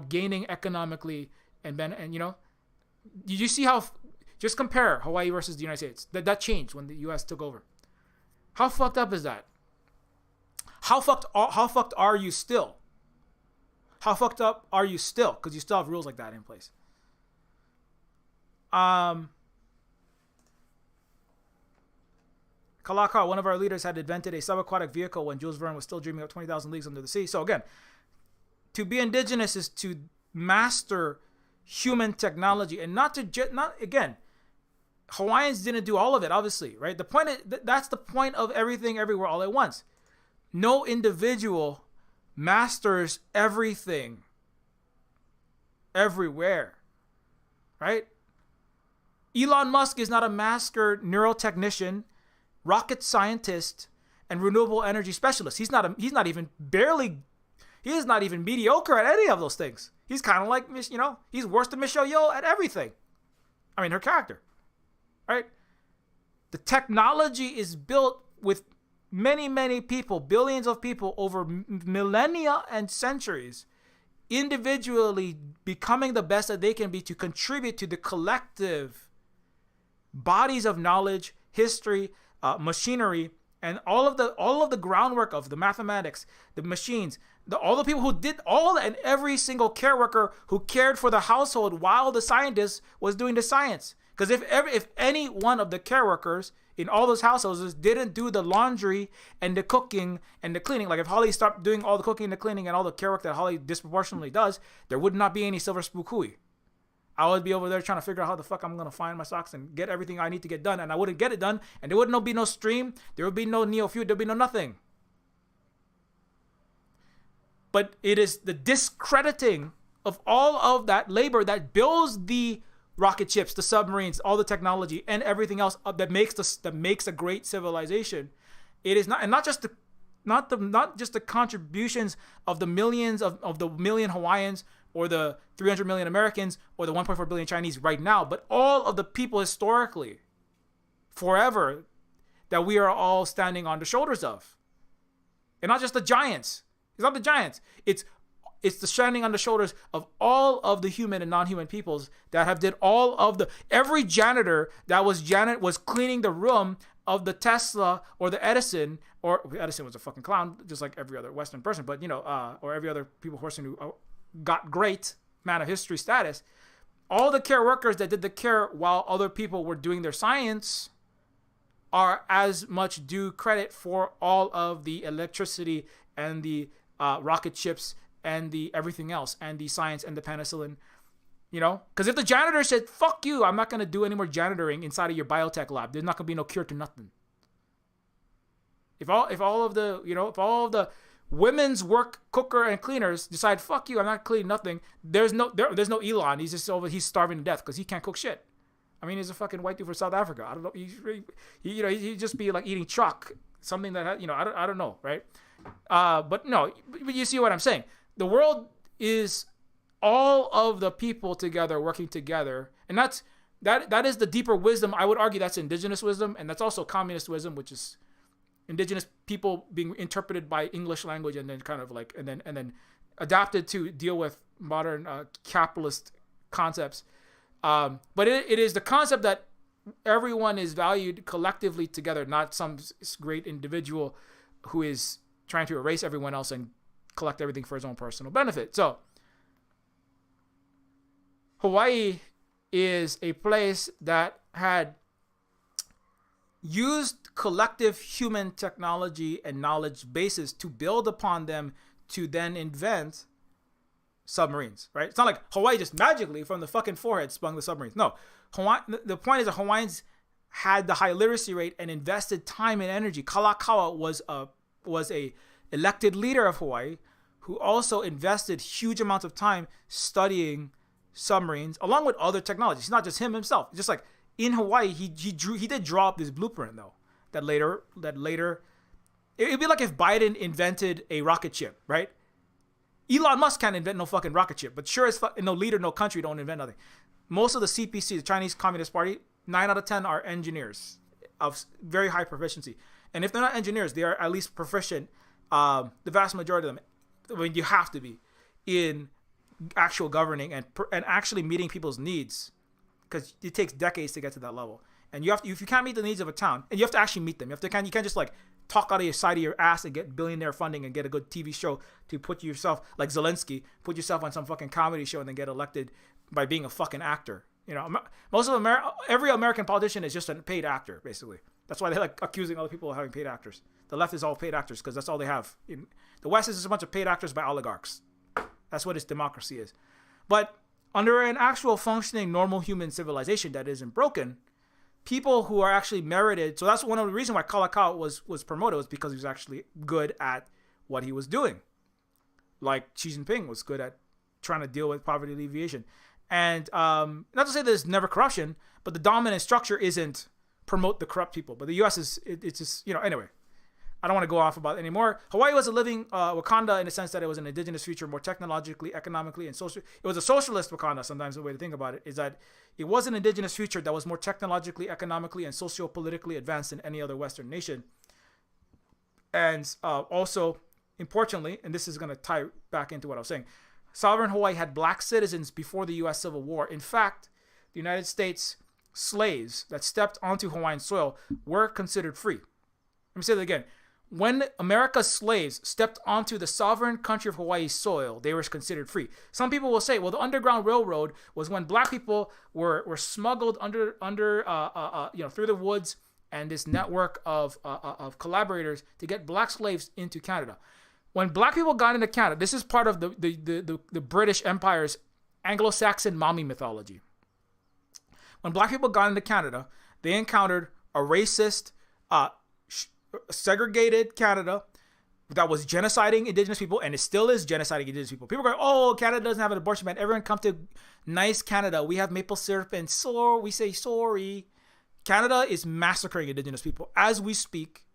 B: gaining economically and did you see how? Just compare Hawaii versus the United States. That changed when the U.S. took over. How fucked up is that? How fucked are you still? How fucked up are you still? Because you still have rules like that in place. Kalaka, one of our leaders, had invented a subaquatic vehicle when Jules Verne was still dreaming of 20,000 Leagues Under the Sea. So again, to be indigenous is to master human technology, and not again. Hawaiians didn't do all of it, obviously, right? The point is, that's the point of everything, everywhere, all at once. No individual masters everything, everywhere, right? Elon Musk is not a master neurotechnician, rocket scientist, and renewable energy specialist. He is not even mediocre at any of those things. He's kind of like, he's worse than Michelle Yeoh at everything. I mean, her character, right? The technology is built with many, many people, billions of people over millennia and centuries, individually becoming the best that they can be to contribute to the collective bodies of knowledge, history, machinery, and all of the groundwork of the mathematics, the machines, all the people who did and every single care worker who cared for the household while the scientist was doing the science. Because if any one of the care workers in all those households didn't do the laundry and the cooking and the cleaning, like if Holly stopped doing all the cooking and the cleaning and all the care work that Holly disproportionately does, there would not be any silver spook hui. I would be over there trying to figure out how the fuck I'm going to find my socks and get everything I need to get done, and I wouldn't get it done, and there would be no stream, there would be no Neofeud, there would be no nothing. But it is the discrediting of all of that labor that builds the rocket ships, the submarines, all the technology, and everything else that makes a great civilization. It is not just the contributions of the millions of the million Hawaiians or the 300 million Americans or the 1.4 billion Chinese right now, but all of the people historically, forever, that we are all standing on the shoulders of. And not just the giants. It's not the giants. It's the standing on the shoulders of all of the human and non-human peoples that have did all of every janitor that was cleaning the room of the Tesla or the Edison, or Edison was a fucking clown, just like every other Western person, but or every other person who got great man of history status. All the care workers that did the care while other people were doing their science are as much due credit for all of the electricity and the rocket ships and the everything else and the science and the penicillin, because if the janitor said, fuck you, I'm not going to do any more janitoring inside of your biotech lab, there's not going to be no cure to nothing. If all of the women's work cooker and cleaners decide, fuck you, I'm not cleaning nothing, there's no Elon. He's starving to death because he can't cook shit. I mean, he's a fucking white dude from South Africa. I don't know. He'd just be like eating chalk, something that I don't know, right? But you see what I'm saying. The world is all of the people together working together, and that is the deeper wisdom. I would argue that's indigenous wisdom, and that's also communist wisdom, which is indigenous people being interpreted by English language and then kind of like and then adapted to deal with modern capitalist concepts. But it is the concept that everyone is valued collectively together, not some great individual who is trying to erase everyone else and collect everything for his own personal benefit. So Hawaii is a place that had used collective human technology and knowledge bases to build upon them to then invent submarines, right? It's not like Hawaii just magically from the fucking forehead sprung the submarines. No, the point is that Hawaiians had the high literacy rate and invested time and energy. Kalakaua was a elected leader of Hawaii who also invested huge amounts of time studying submarines along with other technologies. It's not just himself. Just like in Hawaii, he did draw up this blueprint though. That later it'd be like if Biden invented a rocket ship, right? Elon Musk can't invent no fucking rocket ship, but sure as fuck, no leader, no country don't invent nothing. Most of the CPC, the Chinese Communist Party, 9 out of 10 are engineers of very high proficiency. And if they're not engineers, they are at least proficient. The vast majority of them, I mean, you have to be in actual governing and actually meeting people's needs, because it takes decades to get to that level. And you have to, if you can't meet the needs of a town, and you have to actually meet them. You can't just like talk out of your side of your ass and get billionaire funding and get a good TV show to put yourself, like Zelensky, put yourself on some fucking comedy show and then get elected by being a fucking actor. You know, most of every American politician is just a paid actor, basically. That's why they like accusing other people of having paid actors. The left is all paid actors because that's all they have. The West is just a bunch of paid actors by oligarchs. That's what its democracy is. But under an actual functioning normal human civilization that isn't broken, people who are actually merited. So that's one of the reasons why Kalakau was promoted, was because he was actually good at what he was doing. Like Xi Jinping was good at trying to deal with poverty alleviation. And not to say there's never corruption, but the dominant structure isn't promote the corrupt people. But the U.S. it's just, anyway. I don't want to go off about it anymore. Hawaii was a living Wakanda in the sense that it was an indigenous future, more technologically, economically, and social. It was a socialist Wakanda. Sometimes the way to think about it is that it was an indigenous future that was more technologically, economically, and socio-politically advanced than any other Western nation. And also, importantly, and this is going to tie back into what I was saying, sovereign Hawaii had black citizens before the U.S. Civil War. In fact, the United States slaves that stepped onto Hawaiian soil were considered free. Let me say that again. When America's slaves stepped onto the sovereign country of Hawaii's soil, they were considered free. Some people will say, well, the Underground Railroad was when black people were smuggled under through the woods, and this network of collaborators to get black slaves into Canada. When black people got into Canada, this is part of the British Empire's Anglo-Saxon mommy mythology. When black people got into Canada, they encountered a racist, segregated Canada that was genociding indigenous people, and it still is genociding indigenous people. People go, oh, Canada doesn't have an abortion ban. Everyone come to nice Canada. We have maple syrup and we say sorry. Canada is massacring indigenous people as we speak.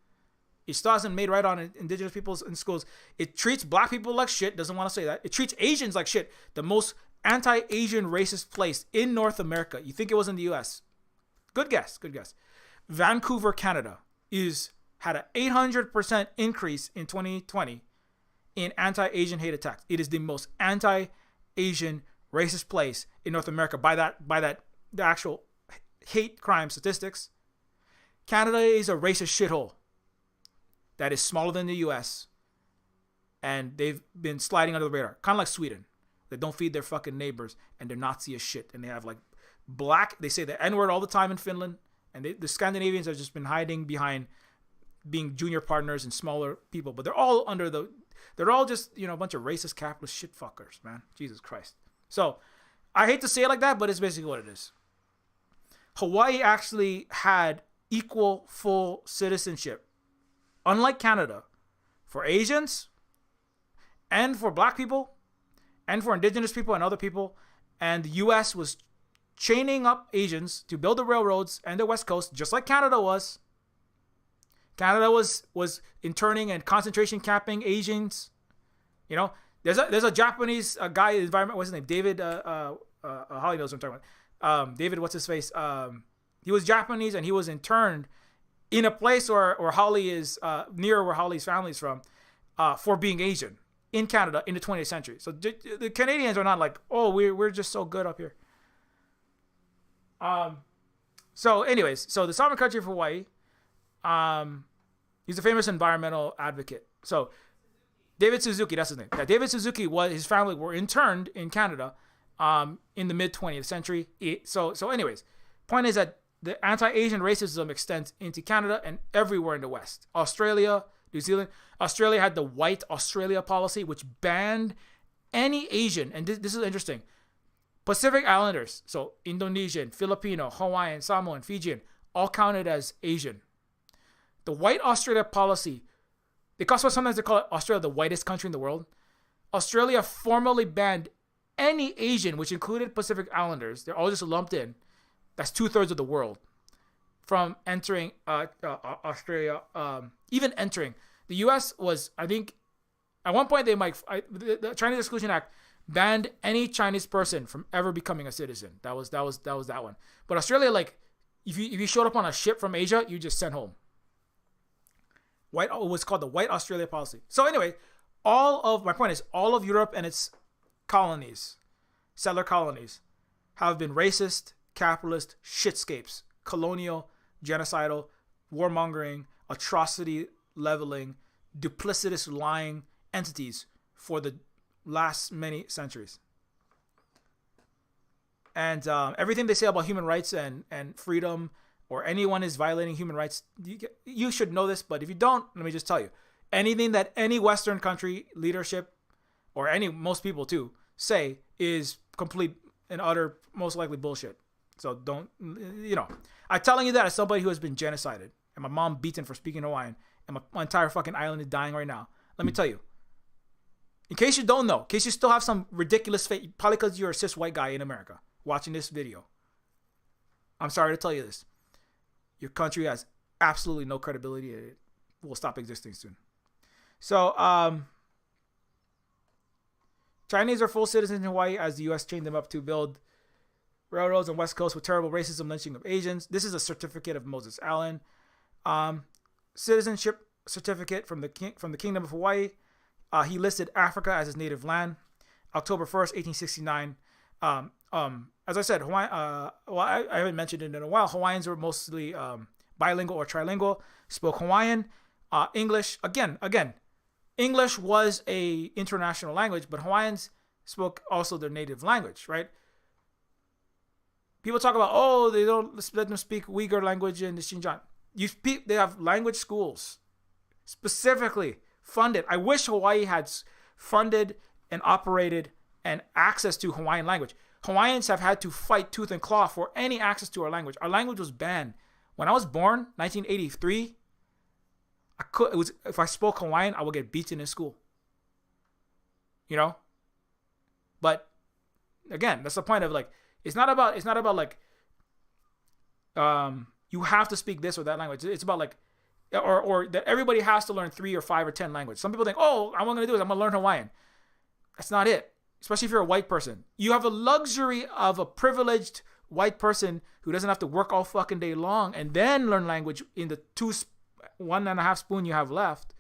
B: It still hasn't made right on indigenous people in schools. It treats black people like shit. Doesn't want to say that. It treats Asians like shit. The most anti-Asian racist place in North America. You think it was in the U.S.? Good guess. Vancouver, Canada had an 800% increase in 2020 in anti-Asian hate attacks. It is the most anti-Asian racist place in North America by the actual hate crime statistics. Canada is a racist shithole that is smaller than the U.S. and they've been sliding under the radar, kind of like Sweden. They don't feed their fucking neighbors, and they're Nazi as shit, and they have like they say the N-word all the time in Finland, and the Scandinavians have just been hiding behind being junior partners and smaller people, but they're all just, a bunch of racist capitalist shit fuckers, man. Jesus Christ. So I hate to say it like that, but it's basically what it is. Hawaii actually had equal full citizenship, unlike Canada, for Asians and for black people and for indigenous people and other people. And the U.S. was chaining up Asians to build the railroads and the West Coast, just like Canada was. Canada was interning and concentration camping Asians. There's a Japanese guy, environment. What's his name? David. Holly knows what I'm talking about. David, what's his face? He was Japanese, and he was interned in a place where Holly is near where Holly's family is from, for being Asian in Canada in the 20th century. So the Canadians are not like, oh, we're just so good up here. So the sovereign country of Hawaii. He's a famous environmental advocate. So David Suzuki, that's his name. Yeah, David Suzuki his family were interned in Canada in the mid 20th century. So anyways, point is that the anti-Asian racism extends into Canada and everywhere in the West. Australia, New Zealand. Australia had the White Australia policy, which banned any Asian, and this is interesting, Pacific Islanders, so Indonesian, Filipino, Hawaiian, Samoan, Fijian, all counted as Asian. The White Australia policy, because sometimes they call it Australia the whitest country in the world. Australia formally banned any Asian, which included Pacific Islanders, they're all just lumped in, that's 2/3 of the world, from entering Australia, even entering. The U.S. was, I think, at one point the Chinese Exclusion Act banned any Chinese person from ever becoming a citizen. That was that one. But Australia If you showed up on a ship from Asia, you just sent home. What's called the White Australia policy. So anyway, my point is all of Europe and its colonies, settler colonies, have been racist, capitalist shitscapes, colonial, genocidal, warmongering, atrocity leveling, duplicitous lying entities for the last many centuries. And everything they say about human rights and freedom, or anyone is violating human rights, you should know this, but if you don't, let me just tell you. Anything that any Western country leadership, or most people too, say is complete and utter, most likely bullshit. So don't, I'm telling you that as somebody who has been genocided, and my mom beaten for speaking Hawaiian, and my entire fucking island is dying right now. Let me tell you. In case you don't know, in case you still have some ridiculous fate, probably because you're a cis white guy in America watching this video, I'm sorry to tell you this. Your country has absolutely no credibility. It will stop existing soon. So, Chinese are full citizens in Hawaii as the U.S. chained them up to build railroads on West Coast with terrible racism, lynching of Asians. This is a certificate of Moses Allen. Citizenship certificate from the Kingdom of Hawaii. He listed Africa as his native land. October 1st, 1869. As I said, Hawaii. I haven't mentioned it in a while. Hawaiians were mostly bilingual or trilingual. Spoke Hawaiian, English. Again, English was a international language, but Hawaiians spoke also their native language, right? People talk about, they don't let them speak Uyghur language in the Xinjiang. They have language schools specifically funded. I wish Hawaii had funded and operated and access to Hawaiian language. Hawaiians have had to fight tooth and claw for any access to our language. Our language was banned. When I was born, 1983, if I spoke Hawaiian, I would get beaten in school. But again, that's the point of it's not about you have to speak this or that language. It's about or that everybody has to learn 3 or 5 or 10 languages. Some people think, what I'm going to do is I'm going to learn Hawaiian. That's not it. Especially if you're a white person. You have a luxury of a privileged white person who doesn't have to work all fucking day long and then learn language in the 1.5 spoon you have left,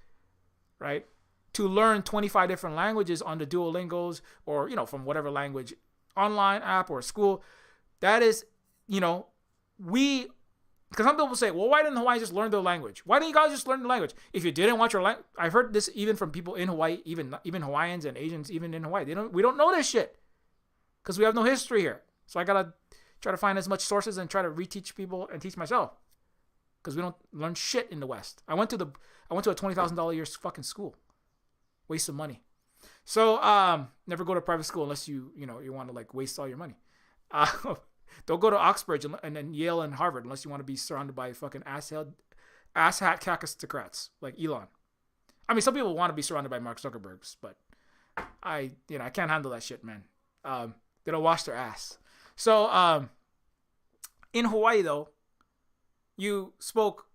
B: right? To learn 25 different languages on the Duolingos or, from whatever language online app or school. That is, because some people say, well, why didn't Hawaii just learn their language? Why didn't you guys just learn the language? If you didn't want your language, I've heard this even from people in Hawaii, even Hawaiians and Asians, even in Hawaii. We don't know this shit because we have no history here. So I gotta try to find as much sources and try to reteach people and teach myself because we don't learn shit in the West. I went to a $20,000 a year fucking school, waste of money. So never go to private school unless you want to waste all your money. Don't go to Oxbridge and then Yale and Harvard unless you want to be surrounded by fucking asshat cacistocrats like Elon. I mean, some people want to be surrounded by Mark Zuckerbergs, but I can't handle that shit, man. They don't wash their ass. So in Hawaii, though, you spoke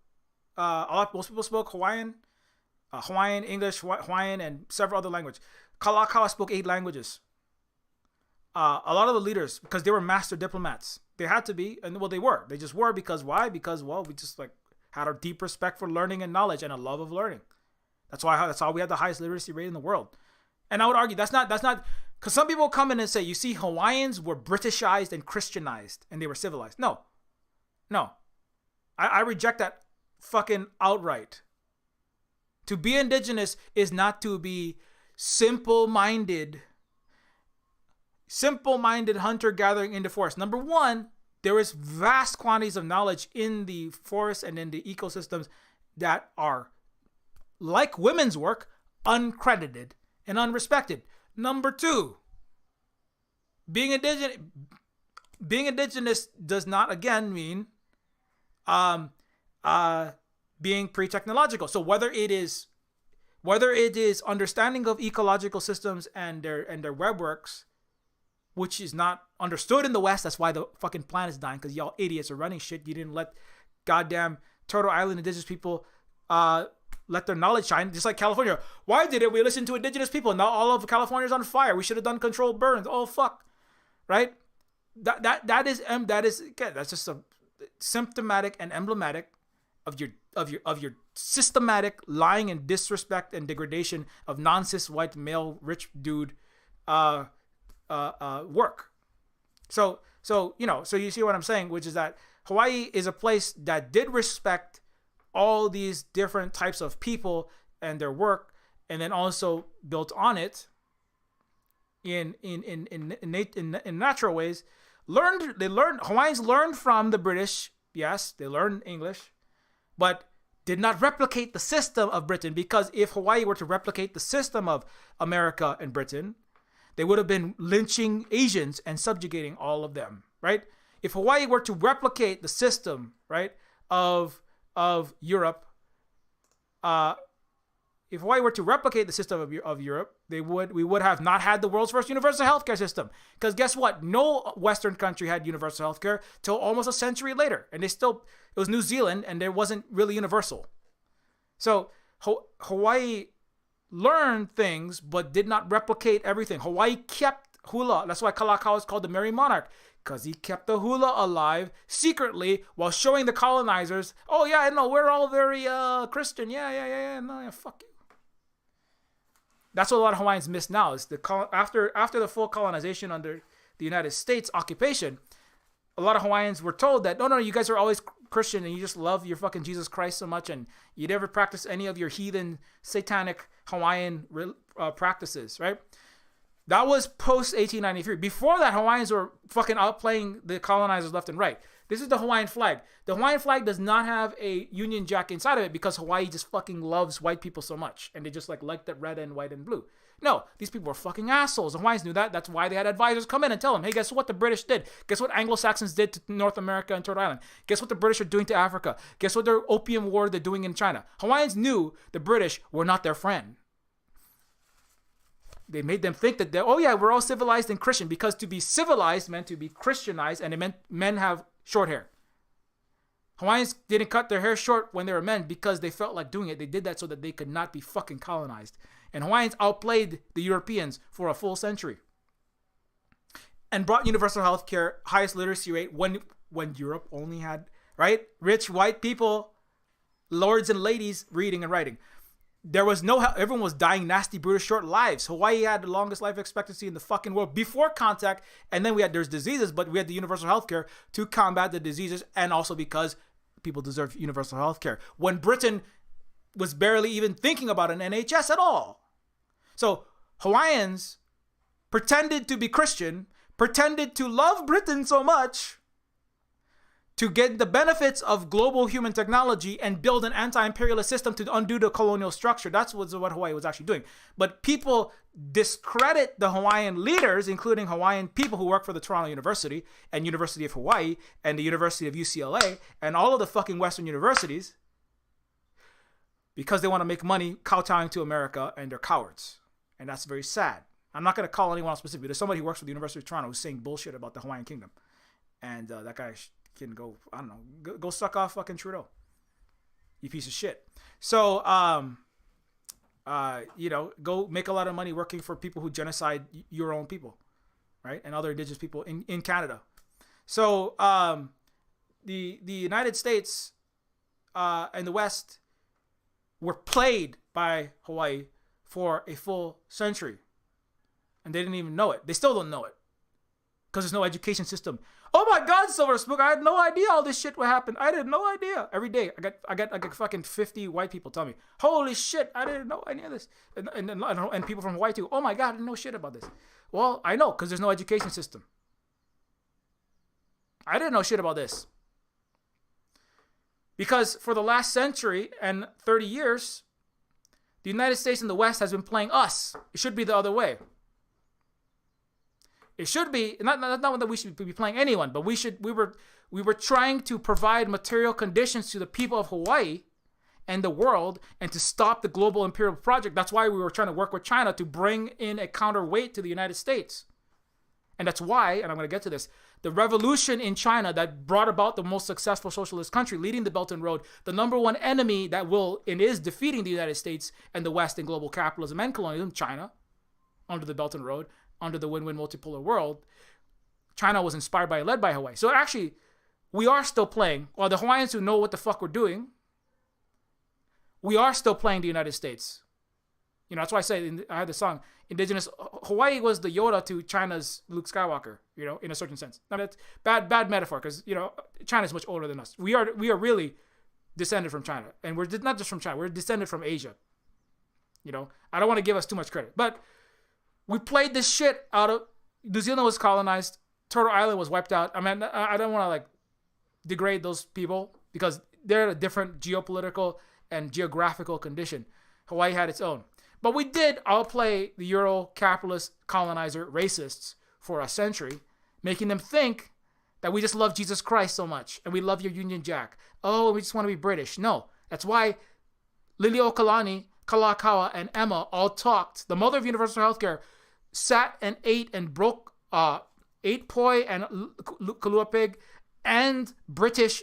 B: most people spoke Hawaiian, English, Hawaiian, and several other languages. Kalakaua spoke 8 languages. A lot of the leaders, because they were master diplomats, they had to be, and they were. They just were because why? Because we just had a deep respect for learning and knowledge and a love of learning. That's how we had the highest literacy rate in the world. And I would argue that's not because some people come in and say, you see, Hawaiians were Britishized and Christianized and they were civilized. No. I reject that fucking outright. To be indigenous is not to be simple-minded hunter-gathering in the forest. Number one, there is vast quantities of knowledge in the forest and in the ecosystems that are, like women's work, uncredited and unrespected. Number two, being indigenous does not, again, mean being pre-technological. So whether it is understanding of ecological systems and their web works, which is not understood in the West. That's why the fucking planet's dying, because y'all idiots are running shit. You didn't let goddamn Turtle Island indigenous people let their knowledge shine, just like California. Why didn't we listen to indigenous people? Now all of California's on fire. We should have done controlled burns. Oh, fuck. Right? That is again, that's just symptomatic and emblematic of your systematic lying and disrespect and degradation of non-cis white male rich dude work. So you see what I'm saying, which is that Hawaii is a place that did respect all these different types of people and their work, and then also built on it in natural ways. Hawaiians learned from the British. Yes, they learned English, but did not replicate the system of Britain, because if Hawaii were to replicate the system of America and Britain, they would have been lynching Asians and subjugating all of them, right? If Hawaii were to replicate the system, right, of Europe, if Hawaii were to replicate the system of Europe, we would have not had the world's first universal healthcare system. Because guess what? No Western country had universal healthcare till almost a century later, and it was New Zealand, and it wasn't really universal. So Hawaii learned things, but did not replicate everything. Hawaii kept hula. That's why Kalakaua is called the Merry Monarch, because he kept the hula alive secretly while showing the colonizers, oh yeah, no, we're all very Christian. Yeah, fuck you. That's what a lot of Hawaiians miss now. Is after the full colonization under the United States occupation, a lot of Hawaiians were told that, no, you guys are always Christian and you just love your fucking Jesus Christ so much, and you never practice any of your heathen, satanic Hawaiian practices, right? That was post 1893. Before that, Hawaiians were fucking outplaying the colonizers left and right. This is the Hawaiian flag. The Hawaiian flag does not have a Union Jack inside of it because Hawaii just fucking loves white people so much, and they just like that red and white and blue. No, these people were fucking assholes. The Hawaiians knew that. That's why they had advisors come in and tell them, hey, guess what the British did? Guess what Anglo-Saxons did to North America and Turtle Island? Guess what the British are doing to Africa? Guess what their opium war they're doing in China? Hawaiians knew the British were not their friend. They made them think that, oh yeah, we're all civilized and Christian, because to be civilized meant to be Christianized, and it meant men have short hair. Hawaiians didn't cut their hair short when they were men because they felt like doing it. They did that so that they could not be fucking colonized. And Hawaiians outplayed the Europeans for a full century and brought universal health care, highest literacy rate when Europe only had, right, rich white people, lords and ladies reading and writing. There was no help. Everyone was dying nasty, brutal, short lives. Hawaii had the longest life expectancy in the fucking world before contact. And then there's diseases, but we had the universal health care to combat the diseases, and also because people deserve universal health care when Britain was barely even thinking about an NHS at all. So Hawaiians pretended to be Christian, pretended to love Britain so much to get the benefits of global human technology and build an anti-imperialist system to undo the colonial structure. That's what Hawaii was actually doing. But people discredit the Hawaiian leaders, including Hawaiian people who work for the Toronto University and University of Hawaii and the University of UCLA and all of the fucking Western universities, because they want to make money kowtowing to America, and they're cowards. And that's very sad. I'm not going to call anyone else specifically. There's somebody who works for the University of Toronto who's saying bullshit about the Hawaiian Kingdom. And that guy can go, I don't know, go suck off fucking Trudeau, you piece of shit. So, go make a lot of money working for people who genocide your own people, right? And other indigenous people in Canada. So, the United States and the West were played by Hawaii for a full century. And they didn't even know it. They still don't know it, because there's no education system. Oh my God, Silver Spook! I had no idea all this shit would happen. I had no idea. Every day, I got fucking 50 white people tell me, "Holy shit, I didn't know any of this," and people from Hawaii too. Oh my God, I didn't know shit about this. Well, I know, because there's no education system. I didn't know shit about this because for the last century and 30 years, the United States and the West has been playing us. It should be the other way. It should be not that we should be playing anyone, but we were trying to provide material conditions to the people of Hawaii and the world, and to stop the global imperial project. That's why we were trying to work with China to bring in a counterweight to the United States. And that's why, and I'm going to get to this, the revolution in China that brought about the most successful socialist country, leading the Belt and Road, the number one enemy that will and is defeating the United States and the West in global capitalism and colonialism, China, under the Belt and Road, under the win-win multipolar world. China was inspired by and led by Hawaii. So actually, we are still playing, or the Hawaiians who know what the fuck we're doing, we are still playing the United States. You know, that's why I say, I had the song, Indigenous, Hawaii was the Yoda to China's Luke Skywalker, you know, in a certain sense. Now that's bad metaphor, because, you know, China's much older than us. We are really descended from China. And we're not just from China, we're descended from Asia. You know, I don't want to give us too much credit, but we played this shit out of, New Zealand was colonized, Turtle Island was wiped out. I mean, I don't want to like degrade those people because they're in a different geopolitical and geographical condition. Hawaii had its own. But we did outplay the Euro capitalist colonizer racists for a century, making them think that we just love Jesus Christ so much and we love your Union Jack. Oh, we just want to be British. No, that's why Liliuokalani, Kalakaua, and Emma all talked. The mother of universal healthcare sat and ate and broke ate poi and kalua pig and British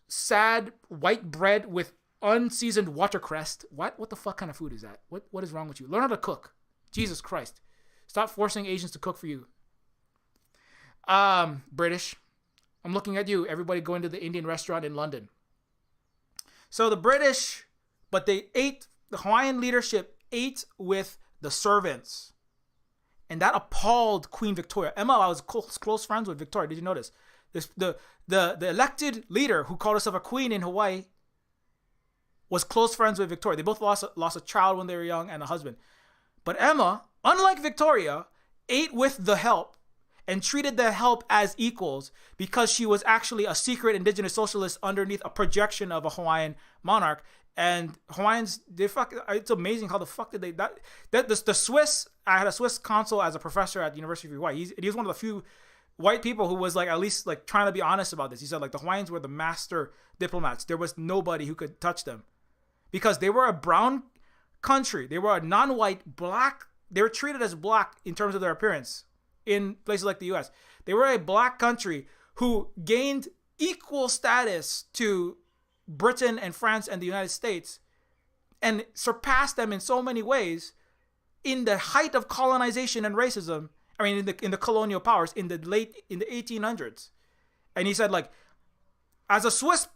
B: sad white bread with unseasoned watercress. What the fuck kind of food is that? What is wrong with you? Learn how to cook. Jesus Christ. Stop forcing Asians to cook for you. British. I'm looking at you. Everybody going to the Indian restaurant in London. So the British, but they ate, the Hawaiian leadership ate with the servants. And that appalled Queen Victoria. Emma, I was close friends with Victoria. Did you notice? The elected leader who called herself a queen in Hawaii was close friends with Victoria. They both lost a child when they were young and a husband. But Emma, unlike Victoria, ate with the help and treated the help as equals because she was actually a secret indigenous socialist underneath a projection of a Hawaiian monarch. And Hawaiians, it's amazing how the fuck did they, the Swiss, I had a Swiss consul as a professor at the University of Hawaii. He was one of the few white people who was like, at least like trying to be honest about this. He said like the Hawaiians were the master diplomats. There was nobody who could touch them because they were a brown country. They were a non-white black. They were treated as black in terms of their appearance in places like the US. They were a black country who gained equal status to Britain and France and the United States and surpassed them in so many ways in the height of colonization and racism. I mean, in the colonial powers in the 1800s. And he said, like, as a Swiss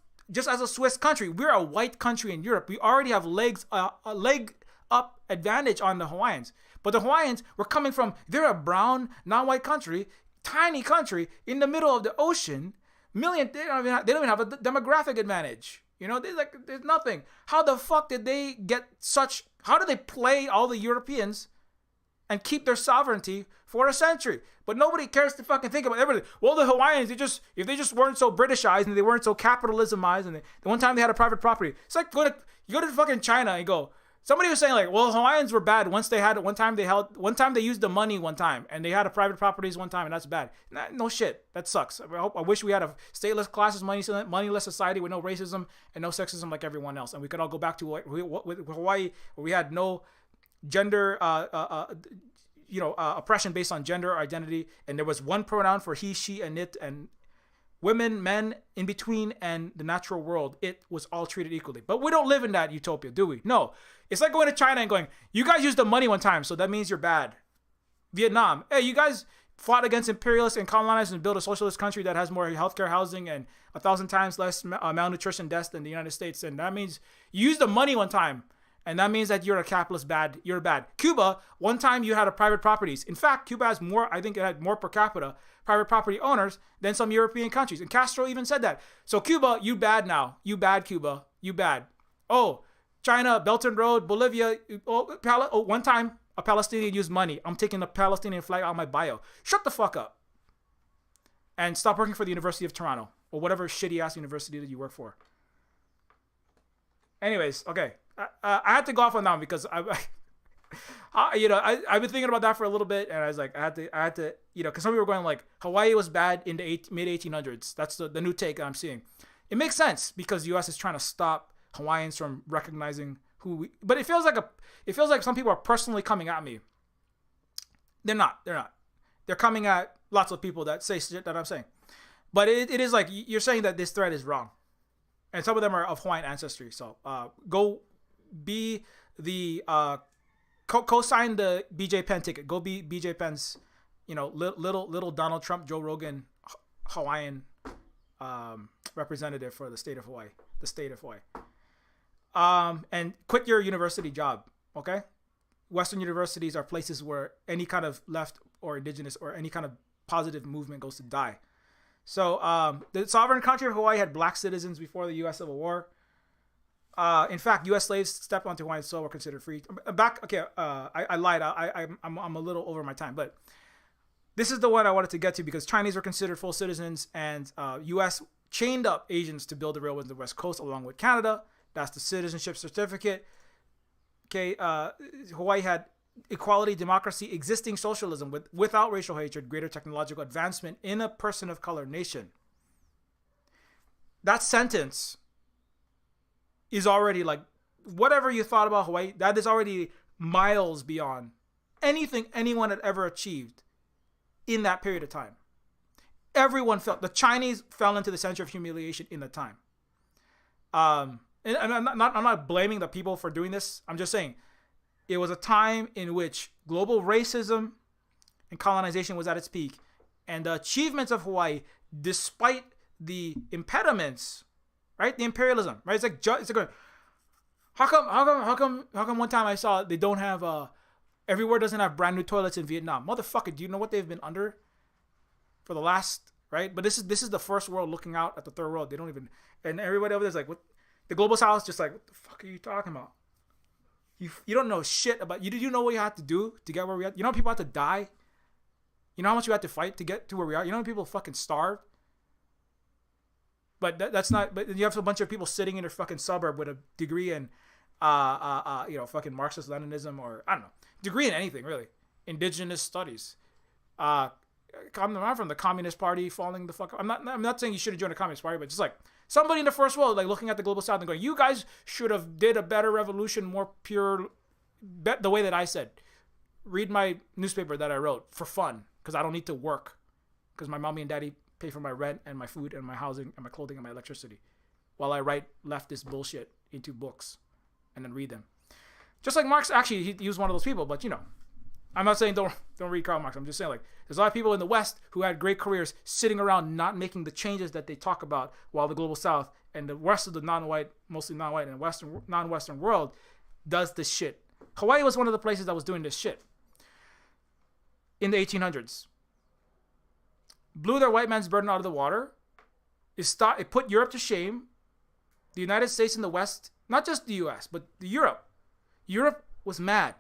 B: country, we're a white country in Europe. We already have a leg up advantage on the Hawaiians. But the Hawaiians were coming from, they're a brown, non-white country, tiny country in the middle of the ocean. They don't even have a demographic advantage. You know, there's nothing. How the fuck did they how did they play all the Europeans and keep their sovereignty for a century? But nobody cares to fucking think about everything. Well, the Hawaiians, if they just weren't so Britishized and they weren't so capitalismized, and the one time they had a private property, it's like you go to fucking China and go, somebody was saying like, well, Hawaiians were bad once they had one time they used the money one time and they had a private properties one time and that's bad. No shit, that sucks. I wish we had a stateless classes, moneyless society with no racism and no sexism like everyone else, and we could all go back to Hawaii where we had no gender oppression based on gender identity, and there was one pronoun for he, she, and it, and women, men, in between, and the natural world. It was all treated equally. But we don't live in that utopia, do we? No. It's like going to China and going, you guys used the money one time, so that means you're bad. Vietnam, hey, you guys fought against imperialists and colonizers and built a socialist country that has more healthcare, housing, and 1,000 times less malnutrition deaths than the United States. And that means you used the money one time. And that means that you're a capitalist you're bad. Cuba, one time you had a private properties. In fact, Cuba has more, I think it had more per capita private property owners than some European countries. And Castro even said that. So Cuba, you bad now. You bad, Cuba. You bad. Oh, China, Belt and Road, Bolivia. One time a Palestinian used money. I'm taking the Palestinian flag out of my bio. Shut the fuck up. And stop working for the University of Toronto or whatever shitty ass university that you work for. Anyways, okay. I had to go off on that one because I've been thinking about that for a little bit, and I was like, I had to, because some people were going like, Hawaii was bad in the mid 1800s. That's the new take that I'm seeing. It makes sense because the U.S. is trying to stop Hawaiians from recognizing but it feels like some people are personally coming at me. They're not. They're coming at lots of people that say shit that I'm saying. But it is like, you're saying that this thread is wrong. And some of them are of Hawaiian ancestry. So go be the co-sign the BJ Penn ticket. Go be BJ Penn's, little Donald Trump, Joe Rogan, Hawaiian representative for the state of Hawaii. The state of Hawaii. And quit your university job, okay? Western universities are places where any kind of left or indigenous or any kind of positive movement goes to die. So the sovereign country of Hawaii had black citizens before the U.S. Civil War. In fact, U.S. slaves stepped onto Hawaiian soil were considered free. I lied. I'm a little over my time, but this is the one I wanted to get to because Chinese were considered full citizens, and U.S. chained up Asians to build the railroads on the West Coast along with Canada. That's the citizenship certificate. Okay, Hawaii had equality, democracy, existing socialism without racial hatred, greater technological advancement in a person of color nation. That sentence is already like, whatever you thought about Hawaii, that is already miles beyond anything anyone had ever achieved in that period of time. Everyone the Chinese fell into the center of humiliation in the time. And I'm not blaming the people for doing this. I'm just saying it was a time in which global racism and colonization was at its peak, and the achievements of Hawaii, despite the impediments, right? The imperialism, right? It's like how come one time I saw they don't have everywhere doesn't have brand new toilets in Vietnam? Motherfucker, do you know what they've been under for the last, right? But this is the first world looking out at the third world. They don't even, and everybody over there's like, what? The global south is just like, what the fuck are you talking about? You don't know shit about, you know what you have to do to get where we are? You know how people have to die? You know how much you have to fight to get to where we are? You know how many people fucking starve? But that's not, but you have a bunch of people sitting in their fucking suburb with a degree in, fucking Marxist Leninism, or I don't know, degree in anything really. Indigenous studies. I'm from the Communist Party falling the fuck. I'm not saying you shouldn't join a Communist Party, but just like, somebody in the first world, like looking at the global south and going, you guys should have did a better revolution, more pure, the way that I said. Read my newspaper that I wrote for fun, because I don't need to work, because my mommy and daddy pay for my rent and my food and my housing and my clothing and my electricity, while I write leftist bullshit into books and then read them. Just like Marx, actually, he was one of those people, but I'm not saying don't read Karl Marx. I'm just saying, like, there's a lot of people in the West who had great careers sitting around not making the changes that they talk about, while the global South and the rest of the non-white, mostly non-white and non-Western world does this shit. Hawaii was one of the places that was doing this shit in the 1800s. Blew their white man's burden out of the water. It put Europe to shame. The United States and the West, not just the U.S., but Europe. Europe was mad.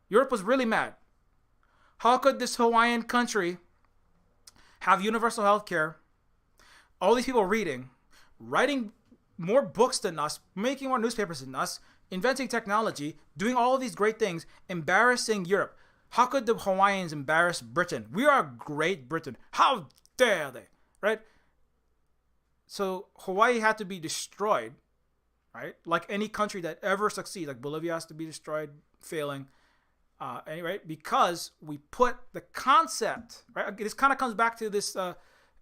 B: Europe was really mad. How could this Hawaiian country have universal health care, all these people reading, writing more books than us, making more newspapers than us, inventing technology, doing all of these great things, embarrassing Europe? How could the Hawaiians embarrass Britain? We are Great Britain. How dare they, right? So Hawaii had to be destroyed, right? Like any country that ever succeeds, like Bolivia has to be destroyed, failing. Anyway, because we put the concept, right? This kind of comes back to this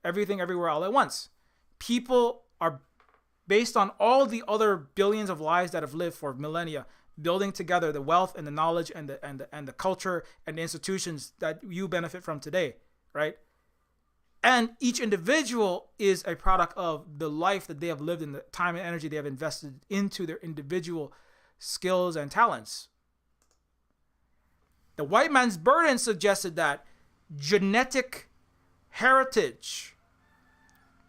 B: everything, everywhere, all at once. People are, based on all the other billions of lives that have lived for millennia, building together the wealth and the knowledge and the culture and the institutions that you benefit from today, right? And each individual is a product of the life that they have lived and the time and energy they have invested into their individual skills and talents. The white man's burden suggested that genetic heritage,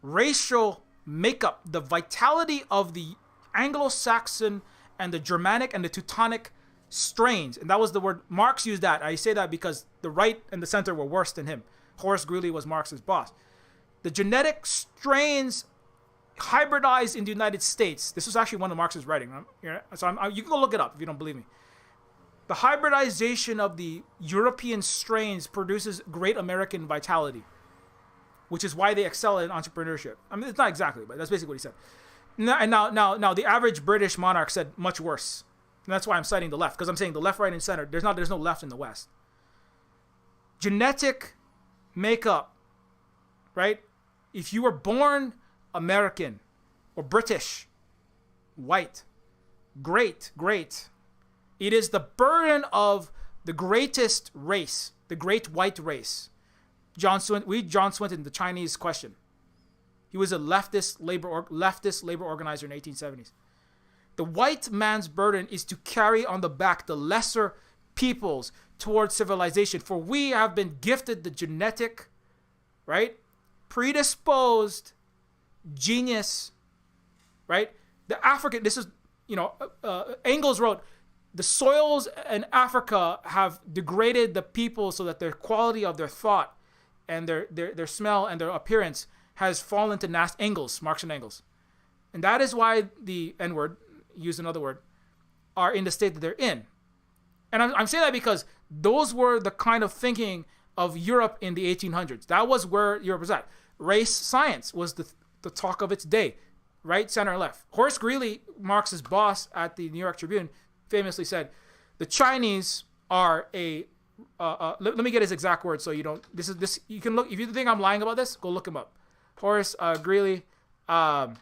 B: racial makeup, the vitality of the Anglo-Saxon and the Germanic and the Teutonic strains, and that was the word Marx used that. I say that because the right and the center were worse than him. Horace Greeley was Marx's boss. The genetic strains hybridized in the United States. This was actually one of Marx's writing. So you can go look it up if you don't believe me. The hybridization of the European strains produces great American vitality, which is why they excel in entrepreneurship. I mean, it's not exactly, but that's basically what he said. Now, the average British monarch said much worse. And that's why I'm citing the left, because I'm saying the left, right, and center. There's no left in the West. Genetic makeup, right? If you were born American or British, white, great. It is the burden of the greatest race, the great white race. John Swinton, The Chinese Question. He was a leftist labor organizer in the 1870s. The white man's burden is to carry on the back the lesser peoples towards civilization. For we have been gifted the genetic, right, predisposed genius, right? The African, this is, Engels wrote, the soils in Africa have degraded the people so that their quality of their thought and their smell and their appearance has fallen to Engels, Marx and Engels. And that is why the N-word, use another word, are in the state that they're in. And I'm saying that because those were the kind of thinking of Europe in the 1800s. That was where Europe was at. Race science was the talk of its day, right, center, and left. Horace Greeley, Marx's boss at the New York Tribune, famously said, the Chinese are a, let me get his exact words so you don't, you can look, if you think I'm lying about this, go look him up. Horace Greeley, Karl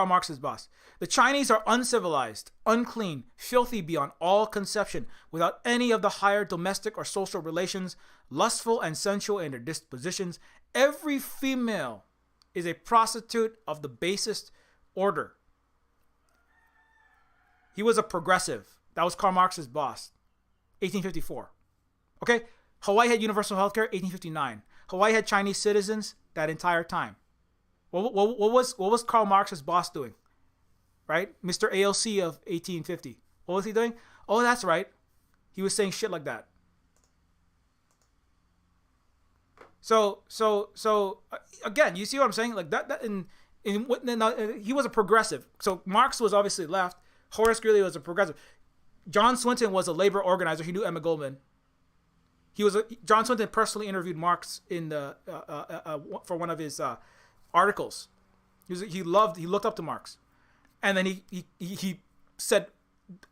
B: Marx's boss. The Chinese are uncivilized, unclean, filthy beyond all conception, without any of the higher domestic or social relations, lustful and sensual in their dispositions. Every female is a prostitute of the basest order. He was a progressive. That was Karl Marx's boss. 1854. Okay? Hawaii had universal healthcare, 1859. Hawaii had Chinese citizens that entire time. What was Karl Marx's boss doing? Right? Mr. AOC of 1850. What was he doing? Oh, that's right. He was saying shit like that. So again, you see what I'm saying? Like that he was a progressive. So Marx was obviously left. Horace Greeley was a progressive. John Swinton was a labor organizer. He knew Emma Goldman. John Swinton personally interviewed Marx in the for one of his articles. He looked up to Marx, and then he said,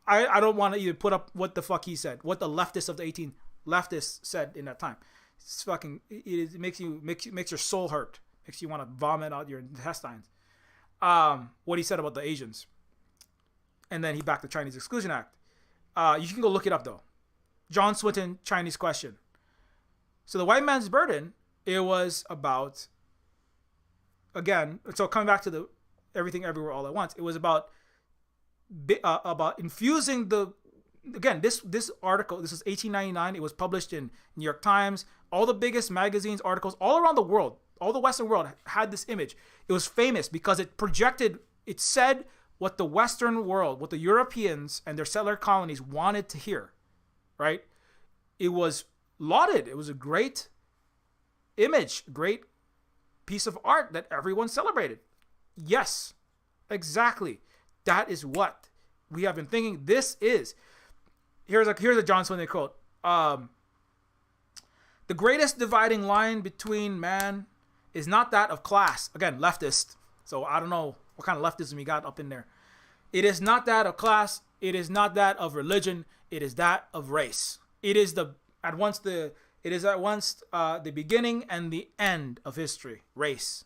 B: I don't want to even put up what the fuck he said, what the leftists of the 18 leftists said in that time. It's fucking, it makes your soul hurt, makes you want to vomit out your intestines. What he said about the Asians, and then he backed the Chinese Exclusion Act. You can go look it up though. John Swinton, Chinese Question. So the white man's burden, it was about, again, so coming back to the everything everywhere all at once, it was about infusing this article, this was 1899, it was published in New York Times, all the biggest magazines, articles all around the world, all the Western world had this image. It was famous because it said what the Western world, what the Europeans and their settler colonies wanted to hear. Right? It was lauded. It was a great image, great piece of art that everyone celebrated. Yes, exactly. That is what we have been thinking. This is, here's a John Swinton quote. The greatest dividing line between man is not that of class. Again, leftist. So I don't know what kind of leftism you got up in there. It is not that of class. It is not that of religion. It is that of race. It is at once the beginning and the end of history. Race.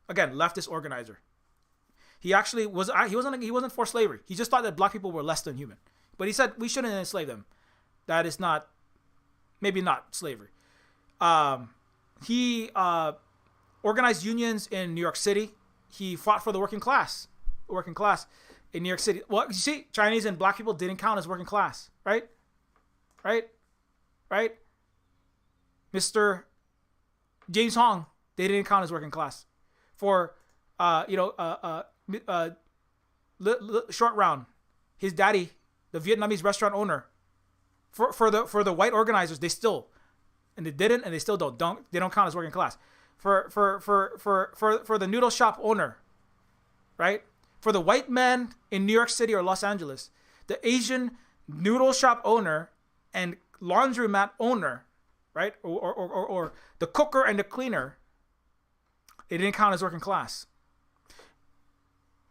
B: Again, leftist organizer. He actually he wasn't for slavery. He just thought that black people were less than human. But he said we shouldn't enslave them. That is maybe not slavery. He organized unions in New York City. He fought for the working class in New York City. Well, you see, Chinese and black people didn't count as working class, right? Right? Mr. James Hong, they didn't count as working class. For, Short Round, his daddy, the Vietnamese restaurant owner, for the white organizers, they still, and they didn't, and they still they don't count as working class. For the noodle shop owner, right? For the white man in New York City or Los Angeles, the Asian noodle shop owner and laundromat owner, right? Or the cooker and the cleaner, they didn't count as working class.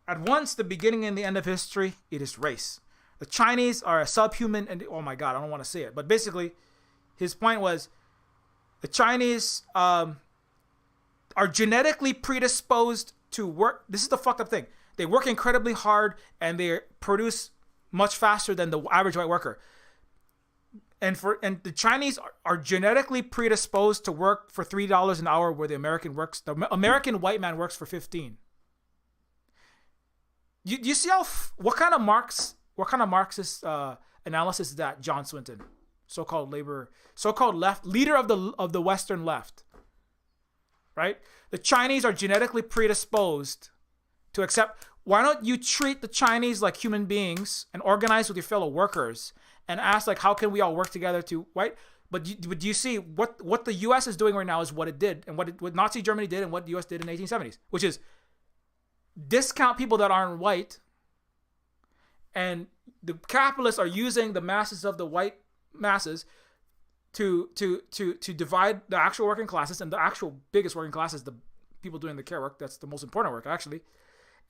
B: At once, the beginning and the end of history, it is race. The Chinese are a subhuman, and oh my God, I don't want to say it, but basically, his point was the Chinese are genetically predisposed to work. This is the fucked up thing. They work incredibly hard and they produce much faster than the average white worker. and the Chinese are genetically predisposed to work for $3 an hour, where the American white man works for 15. You see what kind of Marxist analysis is that, John Swinton, so-called left leader of the Western left, right? The Chinese are genetically predisposed to accept. Why don't you treat the Chinese like human beings and organize with your fellow workers and ask, like, how can we all work together to, right? But do you see what the U.S. is doing right now is what it did and what Nazi Germany did and what the U.S. did in the 1870s, which is discount people that aren't white, and the capitalists are using the masses of the white masses to divide the actual working classes, and the actual biggest working class is the people doing the care work. That's the most important work, actually.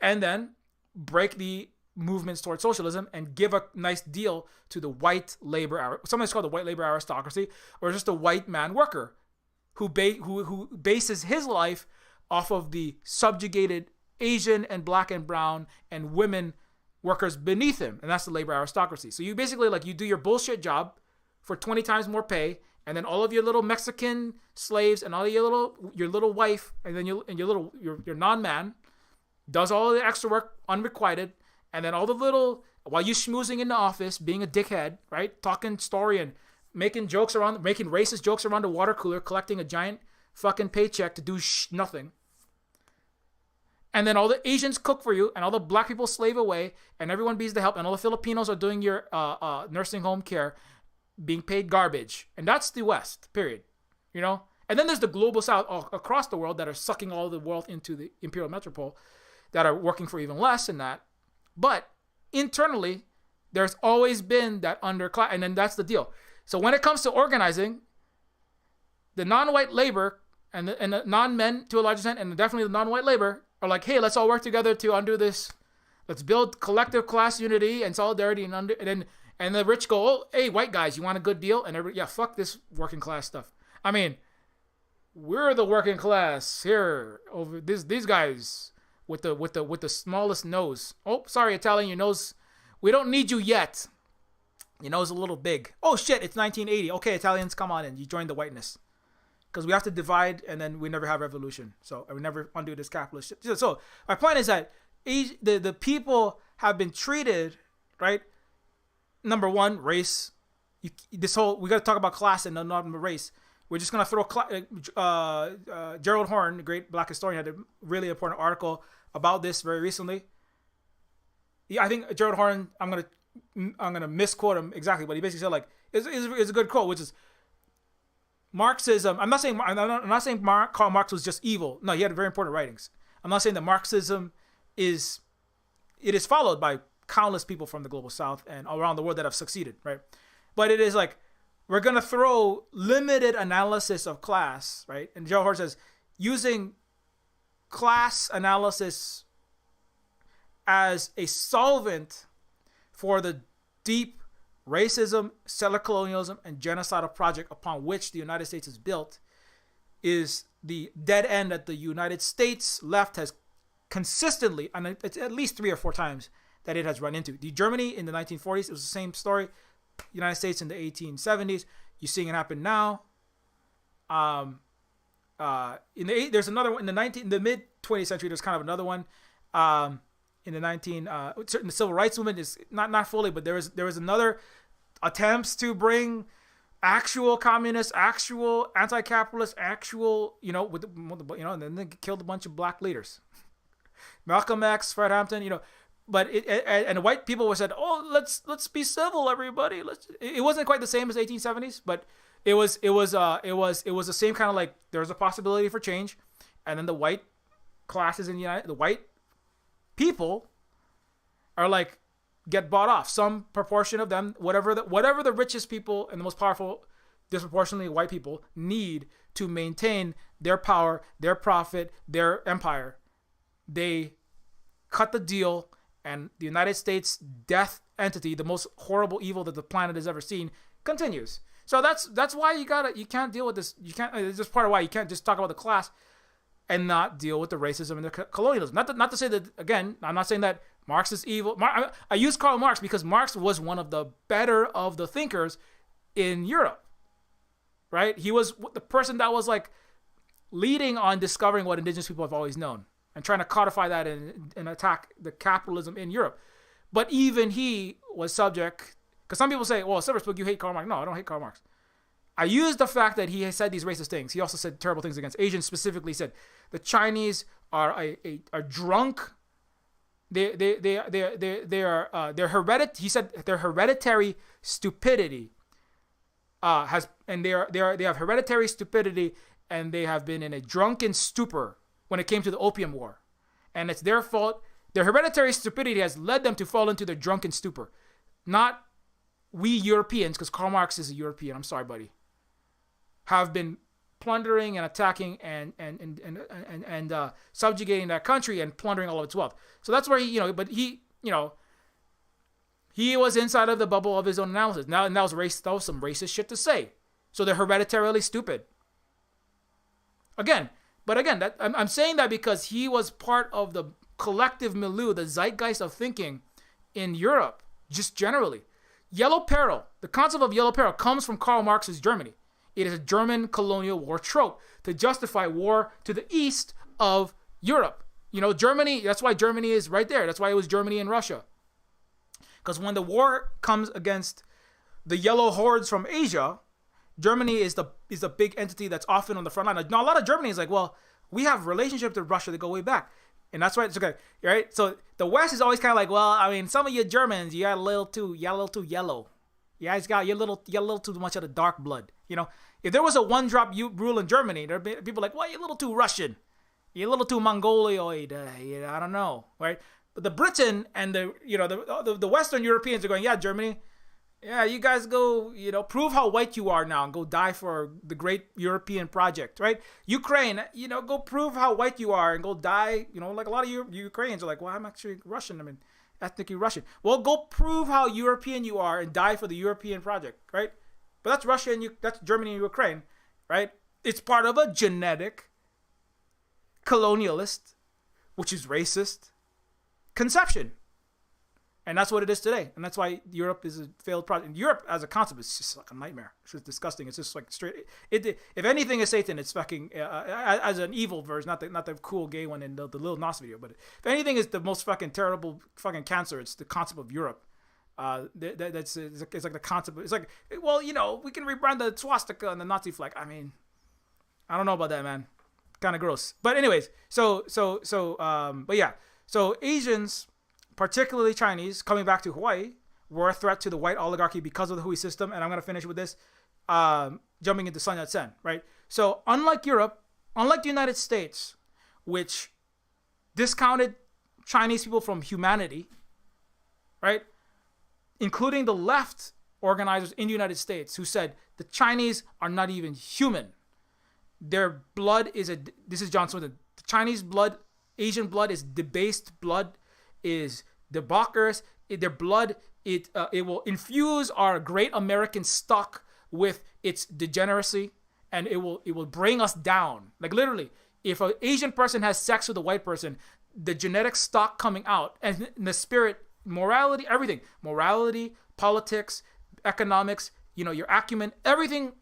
B: And then break the movements towards socialism and give a nice deal to the white labor, sometimes called the white labor aristocracy, or just a white man worker who bases his life off of the subjugated Asian and black and brown and women workers beneath him, and that's the labor aristocracy. So you basically, like, you do your bullshit job for 20 times more pay, and then all of your little Mexican slaves and all your little wife, and then your non-man does all the extra work unrequited, and then all the little, while you schmoozing in the office, being a dickhead, right, talking story and making racist jokes around the water cooler, collecting a giant fucking paycheck to do nothing. And then all the Asians cook for you, and all the black people slave away, and everyone bees the help, and all the Filipinos are doing your nursing home care, being paid garbage. And that's the West, period. You know? And then there's the global South all across the world that are sucking all the wealth into the imperial metropole, that are working for even less than that. But internally, there's always been that underclass, and then that's the deal. So when it comes to organizing, the non-white labor and the non-men to a large extent, and definitely the non-white labor, are like, hey, let's all work together to undo this. Let's build collective class unity and solidarity, and the rich go, oh, hey, white guys, you want a good deal? And everybody, yeah, fuck this working class stuff. I mean, we're the working class here. Over these guys with the smallest nose. Oh, sorry, Italian, your nose. We don't need you yet. Your nose is a little big. Oh shit, it's 1980. Okay, Italians, come on in. You join the whiteness. Because we have to divide, and then we never have revolution. So we never undo this capitalist shit. So my point is that the people have been treated, right? Number one, race. We got to talk about class and not race. We're just gonna throw Gerald Horne, the great black historian, had a really important article about this very recently. Yeah, I think Gerald Horne. I'm gonna misquote him exactly, but he basically said, like, it's a good quote, which is, Marxism. I'm not saying Karl Marx was just evil. No, he had very important writings. I'm not saying that Marxism is followed by countless people from the global South and around the world that have succeeded, right? But it is like, we're gonna throw limited analysis of class, right? And Joe Hart says, using class analysis as a solvent for the deep racism, settler colonialism, and genocidal project upon which the United States is built is the dead end that the United States left has consistently, and it's at least 3 or 4 times that it has run into. The Germany in the 1940s, it was the same story. United States in the 1870s, you're seeing it happen now. There's another one in the mid 20th century. There's kind of another one. In the civil rights movement is not fully, but there was another attempts to bring actual communists, actual anti-capitalist, actual, and then they killed a bunch of black leaders. Malcolm X, Fred Hampton, but and white people were said, oh, let's be civil, everybody. It wasn't quite the same as 1870s, but it was the same kind of, like, there's a possibility for change, and then the white classes the white people are like, get bought off. Some proportion of them, whatever the richest people and the most powerful, disproportionately white people, need to maintain their power, their profit, their empire, they cut the deal, and the United States death entity, the most horrible evil that the planet has ever seen, continues. So that's why you can't deal with this. It's just part of why you can't just talk about the class and not deal with the racism and the colonialism. Not to say that, again, I'm not saying that Marx is evil. I use Karl Marx because Marx was one of the better of the thinkers in Europe, right? He was the person that was like leading on discovering what indigenous people have always known and trying to codify that and attack the capitalism in Europe. But even he was subject, because some people say, well, Silverspook, you hate Karl Marx. No, I don't hate Karl Marx. I used the fact that he has said these racist things. He also said terrible things against Asians. Specifically, said the Chinese are are drunk. They are their hereditary. He said their hereditary stupidity they have hereditary stupidity, and they have been in a drunken stupor when it came to the Opium War, and it's their fault. Their hereditary stupidity has led them to fall into their drunken stupor, not we Europeans, because Karl Marx is a European. I'm sorry, buddy. Have been plundering and attacking and subjugating that country and plundering all of its wealth. So that's where he was inside of the bubble of his own analysis. Now, and that was some racist shit to say. So they're hereditarily stupid. I'm saying that because he was part of the collective milieu, the zeitgeist of thinking in Europe, just generally. Yellow peril, the concept of yellow peril comes from Karl Marx's Germany. It is a German colonial war trope to justify war to the east of Europe. Germany, that's why Germany is right there. That's why it was Germany and Russia. Because when the war comes against the yellow hordes from Asia, Germany is the big entity that's often on the front line. Now, a lot of Germany is like, well, we have relationships with Russia that go way back. And that's why it's okay, right? So the West is always kind of like, well, I mean, some of you Germans, you got a little too yellow. You guys got you're a little too much of the dark blood. If there was a one-drop rule in Germany, there'd be people like, well, you're a little too Russian. You're a little too Mongoloid. I don't know, right? But the Britain and the Western Europeans are going, yeah, Germany, yeah, you guys go, prove how white you are now and go die for the great European project, right? Ukraine, go prove how white you are and go die, like a lot of Ukrainians are like, well, I'm actually Russian. I mean, ethnically Russian. Well, go prove how European you are and die for the European project, right? But that's Russia and that's Germany and Ukraine, right? It's part of a genetic colonialist, which is racist, conception. And that's what it is today. And that's why Europe is a failed project. Europe as a concept is just like a nightmare. It's just disgusting. It's just like straight. If anything is Satan, it's fucking as an evil version, not the cool gay one in the Lil Nas video. But if anything is the most fucking terrible fucking cancer, it's the concept of Europe. It's like the concept. It's like, well, we can rebrand the swastika and the Nazi flag. I mean, I don't know about that, man. Kind of gross. But anyways, but yeah. So Asians, particularly Chinese, coming back to Hawaii, were a threat to the white oligarchy because of the Hui system. And I'm going to finish with this, jumping into Sun Yat-sen, right? So unlike Europe, unlike the United States, which discounted Chinese people from humanity, right? Including the left organizers in the United States who said the Chinese are not even human. Their blood is this is John Swinton. The Chinese blood, Asian blood is debased blood, is debaucherous. Their blood, it will infuse our great American stock with its degeneracy, and it will bring us down. Like literally, if an Asian person has sex with a white person, the genetic stock coming out and the spirit, morality, everything, morality, politics, economics, your acumen, everything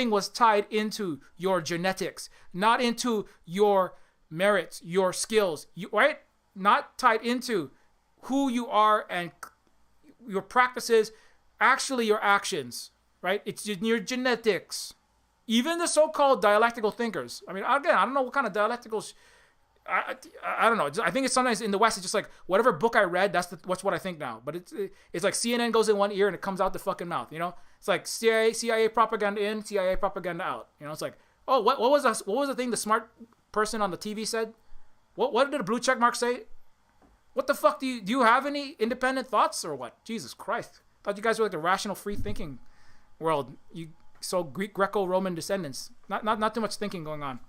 B: was tied into your genetics, not into your merits, your skills, right? Not tied into who you are and your practices, actually your actions, right? It's your genetics. Even the so-called dialectical thinkers. I mean, again, I don't know what kind of dialectical I don't know. I think it's sometimes in the West, it's just like whatever book I read, that's what I think now. But it's like CNN goes in one ear and it comes out the fucking mouth. It's like CIA propaganda in, CIA propaganda out. It's like, oh, what was the thing the smart person on the TV said? What did the blue check mark say? What the fuck do you have any independent thoughts or what? Jesus Christ! Thought you guys were like the rational, free thinking world. You Greco-Roman descendants. Not too much thinking going on.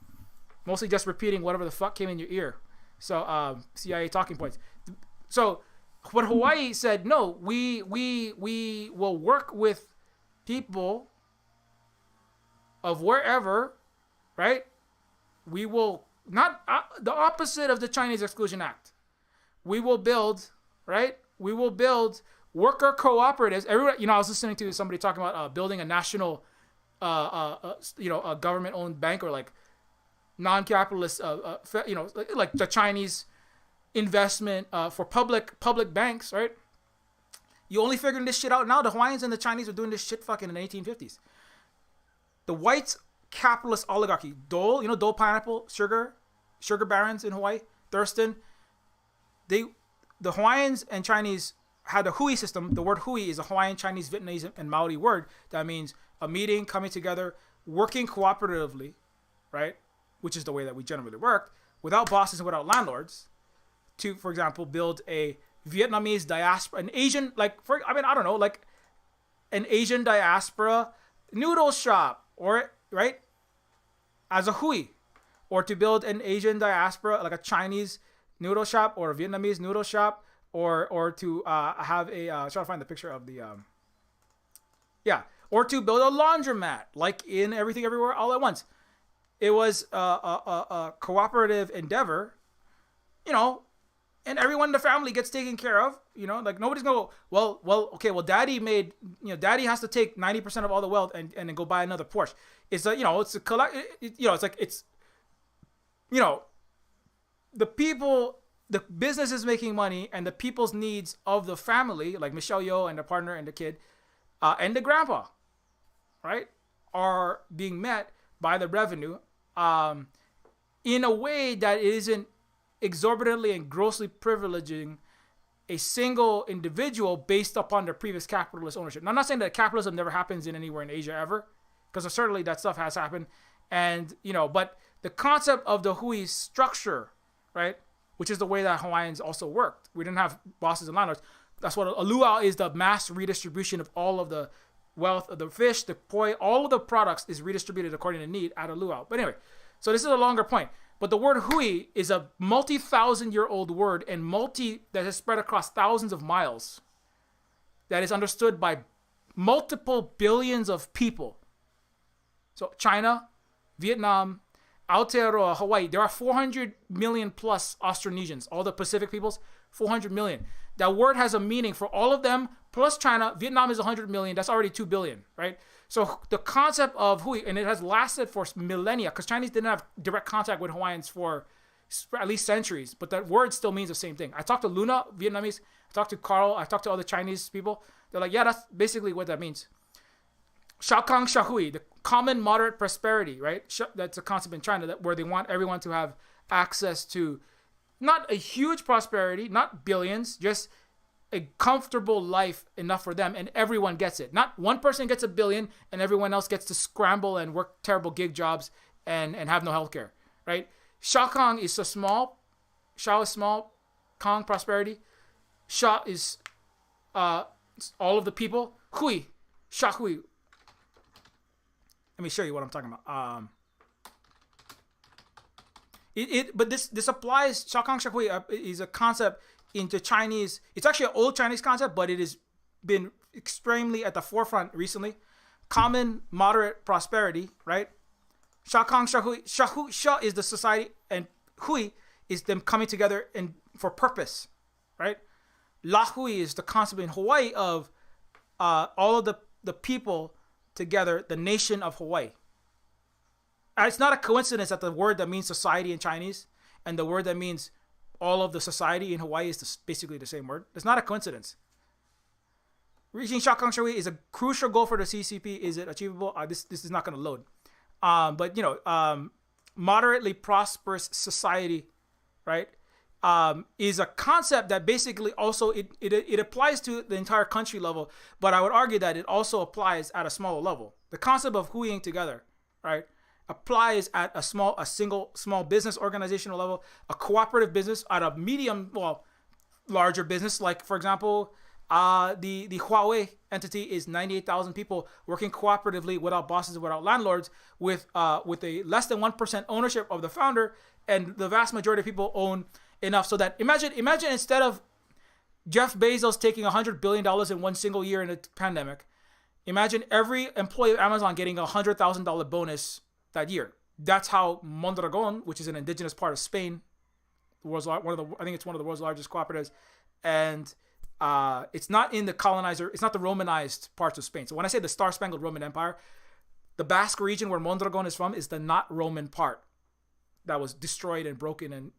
B: Mostly just repeating whatever the fuck came in your ear. So, CIA talking points. So, what Hawaii said, no, we will work with people of wherever, right? We will, not the opposite of the Chinese Exclusion Act. We will build, right? We will build worker cooperatives. Everyone, I was listening to somebody talking about building a national, a government-owned bank or like non-capitalist, like the Chinese investment for public banks, right? You only figuring this shit out now. The Hawaiians and the Chinese were doing this shit fucking in the 1850s. The white capitalist oligarchy, Dole, Dole pineapple, sugar barons in Hawaii, Thurston. The Hawaiians and Chinese had a hui system. The word hui is a Hawaiian, Chinese, Vietnamese, and Maori word that means a meeting, coming together, working cooperatively, right? Which is the way that we generally worked, without bosses and without landlords, to, for example, build a Vietnamese diaspora, an Asian, an Asian diaspora noodle shop, or, right, as a hui, or to build an Asian diaspora, like a Chinese noodle shop or a Vietnamese noodle shop, or to have a, trying to find the picture of the, or to build a laundromat, like in Everything Everywhere All at Once. It was a cooperative endeavor, and everyone in the family gets taken care of, like nobody's gonna go, daddy made, daddy has to take 90% of all the wealth and then go buy another Porsche. It's it's a collect, the people, the business is making money, and the people's needs of the family, like Michelle Yeoh and the partner and the kid, and the grandpa, right, are being met by the revenue, in a way that it isn't exorbitantly and grossly privileging a single individual based upon their previous capitalist ownership. Now, I'm not saying that capitalism never happens in anywhere in Asia ever, because certainly that stuff has happened, and but the concept of the hui structure, right, which is the way that Hawaiians also worked. We didn't have bosses and landlords. That's what a luau is, the mass redistribution of all of the wealth of the fish, the poi, all of the products is redistributed according to need at a luau. But anyway, so this is a longer point. But the word hui is a multi-thousand-year-old word and that has spread across thousands of miles, that is understood by multiple billions of people. So China, Vietnam, Aotearoa, Hawaii, there are 400 million plus Austronesians, all the Pacific peoples, 400 million. That word has a meaning for all of them, plus China. Vietnam is 100 million. That's already 2 billion, right? So the concept of hui, and it has lasted for millennia, because Chinese didn't have direct contact with Hawaiians for at least centuries, but that word still means the same thing. I talked to Luna, Vietnamese. I talked to Carl. I talked to other Chinese people. They're like, yeah, that's basically what that means. Shakang Shahui, the common moderate prosperity, right? That's a concept in China where they want everyone to have access to not a huge prosperity, not billions, just a comfortable life enough for them, and everyone gets it. Not one person gets $1 billion and everyone else gets to scramble and work terrible gig jobs and have no healthcare, right? Shakang is so small. Shao is small. Kang, prosperity. Sha is all of the people. Hui, Sha Hui. Let me show you what I'm talking about. But this applies. Shakang Shahui is a concept into Chinese. It's actually an old Chinese concept, but it has been extremely at the forefront recently. Common moderate prosperity, right? Shakang Shahui. Sha is the society, and Hui is them coming together for purpose, right? La Hui is the concept in Hawaii of all of the people together, the nation of Hawaii. It's not a coincidence that the word that means society in Chinese and the word that means all of the society in Hawaii is basically the same word. It's not a coincidence. Reaching Shakang Shahui is a crucial goal for the CCP. Is it achievable? This is not going to load. But moderately prosperous society, right, is a concept that basically also it applies to the entire country level, but I would argue that it also applies at a smaller level. The concept of huiing together, right, applies at a single small business organizational level, a cooperative business at a larger business, like for example, the Huawei entity is 98,000 people working cooperatively without bosses, without landlords, with a less than 1% ownership of the founder, and the vast majority of people own enough so that imagine instead of Jeff Bezos taking $100 billion in one single year in a pandemic, imagine every employee of Amazon getting a $100,000 bonus that year. That's how Mondragon, which is an indigenous part of Spain, I think it's one of the world's largest cooperatives, and It's not in the colonizer. It's not the Romanized parts of Spain. So when I say the Star Spangled Roman Empire, the Basque region where Mondragon is from is the not Roman part that was destroyed and broken and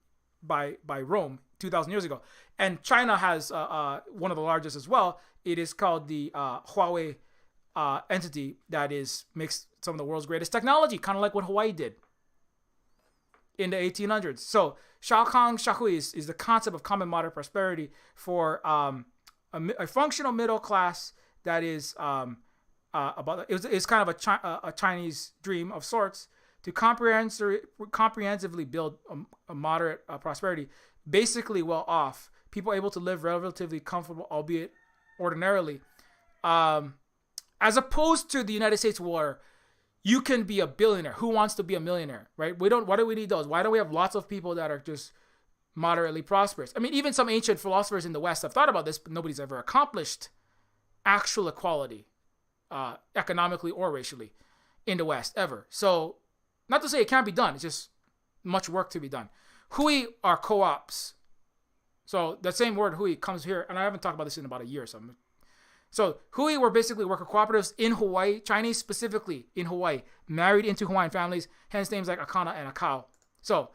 B: by Rome 2,000 years ago. And China has one of the largest as well. It is called the Huawei entity that makes some of the world's greatest technology, kind of like what Hawaii did in the 1800s. So Shaokang Shahui is the concept of common moderate prosperity for a functional middle class that is it's kind of a Chinese dream of sorts to comprehensively build a moderate prosperity, basically well off, people able to live relatively comfortable, albeit ordinarily, as opposed to the United States where you can be a billionaire. Who wants to be a millionaire, right? Why do we need those? Why don't we have lots of people that are just moderately prosperous? I mean, even some ancient philosophers in the West have thought about this, but nobody's ever accomplished actual equality, economically or racially, in the West ever. So, not to say it can't be done. It's just much work to be done. Hui are co-ops. So that same word hui comes here, and I haven't talked about this in about a year. So hui were basically worker cooperatives in Hawaii, Chinese specifically in Hawaii, married into Hawaiian families, hence names like Akana and Akau. So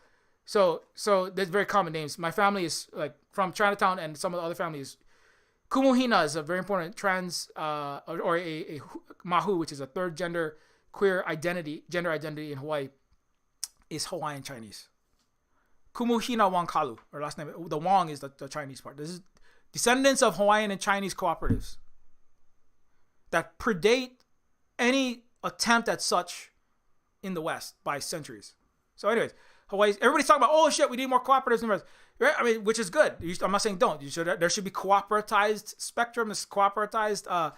B: there's very common names. My family is like from Chinatown, and some of the other families. Kumuhina is a very important trans or a mahu, which is a third gender queer gender identity in Hawaii, is Hawaiian Chinese. Kumuhina Wangkalu, or last name, the Wang is the Chinese part. This is descendants of Hawaiian and Chinese cooperatives that predate any attempt at such in the West by centuries. So anyways, Hawaii, everybody's talking about, oh shit, we need more cooperatives. Right? I mean, which is good. I'm not saying don't. There should be cooperativized spectrum, cooperativized,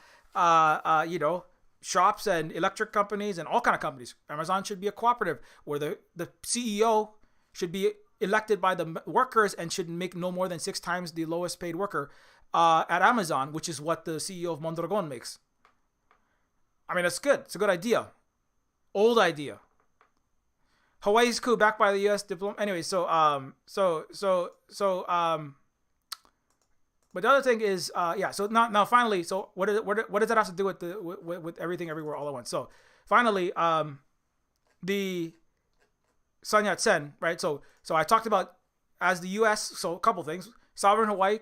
B: shops and electric companies and all kind of companies. Amazon should be a cooperative where the CEO should be elected by the workers and should make no more than 6 times the lowest paid worker at Amazon, which is what the CEO of Mondragon makes. I mean, that's good. It's a good idea. Old idea. Hawaii's coup backed by the U.S. diplomat. Anyway, but the other thing is, so now finally, so what does that have to do with everything everywhere all at once? So finally, the Sun Yat-sen, right? So I talked about as the U.S., so a couple things. Sovereign Hawaii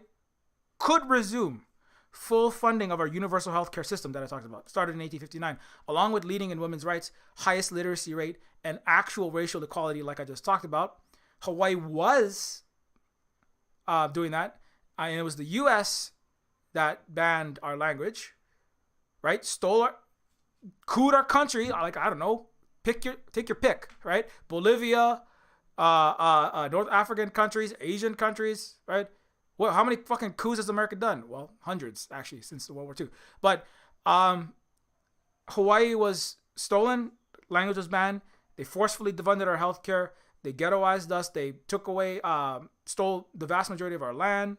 B: could resume full funding of our universal healthcare system that I talked about, started in 1859, along with leading in women's rights, highest literacy rate, and actual racial equality, like I just talked about. Hawaii was doing that. And it was the U.S. that banned our language, right? Couped our country. Like, I don't know, take your pick, right? Bolivia, North African countries, Asian countries, right? Well, how many fucking coups has America done? Well, hundreds actually since World War II. But Hawaii was stolen, language was banned. They forcefully defunded our healthcare. They ghettoized us. They took away, stole the vast majority of our land.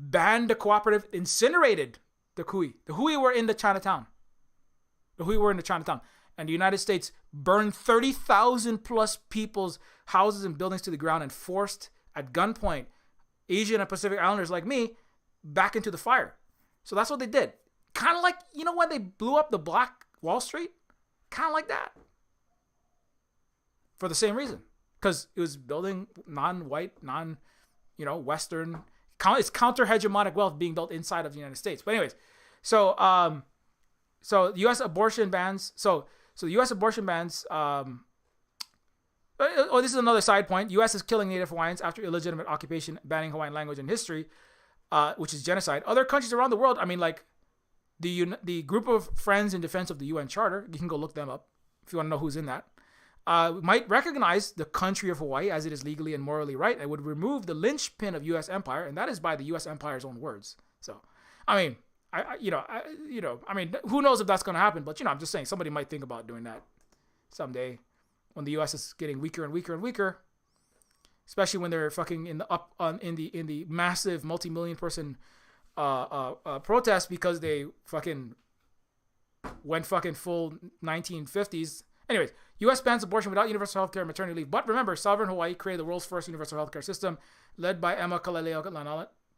B: Banned the cooperative, incinerated the Hui. The Hui were in the Chinatown. And the United States burned 30,000 plus people's houses and buildings to the ground and forced, at gunpoint, Asian and Pacific Islanders like me back into the fire. So that's what they did. Kind of like, when they blew up the Black Wall Street? Kind of like that. For the same reason. Because it was building non-white, Western. It's counter-hegemonic wealth being built inside of the United States. But anyways, so the U.S. abortion bans. So the U.S. abortion bans. This is another side point. U.S. is killing Native Hawaiians after illegitimate occupation, banning Hawaiian language and history, which is genocide. Other countries around the world. I mean, like the group of friends in defense of the UN Charter. You can go look them up if you want to know who's in that. Might recognize the country of Hawaii as it is legally and morally right, and would remove the linchpin of U.S. empire, and that is by the U.S. empire's own words. So, I mean, who knows if that's going to happen? But I'm just saying somebody might think about doing that someday when the U.S. is getting weaker and weaker and weaker, especially when they're fucking in the massive multi-million person protest because they fucking went fucking full 1950s. Anyways, U.S. bans abortion without universal healthcare and maternity leave. But remember, sovereign Hawaii created the world's first universal healthcare system, led by Emma Kaleleo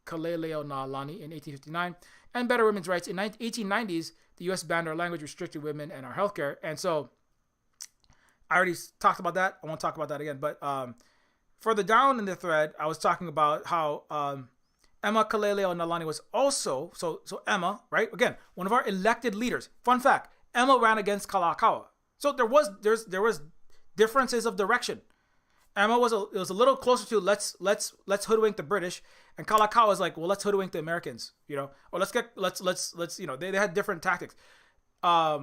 B: Kaleleonaalani in 1859, and better women's rights. In 1890s, the U.S. banned our language, restricted women, and our healthcare. And so I already talked about that. I won't talk about that again. But further down in the thread, I was talking about how Emma Kaleleonaalani was also, so Emma, right? Again, one of our elected leaders. Fun fact, Emma ran against Kalakaua. So there was differences of direction. Emma was a little closer to let's hoodwink the British, and Kalakaua was like, well, let's hoodwink the Americans, or let's they had different tactics. I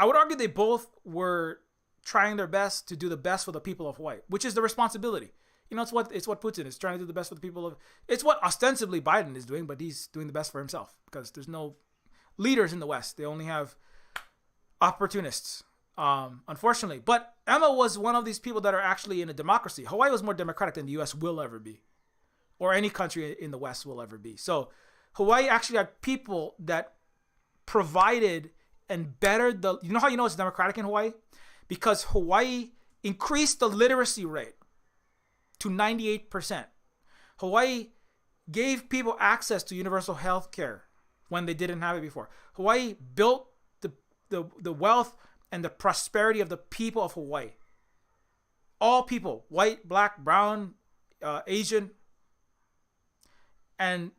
B: would argue they both were trying their best to do the best for the people of Hawaii, which is the responsibility. It's what Putin is trying to do the best for the people of. It's what ostensibly Biden is doing, but he's doing the best for himself because there's no leaders in the West. They only have opportunists. Unfortunately, but Emma was one of these people that are actually in a democracy. Hawaii was more democratic than the U.S. will ever be, or any country in the West will ever be. So Hawaii actually had people that provided and bettered the. You know how you know it's democratic in Hawaii? Because Hawaii increased the literacy rate to 98%. Hawaii gave people access to universal health care when they didn't have it before. Hawaii built the wealth and the prosperity of the people of Hawaii. All people, white, black, brown, Asian, and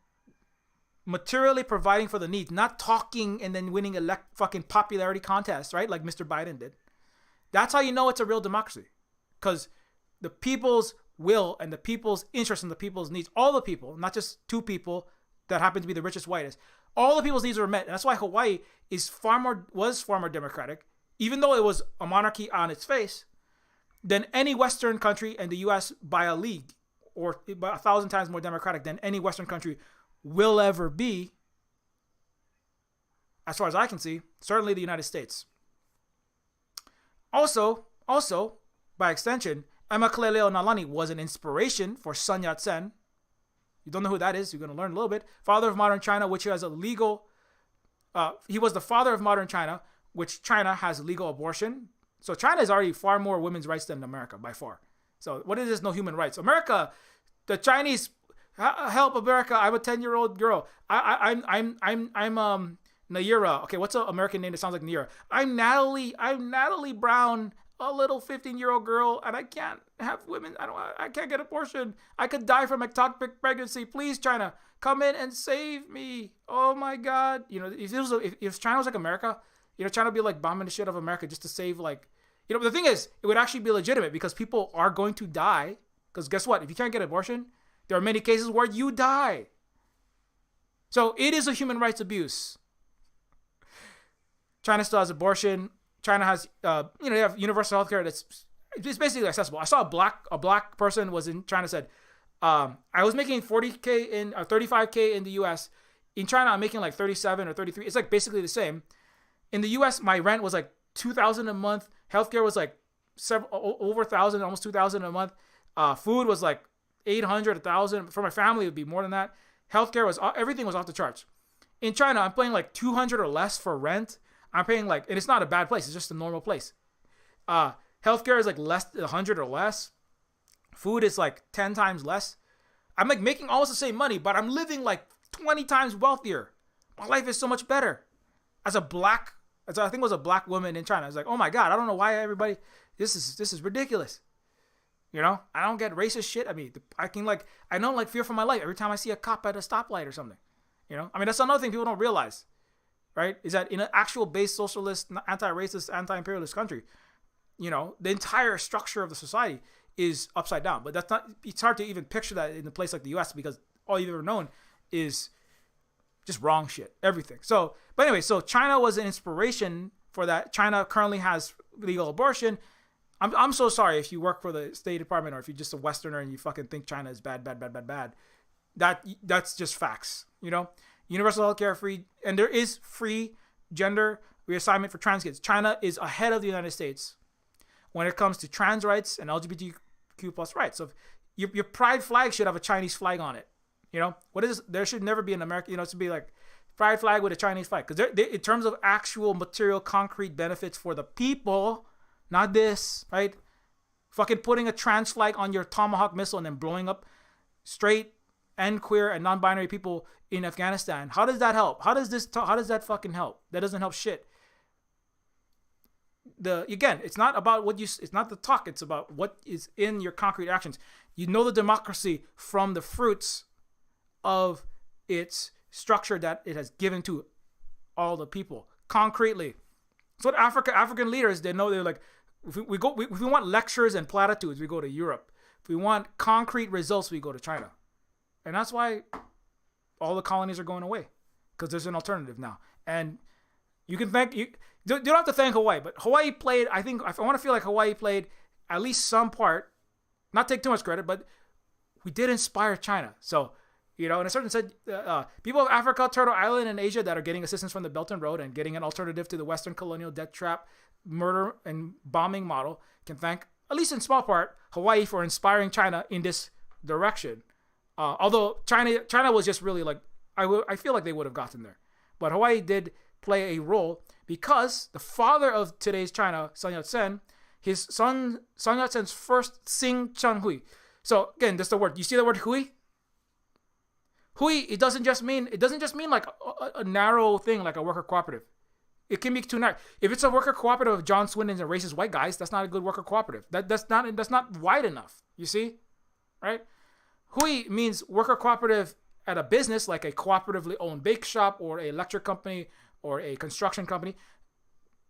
B: materially providing for the needs, not talking and then winning fucking popularity contests, right? Like Mr. Biden did. That's how you know it's a real democracy. Because the people's will and the people's interest and the people's needs, all the people, not just two people that happen to be the richest, whitest, all the people's needs were met. And that's why Hawaii was far more democratic, even though it was a monarchy on its face, than any Western country, and the U.S. by a league, or by 1,000 times more democratic than any Western country will ever be, as far as I can see, certainly the United States. Also, by extension, Emma Kaleleonaalani was an inspiration for Sun Yat-sen. You don't know who that is, you're going to learn a little bit. Father of modern China, which has a legal... he was the father of modern China, which China has legal abortion. So China is already far more women's rights than America, by far. So what is this? No human rights. America, the Chinese, help America. I'm a 10-year-old girl. I'm Naira. Okay, what's an American name that sounds like Naira? I'm Natalie Brown, a little 15-year-old girl, and I can't have women. I can't get abortion. I could die from ectopic pregnancy. Please, China, come in and save me. Oh my God. If China was like America, China would be like bombing the shit out of America just to save, like, the thing is, it would actually be legitimate because people are going to die. Because guess what? If you can't get abortion, there are many cases where you die. So it is a human rights abuse. China still has abortion. China has, they have universal healthcare it's basically accessible. I saw a black person was in China said, I was making 40K or 35K in the US. In China, I'm making like 37 or 33. It's like basically the same. In the US, my rent was like $2,000 a month. Healthcare was like over 1,000, almost 2,000 a month. Food was like 800, 1,000. For my family, it would be more than that. Healthcare everything was off the charts. In China, I'm paying like 200 or less for rent. I'm paying and it's not a bad place. It's just a normal place. Healthcare is like less than 100 or less. Food is like 10 times less. I'm like making almost the same money, but I'm living like 20 times wealthier. My life is so much better. I think it was a black woman in China. I was like, oh my God, I don't know why everybody, this is ridiculous. I don't get racist shit. I mean, I don't fear for my life every time I see a cop at a stoplight or something. That's another thing people don't realize, right? Is that in an actual base socialist, anti-racist, anti-imperialist country, the entire structure of the society is upside down. But it's hard to even picture that in a place like the US because all you've ever known is just wrong shit, everything. So China was an inspiration for that. China currently has legal abortion. I'm so sorry if you work for the State Department or if you're just a Westerner and you fucking think China is bad. That's just facts, Universal healthcare free, and there is free gender reassignment for trans kids. China is ahead of the United States when it comes to trans rights and LGBTQ plus rights. So your pride flag should have a Chinese flag on it. What is this? There should never be an American, it should be like pride flag with a Chinese flag. Because in terms of actual material, concrete benefits for the people, not this, right? Fucking putting a trans flag on your Tomahawk missile and then blowing up straight and queer and non-binary people in Afghanistan. How does that help? How does that fucking help? That doesn't help shit. Again, it's not about it's not the talk, it's about what is in your concrete actions. You know the democracy from the fruits of its structure that it has given to all the people concretely. So what African leaders, they know, they're like, if we want lectures and platitudes, we go to Europe. If we want concrete results, we go to China. And that's why all the colonies are going away, because there's an alternative now. And you can thank you don't have to thank Hawaii, but Hawaii played, I want to feel like Hawaii played at least some part, not take too much credit, but we did inspire China. So, in a certain sense, people of Africa, Turtle Island, and Asia that are getting assistance from the Belt and Road and getting an alternative to the Western colonial death trap, murder, and bombing model can thank, at least in small part, Hawaii for inspiring China in this direction. Although China was just really like, I feel like they would have gotten there. But Hawaii did play a role because the father of today's China, Sun Yat-sen, his son, Sun Yat-sen's first Sing Chang-hui. So again, that's the word. You see the word hui? Hui, it doesn't just mean like a narrow thing like a worker cooperative. It can be too narrow. If it's a worker cooperative of John Swindon and racist white guys, that's not a good worker cooperative. That's not wide enough. You see, right? Hui means worker cooperative at a business like a cooperatively owned bake shop or a electric company or a construction company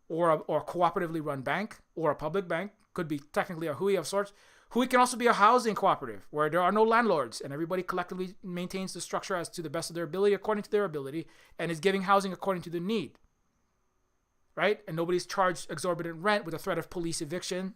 B: or a cooperatively run bank or a public bank. Could be technically a hui of sorts. Hui can also be a housing cooperative where there are no landlords and everybody collectively maintains the structure as to the best of their ability, according to their ability, and is giving housing according to the need. Right? And nobody's charged exorbitant rent with a threat of police eviction.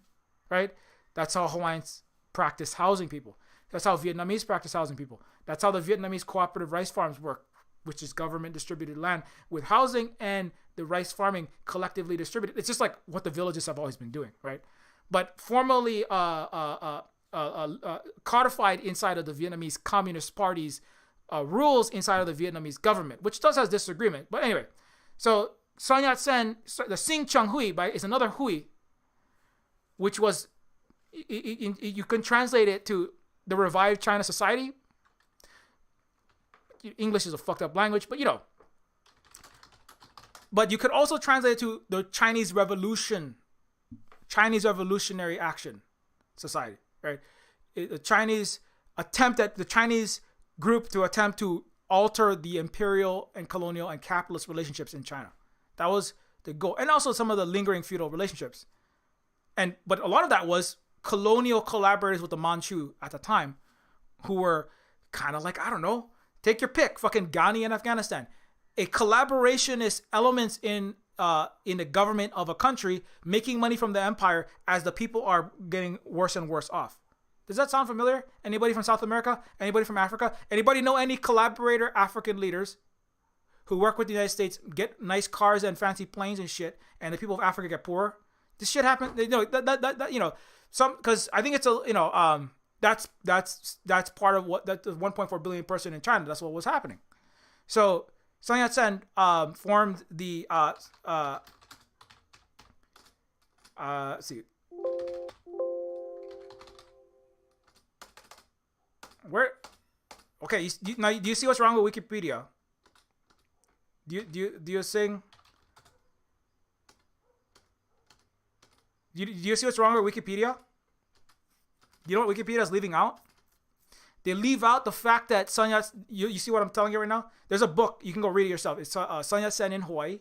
B: Right? That's how Hawaiians practice housing people. That's how Vietnamese practice housing people. That's how the Vietnamese cooperative rice farms work, which is government distributed land with housing and the rice farming collectively distributed. It's just like what the villages have always been doing, right? But formally codified inside of the Vietnamese Communist Party's rules inside of the Vietnamese government, which does have disagreement. But anyway, so Sun Yat-sen, the Sing Chung Hui is another Hui, which was, you can translate it to the revived China society. English is a fucked up language, but But you could also translate it to the Chinese Revolution, Chinese Revolutionary Action Society, right? The Chinese group to attempt to alter the imperial and colonial and capitalist relationships in China. That was the goal. And also some of the lingering feudal relationships. But a lot of that was colonial collaborators with the Manchu at the time, who were kind of like, I don't know, take your pick, fucking Ghani and Afghanistan. A collaborationist elements in the government of a country, making money from the empire as the people are getting worse and worse off. Does that sound familiar? Anybody from South America? Anybody from Africa? Anybody know any collaborator African leaders who work with the United States, get nice cars and fancy planes and shit, and the people of Africa get poorer? This shit happened. Because I think it's that's part of what that 1.4 billion person in China. That's what was happening. So Sun Yat-sen formed the see where. Okay, now do you see what's wrong with Wikipedia? Do you sing? Do you see what's wrong with Wikipedia? You know what Wikipedia is leaving out? They leave out the fact that Sun Yat-sen, you see what I'm telling you right now? There's a book. You can go read it yourself. It's Sun Yat-sen in Hawaii.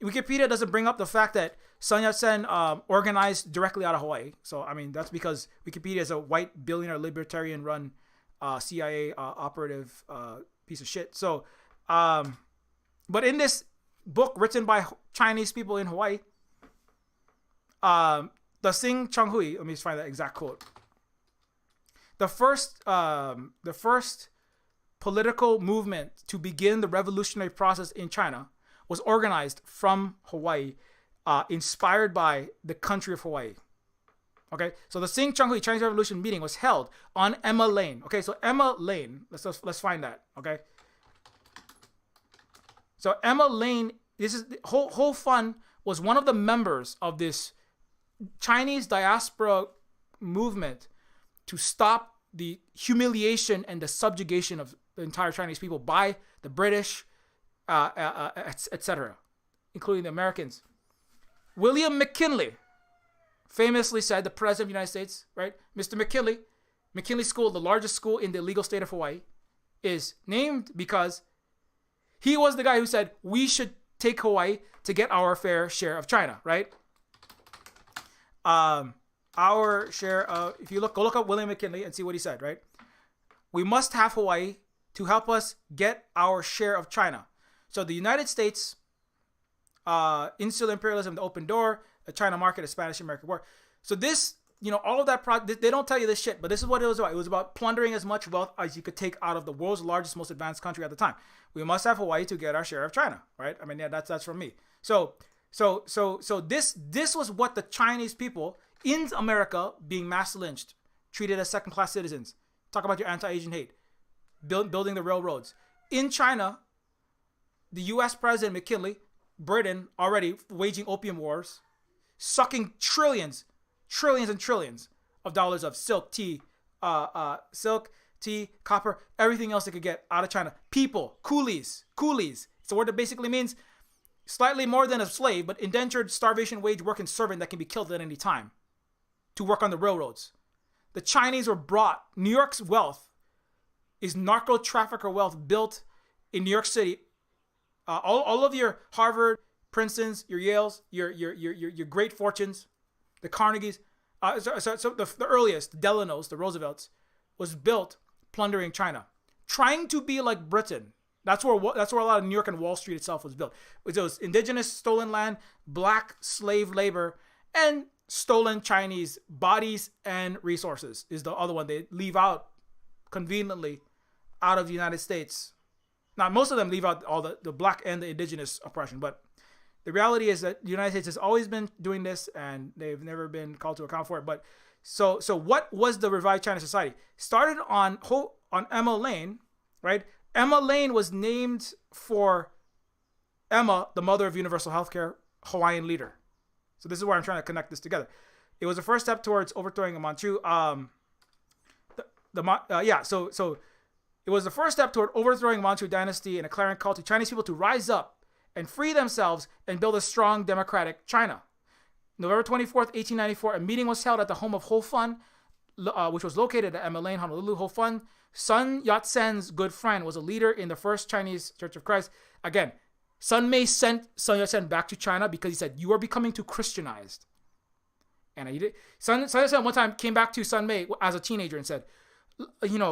B: Wikipedia doesn't bring up the fact that Sun Yat-sen organized directly out of Hawaii. So, I mean, that's because Wikipedia is a white billionaire libertarian-run CIA operative piece of shit. So, but in this book written by Chinese people in Hawaii, the Sing Chung Hui, let me just find that exact quote. The first political movement to begin the revolutionary process in China was organized from Hawaii, inspired by the country of Hawaii. Okay, so the Sing Chung Hui Chinese Revolution meeting was held on Emma Lane. Okay, so Emma Lane, let's find that. Okay, so Emma Lane, this is Ho Fun was one of the members of this Chinese diaspora movement to stop the humiliation and the subjugation of the entire Chinese people by the British, etc., including the Americans. William McKinley famously said, the president of the United States, right? Mr. McKinley School, the largest school in the legal state of Hawaii, is named because he was the guy who said we should take Hawaii to get our fair share of China, right? Our share of, if you go look up William McKinley and see what he said, right? We must have Hawaii to help us get our share of China. So the United States, insular imperialism, the open door, the China market, the Spanish-American War. So this, all of that, they don't tell you this shit, but this is what it was about. It was about plundering as much wealth as you could take out of the world's largest, most advanced country at the time. We must have Hawaii to get our share of China, right? I mean, yeah, that's from me. So this was what the Chinese people in America being mass lynched, treated as second-class citizens. Talk about your anti-Asian hate. Building the railroads. In China, the U.S. President McKinley, Britain already waging opium wars, sucking trillions and trillions of dollars of silk, tea, copper, everything else they could get out of China. People, coolies. It's a word that basically means slightly more than a slave, but indentured, starvation, wage working servant that can be killed at any time to work on the railroads. The Chinese were brought. New York's wealth is narco trafficker wealth built in New York City. All of your Harvard, Princetons, your Yales, your great fortunes, the Carnegies, the earliest, the Delanos, the Roosevelts, was built plundering China, trying to be like Britain. That's where a lot of New York and Wall Street itself was built. It was indigenous stolen land, black slave labor, and stolen Chinese bodies and resources is the other one they leave out conveniently out of the United States. Now, most of them leave out all the black and the indigenous oppression, but the reality is that the United States has always been doing this, and they've never been called to account for it. But so what was the revived China Society? Started on Emma Lane, right? Emma Lane was named for Emma, the mother of universal healthcare, Hawaiian leader. So this is where I'm trying to connect this together. It was the first step towards overthrowing a Manchu. So it was the first step toward overthrowing Manchu dynasty and a clarion call to Chinese people to rise up and free themselves and build a strong democratic China. November 24th, 1894, a meeting was held at the home of Ho Fun, which was located at Emma Lane, Honolulu. Ho Fun, Sun Yat-sen's good friend, was a leader in the First Chinese Church of Christ. Again, Sun Mei sent Sun Yat-sen back to China because he said, you are becoming too Christianized. And he did. Sun Yat-sen one time came back to Sun Mei as a teenager and said,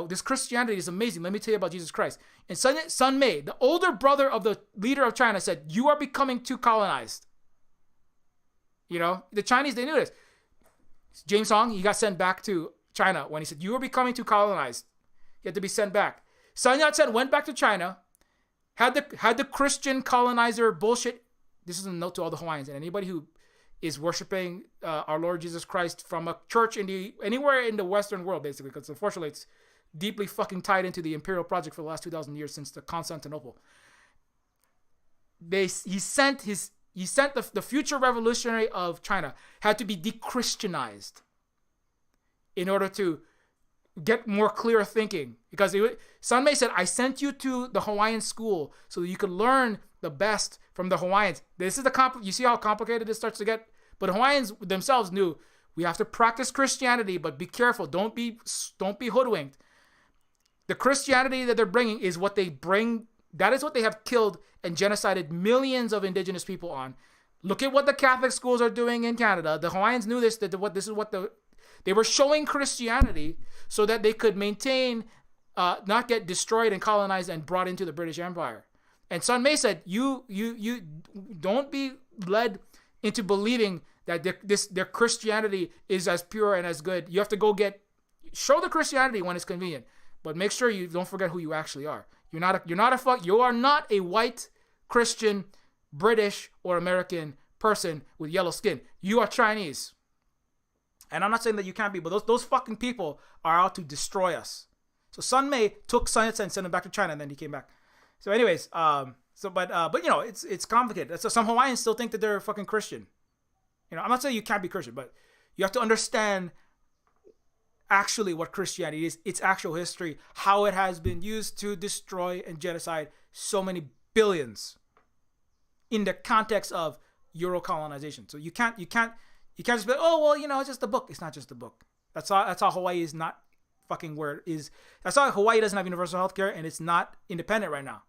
B: this Christianity is amazing. Let me tell you about Jesus Christ. And Sun Mei, the older brother of the leader of China, said, you are becoming too colonized. The Chinese, they knew this. James Hong, he got sent back to China when he said, you are becoming too colonized. You have to be sent back. Sun Yat-sen went back to China, had the Christian colonizer bullshit. This is a note to all the Hawaiians and anybody who is worshiping our Lord Jesus Christ from a church anywhere in the Western world, basically, because unfortunately it's deeply fucking tied into the imperial project for the last 2,000 years since the Constantinople. He sent the future revolutionary of China had to be de-Christianized in order to get more clear thinking, because Sun Mei said, I sent you to the Hawaiian school so that you could learn the best from the Hawaiians. This is you see how complicated this starts to get? But the Hawaiians themselves knew we have to practice Christianity, but be careful. Don't be hoodwinked. The Christianity that they're bringing is what they bring. That is what they have killed and genocided millions of indigenous people on. Look at what the Catholic schools are doing in Canada. The Hawaiians knew this. They were showing Christianity so that they could maintain, not get destroyed and colonized and brought into the British Empire. And Sun Mei said, you don't be led into believing that their Christianity is as pure and as good. You have to show the Christianity when it's convenient, but make sure you don't forget who you actually are. You are not a white Christian, British or American person with yellow skin. You are Chinese. And I'm not saying that you can't be, but those fucking people are out to destroy us. So Sun Mei took Sun Yat-sen and sent him back to China, and then he came back. So anyways, but it's complicated. So some Hawaiians still think that they're fucking Christian. I'm not saying you can't be Christian, but you have to understand actually what Christianity is, its actual history, how it has been used to destroy and genocide so many billions in the context of Euro colonization. So you can't just be like, oh well, it's just a book. It's not just a book. That's how Hawaii is not fucking where it is. That's how Hawaii doesn't have universal health care and it's not independent right now.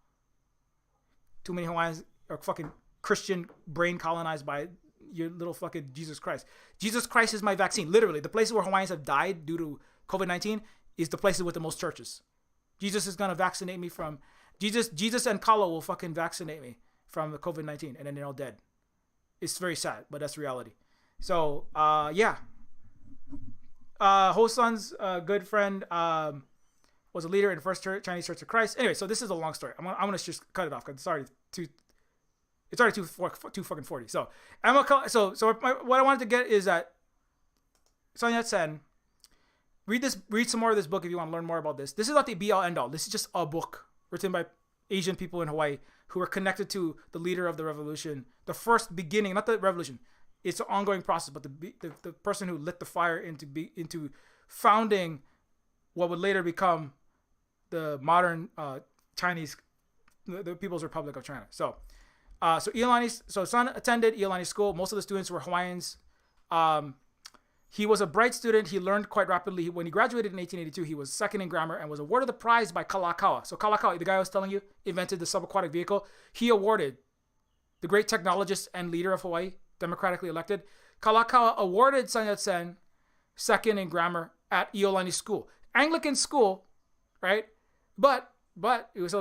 B: Too many Hawaiians are fucking Christian brain colonized by your little fucking Jesus Christ. Jesus Christ is my vaccine. Literally, the places where Hawaiians have died due to COVID-19 is the places with the most churches. Jesus is gonna vaccinate me from Jesus and Kalo will fucking vaccinate me from the COVID-19 and then they're all dead. It's very sad, but that's reality. So yeah. Ho Sun's good friend was a leader in the first Chinese Church of Christ. Anyway, so this is a long story. I'm gonna just cut it off because it's already too fucking 40. So what I wanted to get is that Sun Yat-sen. Read some more of this book if you want to learn more about this. This is not the be all end all. This is just a book written by Asian people in Hawaii who are connected to the leader of the revolution, the first beginning, not the revolution. It's an ongoing process, but the person who lit the fire into founding what would later become the modern Chinese, the People's Republic of China. So Sun attended Iolani School. Most of the students were Hawaiians. He was a bright student. He learned quite rapidly. When he graduated in 1882, he was second in grammar and was awarded the prize by Kalakaua. So Kalakaua, the guy I was telling you, invented the subaquatic vehicle. He awarded the great technologist and leader of Hawaii, democratically elected. Kalakaua awarded Sun Yat-sen second in grammar at Iolani School. Anglican school, right? But it was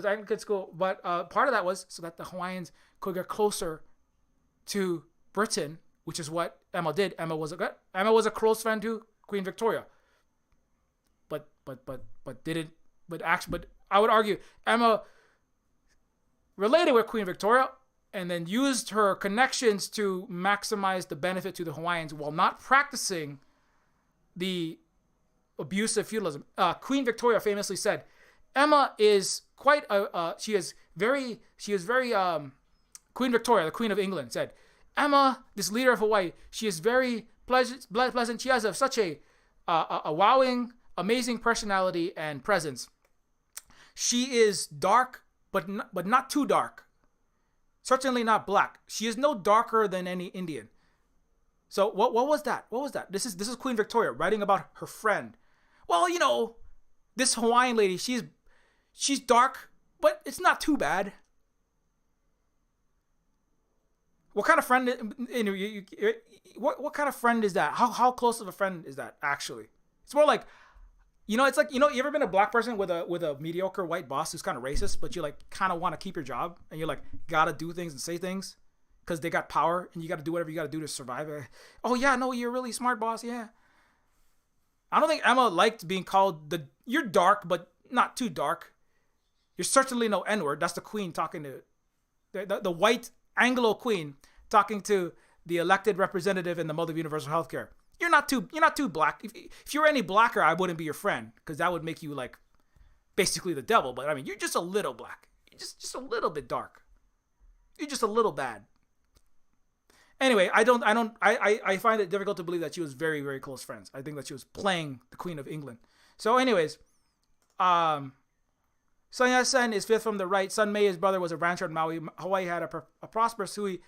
B: Anglican school. But part of that was so that the Hawaiians could get closer to Britain, which is what Emma did. Emma was a close friend to Queen Victoria. But I would argue Emma related with Queen Victoria and then used her connections to maximize the benefit to the Hawaiians while not practicing the abusive feudalism. Queen Victoria famously said, Emma is quite she is very Queen Victoria, the Queen of England, said, Emma, this leader of Hawaii, she is very pleasant. She has such a wowing, amazing personality and presence. She is dark, but not too dark. Certainly not black. She is no darker than any Indian. So what was that? What was that? This is Queen Victoria writing about her friend. Well, this Hawaiian lady, she's dark, but it's not too bad. What kind of friend? What kind of friend is that? How close of a friend is that? Actually, it's more like, it's like you ever been a black person with a mediocre white boss who's kind of racist, but you like kind of want to keep your job and you're like gotta do things and say things because they got power and you got to do whatever you got to do to survive. Oh yeah, no, you're a really smart boss. Yeah, I don't think Emma liked being called you're dark but not too dark. You're certainly no N-word. That's the queen talking to the white Anglo queen talking to the elected representative in the mother of universal healthcare. You're not too black. If you were any blacker, I wouldn't be your friend because that would make you like basically the devil. But I mean, you're just a little black. You're just a little bit dark. You're just a little bad. Anyway, I find it difficult to believe that she was very, very close friends. I think that she was playing the Queen of England. So anyways, Sun Yat-sen is fifth from the right. Sun Mei, his brother, was a rancher in Maui. Hawaii had a prosperous Hui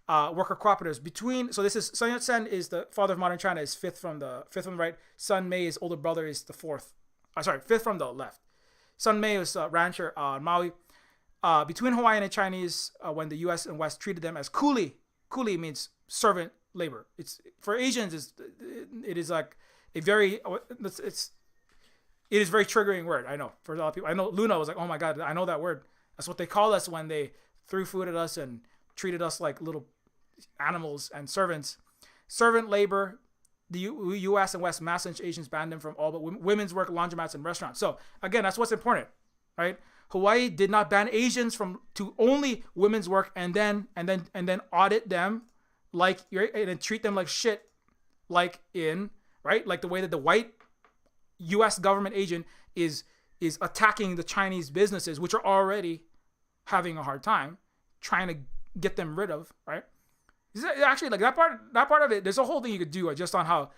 B: worker cooperatives. So this is Sun Yat-sen is the father of modern China, is fifth from the right. Sun Mei, his older brother, is the fourth. Fifth from the left. Sun Mei was a rancher on Maui. Between Hawaiian and Chinese, when the U.S. and West treated them as kuli. Kuli means servant labor. It's for Asians. It is like a very it is a very triggering word. I know for a lot of people. I know Luna was like, oh my god, I know that word. That's what they call us when they threw food at us and treated us like little animals and servants. Servant labor. The U.S. and West mass Asians banned them from all but women's work, laundromats, and restaurants. So again, that's what's important, right? Hawaii did not ban Asians to only women's work and then audit them and treat them like shit, like the way that the white U.S. government agent is attacking the Chinese businesses, which are already having a hard time trying to get them rid of, right? Actually, like that part of it, there's a whole thing you could do just on how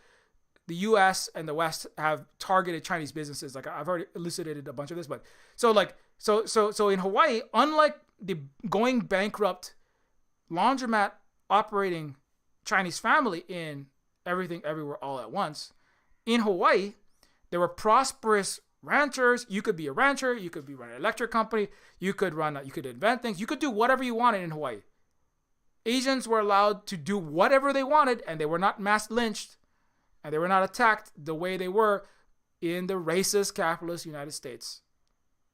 B: the U.S. and the West have targeted Chinese businesses. Like I've already elucidated a bunch of this, but so in Hawaii, unlike the going bankrupt laundromat operating Chinese family in Everything Everywhere All at Once, in Hawaii, there were prosperous ranchers. You could be a rancher. You could run an electric company. You could invent things. You could do whatever you wanted in Hawaii. Asians were allowed to do whatever they wanted, and they were not mass lynched, and they were not attacked the way they were in the racist capitalist United States,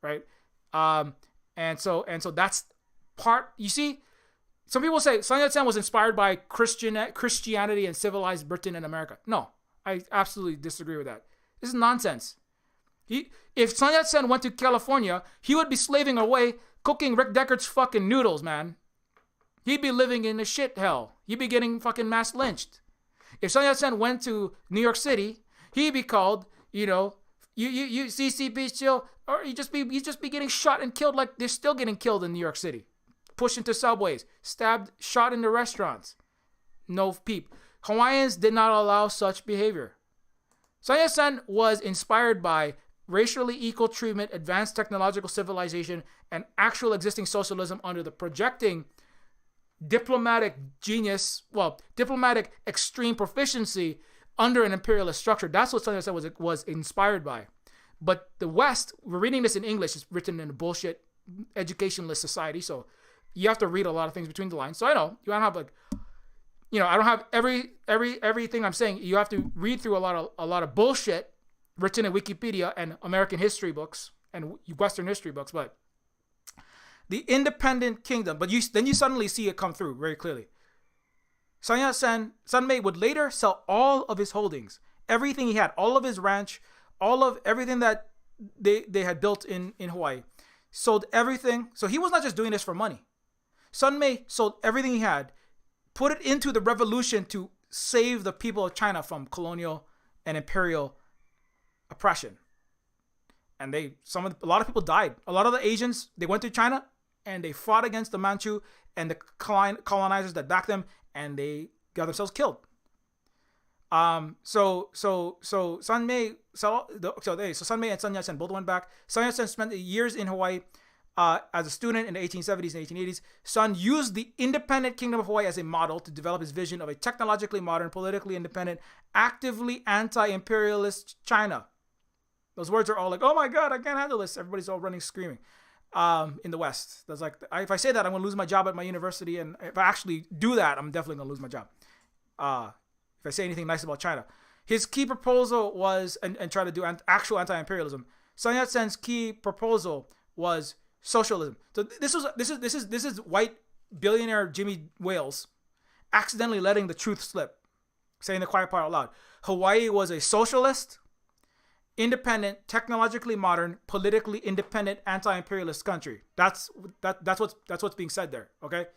B: right? And so that's part. You see, some people say Sun Yat-sen was inspired by Christianity and civilized Britain and America. No, I absolutely disagree with that. This is nonsense. If Sun Yat-sen went to California, he would be slaving away cooking Rick Deckard's fucking noodles, man. He'd be living in a shit hell. He'd be getting fucking mass lynched. If Sun Yat-sen went to New York City, he'd be called, you CCP chill, or he'd just be getting shot and killed like they're still getting killed in New York City. Pushed into subways, stabbed, shot into restaurants. No peep. Hawaiians did not allow such behavior. Sun Yat-sen was inspired by racially equal treatment, advanced technological civilization, and actual existing socialism under the projecting diplomatic extreme proficiency under an imperialist structure. That's what Sun Yat-sen was inspired by. But the West, we're reading this in English, it's written in a bullshit educationalist society, so you have to read a lot of things between the lines. So I know you don't have I don't have everything I'm saying. You have to read through a lot of bullshit written in Wikipedia and American history books and Western history books. But the independent kingdom, but then you suddenly see it come through very clearly. Sun Yat-sen, Sunmei would later sell all of his holdings, everything he had, all of his ranch, all of everything that they had built in Hawaii, sold everything. So he was not just doing this for money. Sunmei sold everything he had, put it into the revolution to save the people of China from colonial and imperial oppression. And a lot of people died. A lot of the Asians, they went to China and they fought against the Manchu and the colonizers that backed them, and they got themselves killed. So Sunmei and Sun Yat-sen both went back. Sun Yat-sen spent years in Hawaii as a student in the 1870s and 1880s. Sun used the independent kingdom of Hawaii as a model to develop his vision of a technologically modern, politically independent, actively anti-imperialist China. Those words are all like, oh my God, I can't handle this. Everybody's all running, screaming in the West. That's like, if I say that, I'm going to lose my job at my university. And if I actually do that, I'm definitely going to lose my job. If I say anything nice about China. His key proposal was, and try to do actual anti-imperialism. Sun Yat-sen's key proposal was socialism. So this is white billionaire Jimmy Wales accidentally letting the truth slip, saying the quiet part out loud. Hawaii was a socialist, independent, technologically modern, politically independent, anti-imperialist country. That's what's being said there. Okay,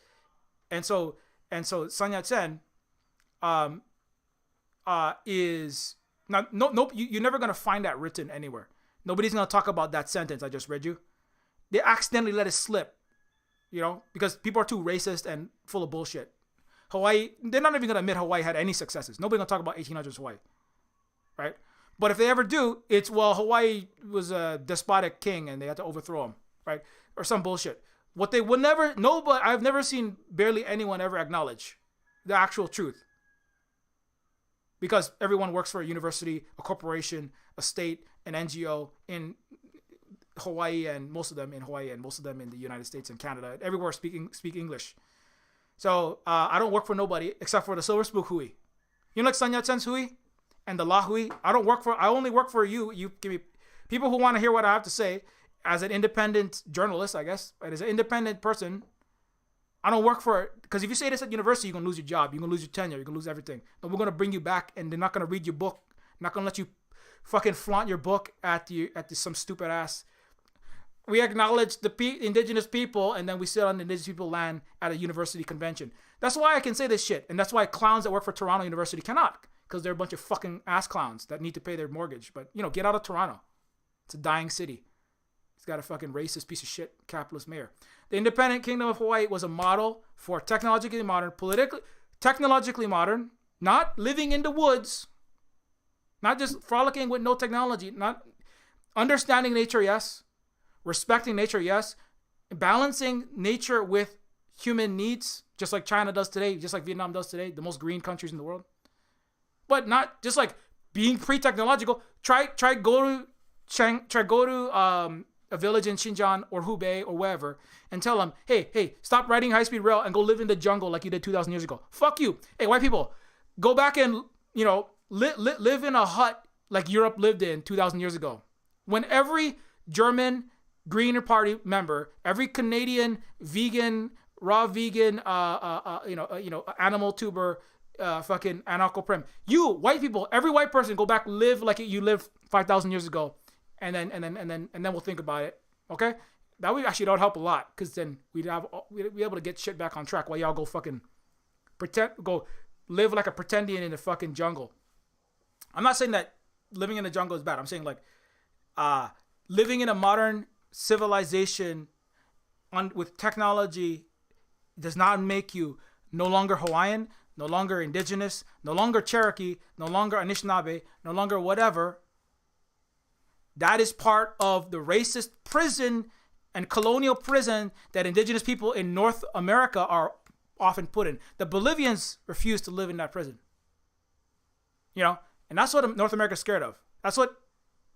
B: and so Sun Yat-sen is now you're never gonna find that written anywhere. Nobody's gonna talk about that sentence I just read you. They accidentally let it slip, because people are too racist and full of bullshit. Hawaii, they're not even gonna admit Hawaii had any successes. Nobody's gonna talk about 1800s Hawaii, right? But if they ever do, it's, well, Hawaii was a despotic king and they had to overthrow him, right? Or some bullshit. What they would never, nobody, I've never seen barely anyone ever acknowledge the actual truth. Because everyone works for a university, a corporation, a state, an NGO in Hawaii, and most of them in Hawaii, and most of them in the United States and Canada. Everywhere speak English. So I don't work for nobody except for the Silver Spook Hui. Like Sun Yat-sen's Hui and the La Hui. I only work for you. You give me people who want to hear what I have to say as an independent journalist, I guess. As an independent person, I don't work for it. Because if you say this at university, you're going to lose your job. You're going to lose your tenure. You're going to lose everything. And we're going to bring you back, and they're not going to read your book. Not going to let you fucking flaunt your book at some stupid ass. We acknowledge the indigenous people, and then we sit on the indigenous people land at a university convention. That's why I can say this shit. And that's why clowns that work for Toronto University cannot. Because they're a bunch of fucking ass clowns that need to pay their mortgage. But, get out of Toronto. It's a dying city. It's got a fucking racist piece of shit capitalist mayor. The independent kingdom of Hawaii was a model for technologically modern, technologically modern, not living in the woods, Not just frolicking with no technology, not understanding nature, yes. Respecting nature, yes. Balancing nature with human needs, just like China does today, just like Vietnam does today, the most green countries in the world. But not just like being pre-technological. Try go to a village in Xinjiang or Hubei or wherever and tell them, hey, stop riding high-speed rail and go live in the jungle like you did 2,000 years ago. Fuck you. Hey, white people, go back and, live in a hut like Europe lived in 2,000 years ago. When every German Green Party member, every Canadian vegan, raw vegan, animal tuber, fucking anarcho prim, you white people, every white person, go back, live like you lived 5,000 years ago, and then we'll think about it. Okay, that would actually help a lot, because then we'd be able to get shit back on track while y'all go fucking go live like a pretendian in the fucking jungle. I'm not saying that living in the jungle is bad. I'm saying like living in a modern civilization with technology does not make you no longer Hawaiian, no longer indigenous, no longer Cherokee, no longer Anishinaabe, no longer whatever. That is part of the racist prison and colonial prison that indigenous people in North America are often put in. The Bolivians refuse to live in that prison. And that's what North America is scared of. That's what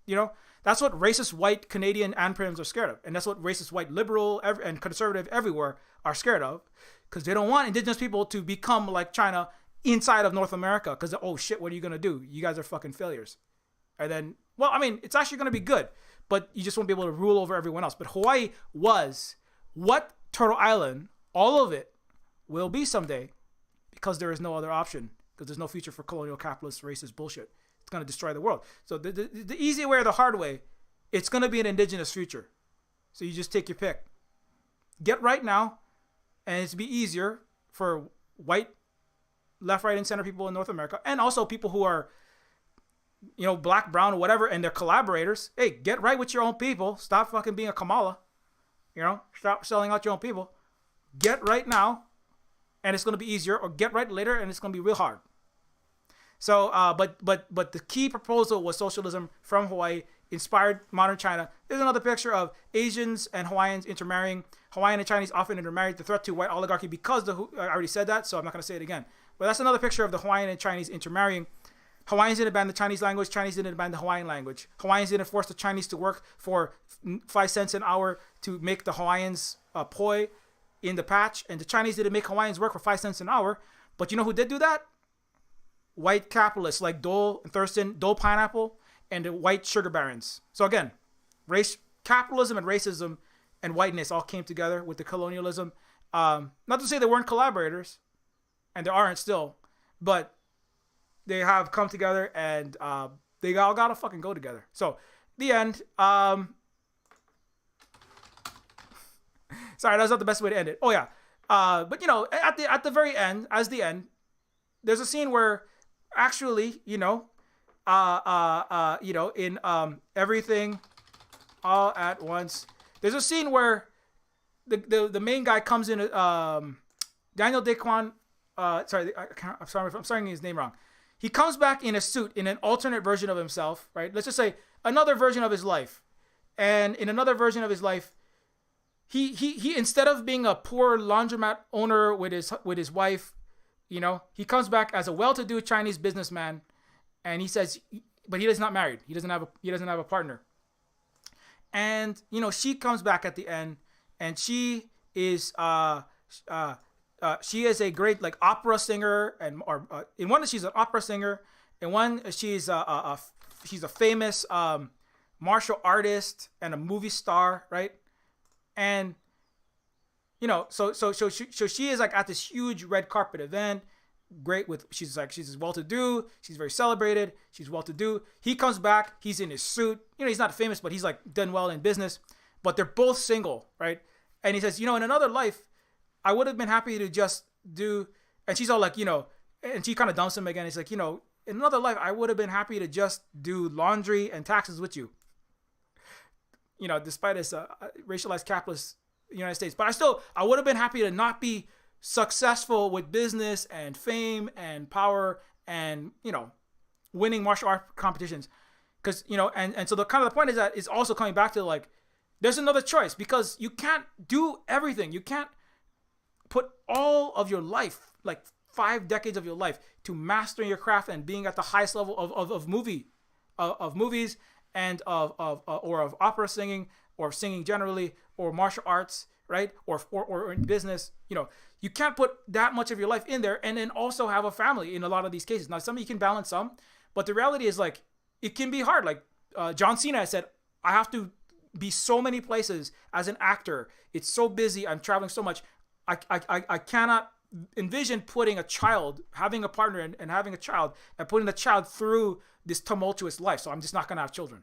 B: racist white Canadian ANPRIMs are scared of. And that's what racist white liberal and conservative everywhere are scared of. Because they don't want indigenous people to become like China inside of North America. Because, oh shit, what are you going to do? You guys are fucking failures. And then, well, I mean, it's actually going to be good. But you just won't be able to rule over everyone else. But Hawaii was what Turtle Island, all of it, will be someday. Because there is no other option. Because there's no future for colonial capitalist racist bullshit. It's going to destroy the world. So the easy way or the hard way, it's going to be an indigenous future. So you just take your pick. Get right now, and it's be easier for white, left, right, and center people in North America, and also people who are, black, brown, or whatever, and their collaborators. Hey, get right with your own people. Stop fucking being a Kamala. Stop selling out your own people. Get right now, and it's going to be easier, or get right later, and it's going to be real hard. So, but the key proposal was socialism from Hawaii, inspired modern China. There's another picture of Asians and Hawaiians intermarrying. Hawaiian and Chinese often intermarried, the threat to white oligarchy, because I already said that, so I'm not going to say it again. But that's another picture of the Hawaiian and Chinese intermarrying. Hawaiians didn't ban the Chinese language. Chinese didn't ban the Hawaiian language. Hawaiians didn't force the Chinese to work for 5 cents an hour to make the Hawaiians poi in the patch. And the Chinese didn't make Hawaiians work for 5 cents an hour. But you know who did do that? White capitalists like Dole and Thurston, Dole Pineapple, and the white sugar barons. So again, capitalism and racism and whiteness all came together with the colonialism. Not to say they weren't collaborators, and they aren't still, but they have come together, and they all gotta fucking go together. So, the end. Sorry, that's not the best way to end it. Oh yeah, but at the very end, there's a scene where actually, in Everything All at Once, there's a scene where the main guy comes in. Daniel Daquan. I'm sorry if I'm saying his name wrong. He comes back in a suit in an alternate version of himself, right? Let's just say another version of his life. And in another version of his life, he instead of being a poor laundromat owner with his wife, he comes back as a well-to-do Chinese businessman, and he says, but he is not married. He doesn't have a partner. And she comes back at the end, and she is she is a great opera singer, and in one she's an opera singer, in one she's a famous martial artist and a movie star, right? And so she is at this huge red carpet event. Great she's well-to-do. She's very celebrated. She's well-to-do. He comes back. He's in his suit. He's not famous, but he's done well in business. But they're both single, right? And he says, in another life, I would have been happy to just do. And she's all and she kind of dumps him again. He's like, in another life, I would have been happy to just do laundry and taxes with you. Despite this racialized capitalist United States, but I would have been happy to not be successful with business and fame and power and winning martial art competitions. Because, and so the kind of the point is that it's also coming back to like, there's another choice, because you can't do everything. You can't put all of your life, like 5 decades of your life, to mastering your craft and being at the highest level of movies and of opera singing, or singing generally, or martial arts, right? Or in business. You can't put that much of your life in there and then also have a family in a lot of these cases. Now, some you can balance some, but the reality is like, it can be hard. Like John Cena said, I have to be so many places as an actor. It's so busy. I'm traveling so much. I cannot envision putting a child, having a partner and having a child, and putting the child through this tumultuous life. So I'm just not going to have children.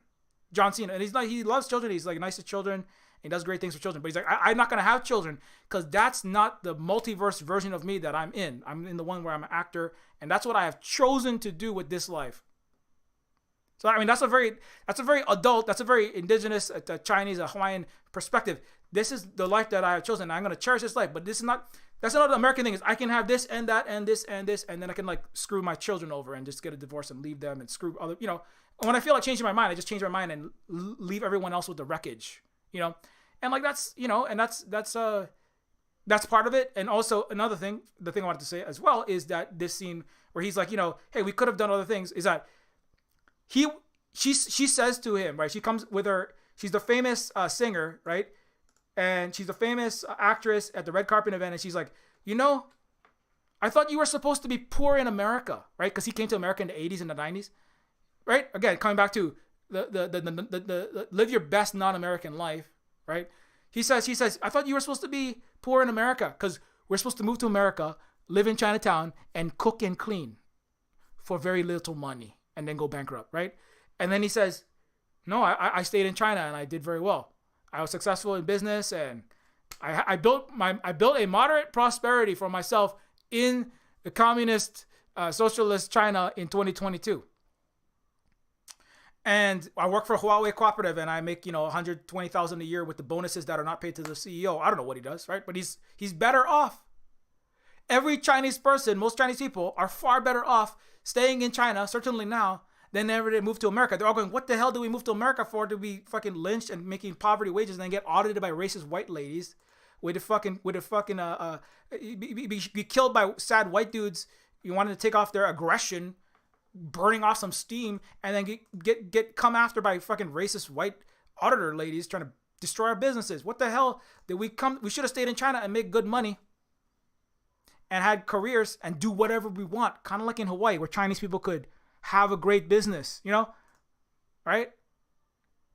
B: John Cena, and he loves children. He's like nice to children. He does great things for children. But he's like, I'm not going to have children, because that's not the multiverse version of me that I'm in. I'm in the one where I'm an actor. And that's what I have chosen to do with this life. So, I mean, that's a very adult, that's a very indigenous, Chinese, Hawaiian perspective. This is the life that I have chosen. I'm going to cherish this life. But that's not the American thing. Is I can have this and that and this and this, and then I can like screw my children over and just get a divorce and leave them and screw other, when I feel like changing my mind, I just change my mind and leave everyone else with the wreckage, and like that's, and that's part of it. And also another thing, the thing I wanted to say as well is that this scene where he's like, hey, we could have done other things, is that she says to him, right? She comes with her. She's the famous singer, right? And she's the famous actress at the red carpet event. And she's like, I thought you were supposed to be poor in America, right? Because he came to America in the 80s and the 90s, right? Again, coming back to the live your best non-American life, right? He says, I thought you were supposed to be poor in America, because we're supposed to move to America, live in Chinatown, and cook and clean for very little money, and then go bankrupt, right? And then he says, no, I stayed in China and I did very well. I was successful in business, and I built a moderate prosperity for myself in the communist socialist China in 2022. And I work for Huawei Cooperative, and I make $120,000 a year with the bonuses that are not paid to the CEO. I don't know what he does, right? But he's better off. Every Chinese person, most Chinese people are far better off staying in China, certainly now, than ever they move to America. They're all going, what the hell do we move to America for? To be fucking lynched and making poverty wages, and then get audited by racist white ladies, be killed by sad white dudes. You wanted to take off their aggression, burning off some steam, and then get come after by fucking racist white auditor ladies trying to destroy our businesses. What the hell did we come? We should have stayed in China and make good money and had careers and do whatever we want. Kind of like in Hawaii, where Chinese people could have a great business, right?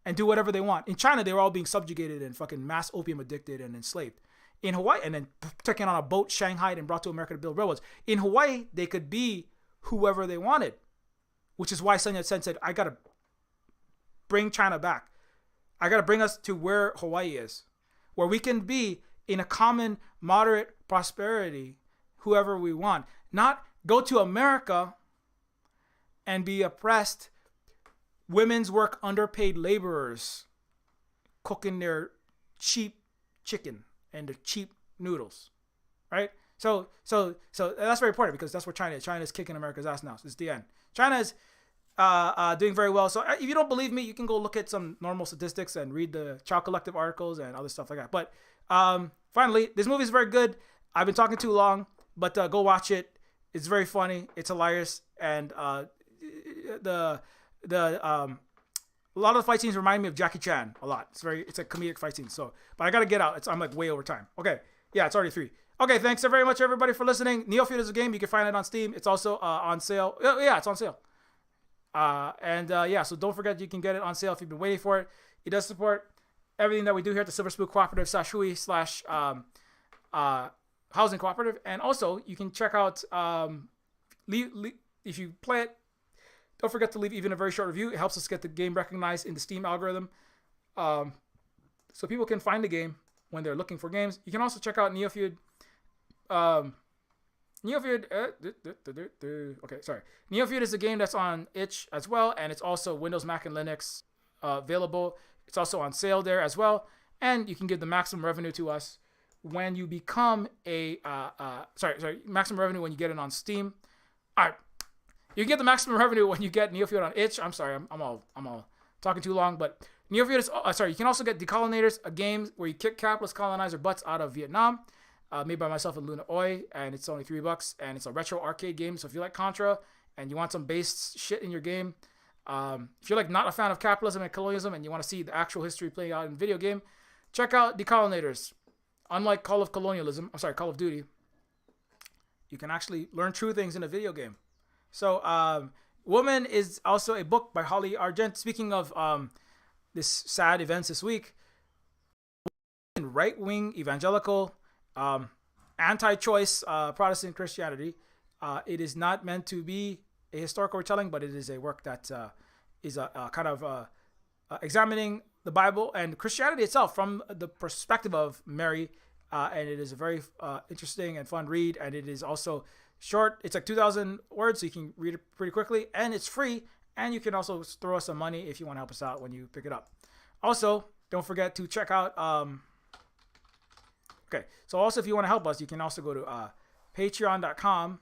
B: And do whatever they want. In China, they were all being subjugated and fucking mass opium addicted and enslaved. In Hawaii, and then taken on a boat, shanghaied, and brought to America to build railroads. In Hawaii, they could be whoever they wanted, which is why Sun Yat-sen said, I got to bring China back. I got to bring us to where Hawaii is, where we can be in a common, moderate prosperity, whoever we want. Not go to America and be oppressed, women's work, underpaid laborers cooking their cheap chicken and their cheap noodles, right? So that's very important, because that's where China is. China is kicking America's ass now. So it's the end. China is doing very well. So if you don't believe me, you can go look at some normal statistics and read the Chow Collective articles and other stuff like that. But finally, this movie is very good. I've been talking too long, but go watch it. It's very funny. It's hilarious, and a lot of the fight scenes remind me of Jackie Chan a lot. It's a comedic fight scene. So, but I gotta get out. I'm like way over time. Okay, yeah, it's already 3. Okay, thanks very much everybody for listening. Neofeud is a game. You can find it on Steam. It's also on sale. Yeah, it's on sale. So don't forget you can get it on sale if you've been waiting for it. It does support everything that we do here at the Silver Spook Cooperative / Housing Cooperative, and also you can check out if you play it. Don't forget to leave even a very short review. It helps us get the game recognized in the Steam algorithm, so people can find the game when they're looking for games. You can also check out Neofeud. Neofeud is a game that's on itch as well, and it's also Windows, Mac, and Linux available. It's also on sale there as well, and you can give the maximum revenue to us when you become maximum revenue when you get it on Steam. All right. You get the maximum revenue when you get Neofeud on itch. I'm sorry, I'm all talking too long, but Neofeud is sorry. You can also get Decolonators, a game where you kick capitalist colonizer butts out of Vietnam, made by myself and Luna Oi, and it's only $3, and it's a retro arcade game. So if you like Contra and you want some base shit in your game, if you're like not a fan of capitalism and colonialism and you want to see the actual history playing out in video game, check out Decolonators. Unlike Call of Duty, you can actually learn true things in a video game. So, Woman is also a book by Holly Argent. Speaking of this sad events this week, right-wing evangelical, anti-choice Protestant Christianity. It is not meant to be a historical retelling, but it is a work that is a kind of examining the Bible and Christianity itself from the perspective of Mary, and it is a very interesting and fun read, and it is also short. It's like 2,000 words, so you can read it pretty quickly, and it's free, and you can also throw us some money if you want to help us out when you pick it up. Also, don't forget to check out okay, so also if you want to help us, you can also go to patreon.com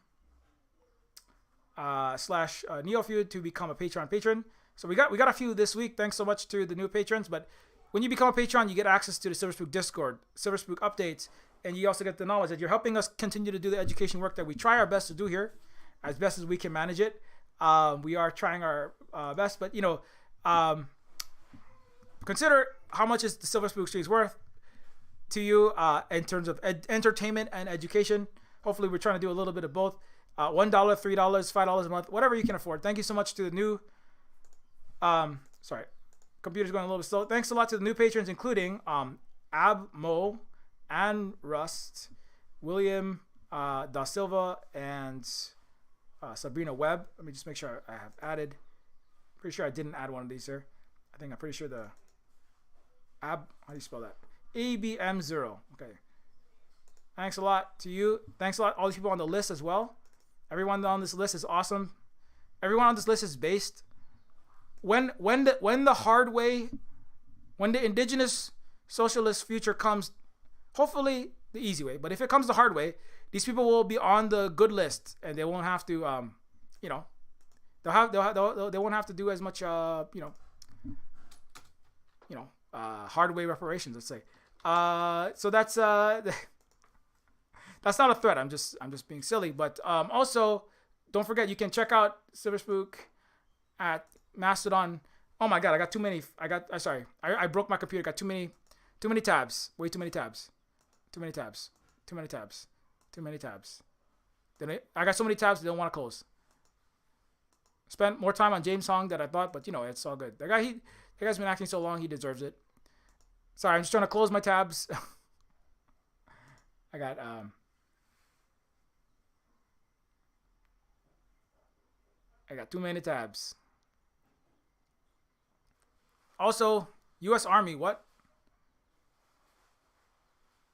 B: /Neofeud to become a Patreon patron. So we got a few this week. Thanks so much to the new patrons. But when you become a patron, you get access to the Silverspook Discord, Silverspook updates, and you also get the knowledge that you're helping us continue to do the education work that we try our best to do here, as best as we can manage it. We are trying our best, but consider how much is the Silverspook streams worth to you in terms of entertainment and education. Hopefully, we're trying to do a little bit of both. $1, $3, $5 a month, whatever you can afford. Thank you so much to the new. Sorry, computer's going a little bit slow. Thanks a lot to the new patrons, including Ab Mo, Ann Rust, William Da Silva, and Sabrina Webb. Let me just make sure I have added. Pretty sure I didn't add one of these here. I'm pretty sure the Ab. How do you spell that? ABM0. Okay. Thanks a lot to you. Thanks a lot all these people on the list as well. Everyone on this list is awesome. Everyone on this list is based. When the indigenous socialist future comes, hopefully the easy way, but if it comes the hard way, these people will be on the good list and they won't have to they won't have to do as much hard way reparations, let's say. So that's that's not a threat. I'm just being silly. But also, don't forget you can check out Silverspook at Mastodon. Oh my God, I got too many. I broke my computer. Got too many tabs. Way too many tabs. Too many tabs. Then I got so many tabs they don't want to close. Spent more time on James Hong than I thought, but it's all good. That guy's been acting so long, he deserves it. Sorry, I'm just trying to close my tabs. I got too many tabs. Also, U.S. Army, what?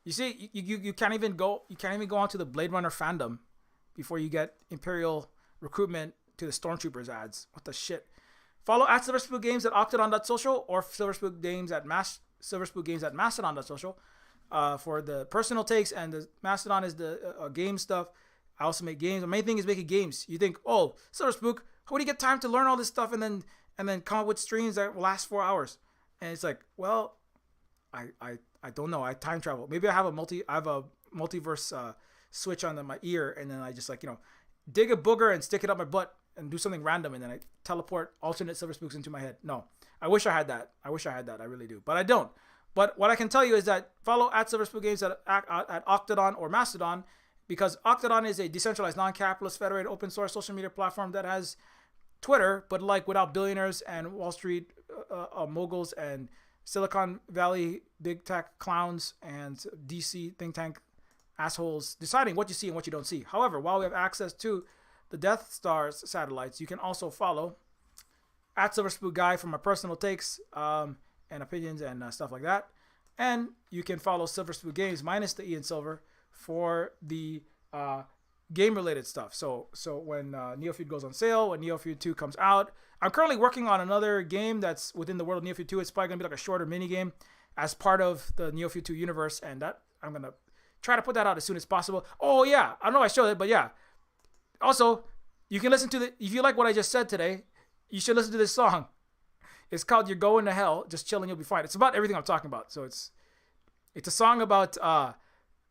B: You see, you can't even go onto the Blade Runner fandom before you get Imperial recruitment to the Stormtroopers ads. What the shit? Follow at Silverspook Games at Octodon.social or Silverspook Games at Mastodon.social for the personal takes, and the Mastodon is the game stuff. I also make games. The main thing is making games. You think, oh, Silverspook, how do you get time to learn all this stuff and then come up with streams that last 4 hours? And it's like, well, I don't know. I time travel. Maybe I have a multiverse switch on my ear, and then I just dig a booger and stick it up my butt and do something random, and then I teleport alternate Silverspooks into my head. No, I wish I had that. I really do, but I don't. But what I can tell you is that follow at Silverspook Games at Octodon or Mastodon, because Octodon is a decentralized, non-capitalist, federated, open source social media platform that has Twitter, but without billionaires and Wall Street moguls and Silicon Valley big tech clowns and DC think tank assholes deciding what you see and what you don't see. However, while we have access to the Death Star's satellites, you can also follow at Silverspook Guy for my personal takes and opinions and stuff like that. And you can follow Silverspook Games minus the E in silver for the game-related stuff. So when Neofeud goes on sale, when Neofeud 2 comes out, I'm currently working on another game that's within the world of Neofeud 2. It's probably going to be like a shorter mini-game as part of the Neofeud 2 universe, and that I'm going to try to put that out as soon as possible. Oh, yeah. I don't know if I showed it, but yeah. Also, You can listen to if you like what I just said today, you should listen to this song. It's called "You're Going to Hell." Just chilling, you'll be fine. It's about everything I'm talking about. So it's a song about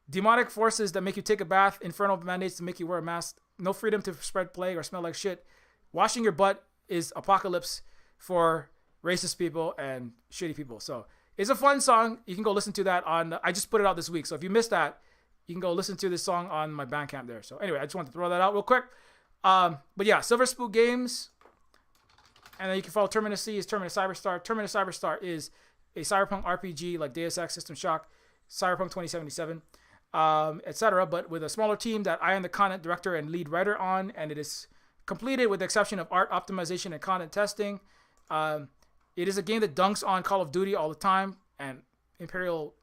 B: demonic forces that make you take a bath, infernal mandates to make you wear a mask, no freedom to spread plague or smell like shit. Washing your butt is apocalypse for racist people and shitty people. So it's a fun song. You can go listen to that I just put it out this week. So if you missed that, you can go listen to this song on my Bandcamp there. So anyway, I just wanted to throw that out real quick. But yeah, Silver Spook Games. And then you can follow Terminus C is Terminus Cyberstar. Terminus Cyberstar is a cyberpunk RPG like Deus Ex, System Shock, Cyberpunk 2077, etc. But with a smaller team that I am the content director and lead writer on, and it is completed with the exception of art optimization and content testing. It is a game that dunks on Call of Duty all the time and Imperial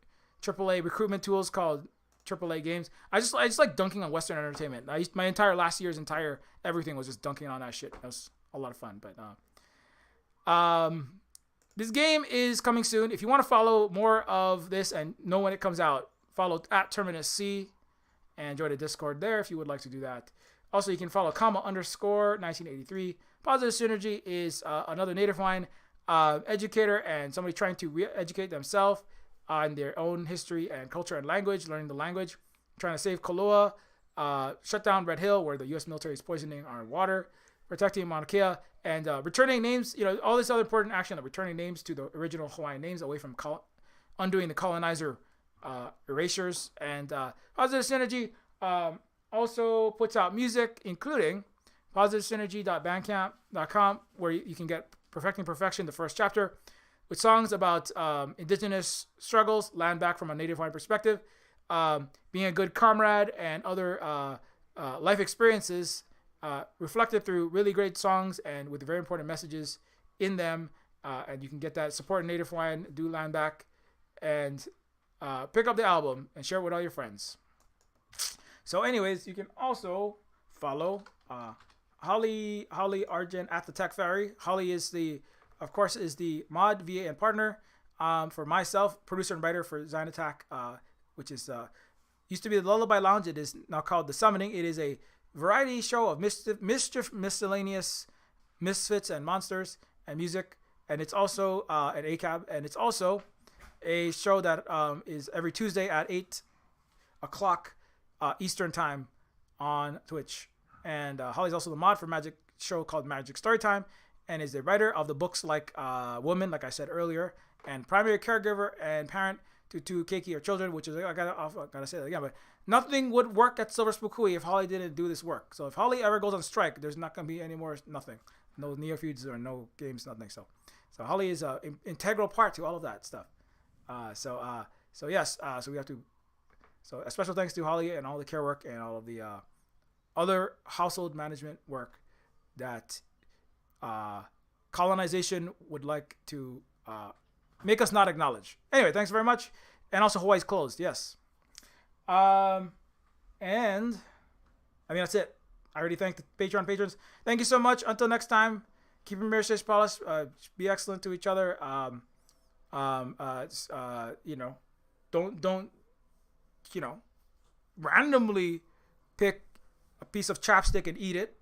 B: AAA recruitment tools called AAA games. I just like dunking on Western entertainment. My entire last year's entire everything was just dunking on that shit. That was a lot of fun. But this game is coming soon. If you want to follow more of this and know when it comes out, follow at Terminus C and join the Discord there if you would like to do that. Also, you can follow _1983. Positive Synergy is another native wine educator and somebody trying to re-educate themselves on their own history and culture and language, learning the language, trying to save Koloa, shut down Red Hill, where the U.S. military is poisoning our water, protecting Mauna Kea, and returning names, all this other important action of returning names to the original Hawaiian names away from undoing the colonizer erasures. And Positive Synergy also puts out music, including positivesynergy.bandcamp.com, where you can get Perfecting Perfection, the first chapter, with songs about indigenous struggles, land back from a native Hawaiian perspective, being a good comrade, and other life experiences reflected through really great songs and with very important messages in them. And you can get that, support Native Hawaiian, do land back, and pick up the album and share it with all your friends. So anyways, you can also follow Holly Argent at the Tech Fairy. Holly is the mod, VA, and partner for myself, producer and writer for Zion Attack, which is used to be the Lullaby Lounge. It is now called The Summoning. It is a variety show of mischief, miscellaneous misfits and monsters and music. And it's also an ACAB, and it's also a show that is every Tuesday at 8 o'clock Eastern Time on Twitch. And Holly's also the mod for Magic show called Magic Storytime, and is the writer of the books like Woman, like I said earlier, and primary caregiver and parent to two Keiki or children, which is, I gotta say that again, but nothing would work at Silver Spook Hui if Holly didn't do this work. So if Holly ever goes on strike, there's not gonna be any more nothing. No Neofeuds or no games, nothing. So Holly is an integral part to all of that stuff. So yes, so we have to. So a special thanks to Holly and all the care work and all of the other household management work that colonization would like to make us not acknowledge. Anyway, thanks very much. And also Hawaii's closed, yes. And I mean, that's it. I already thanked the Patreon patrons. Thank you so much. Until next time, keep your marriage polish. Be excellent to each other. Don't randomly pick a piece of chapstick and eat it,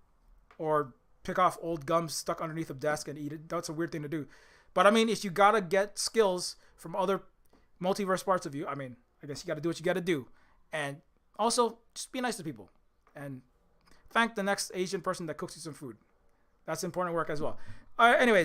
B: or pick off old gums stuck underneath a desk and eat it. That's a weird thing to do. But I mean, if you gotta get skills from other multiverse parts of you, I mean, I guess you gotta do what you gotta do. And also, just be nice to people. And thank the next Asian person that cooks you some food. That's important work as well. Anyways,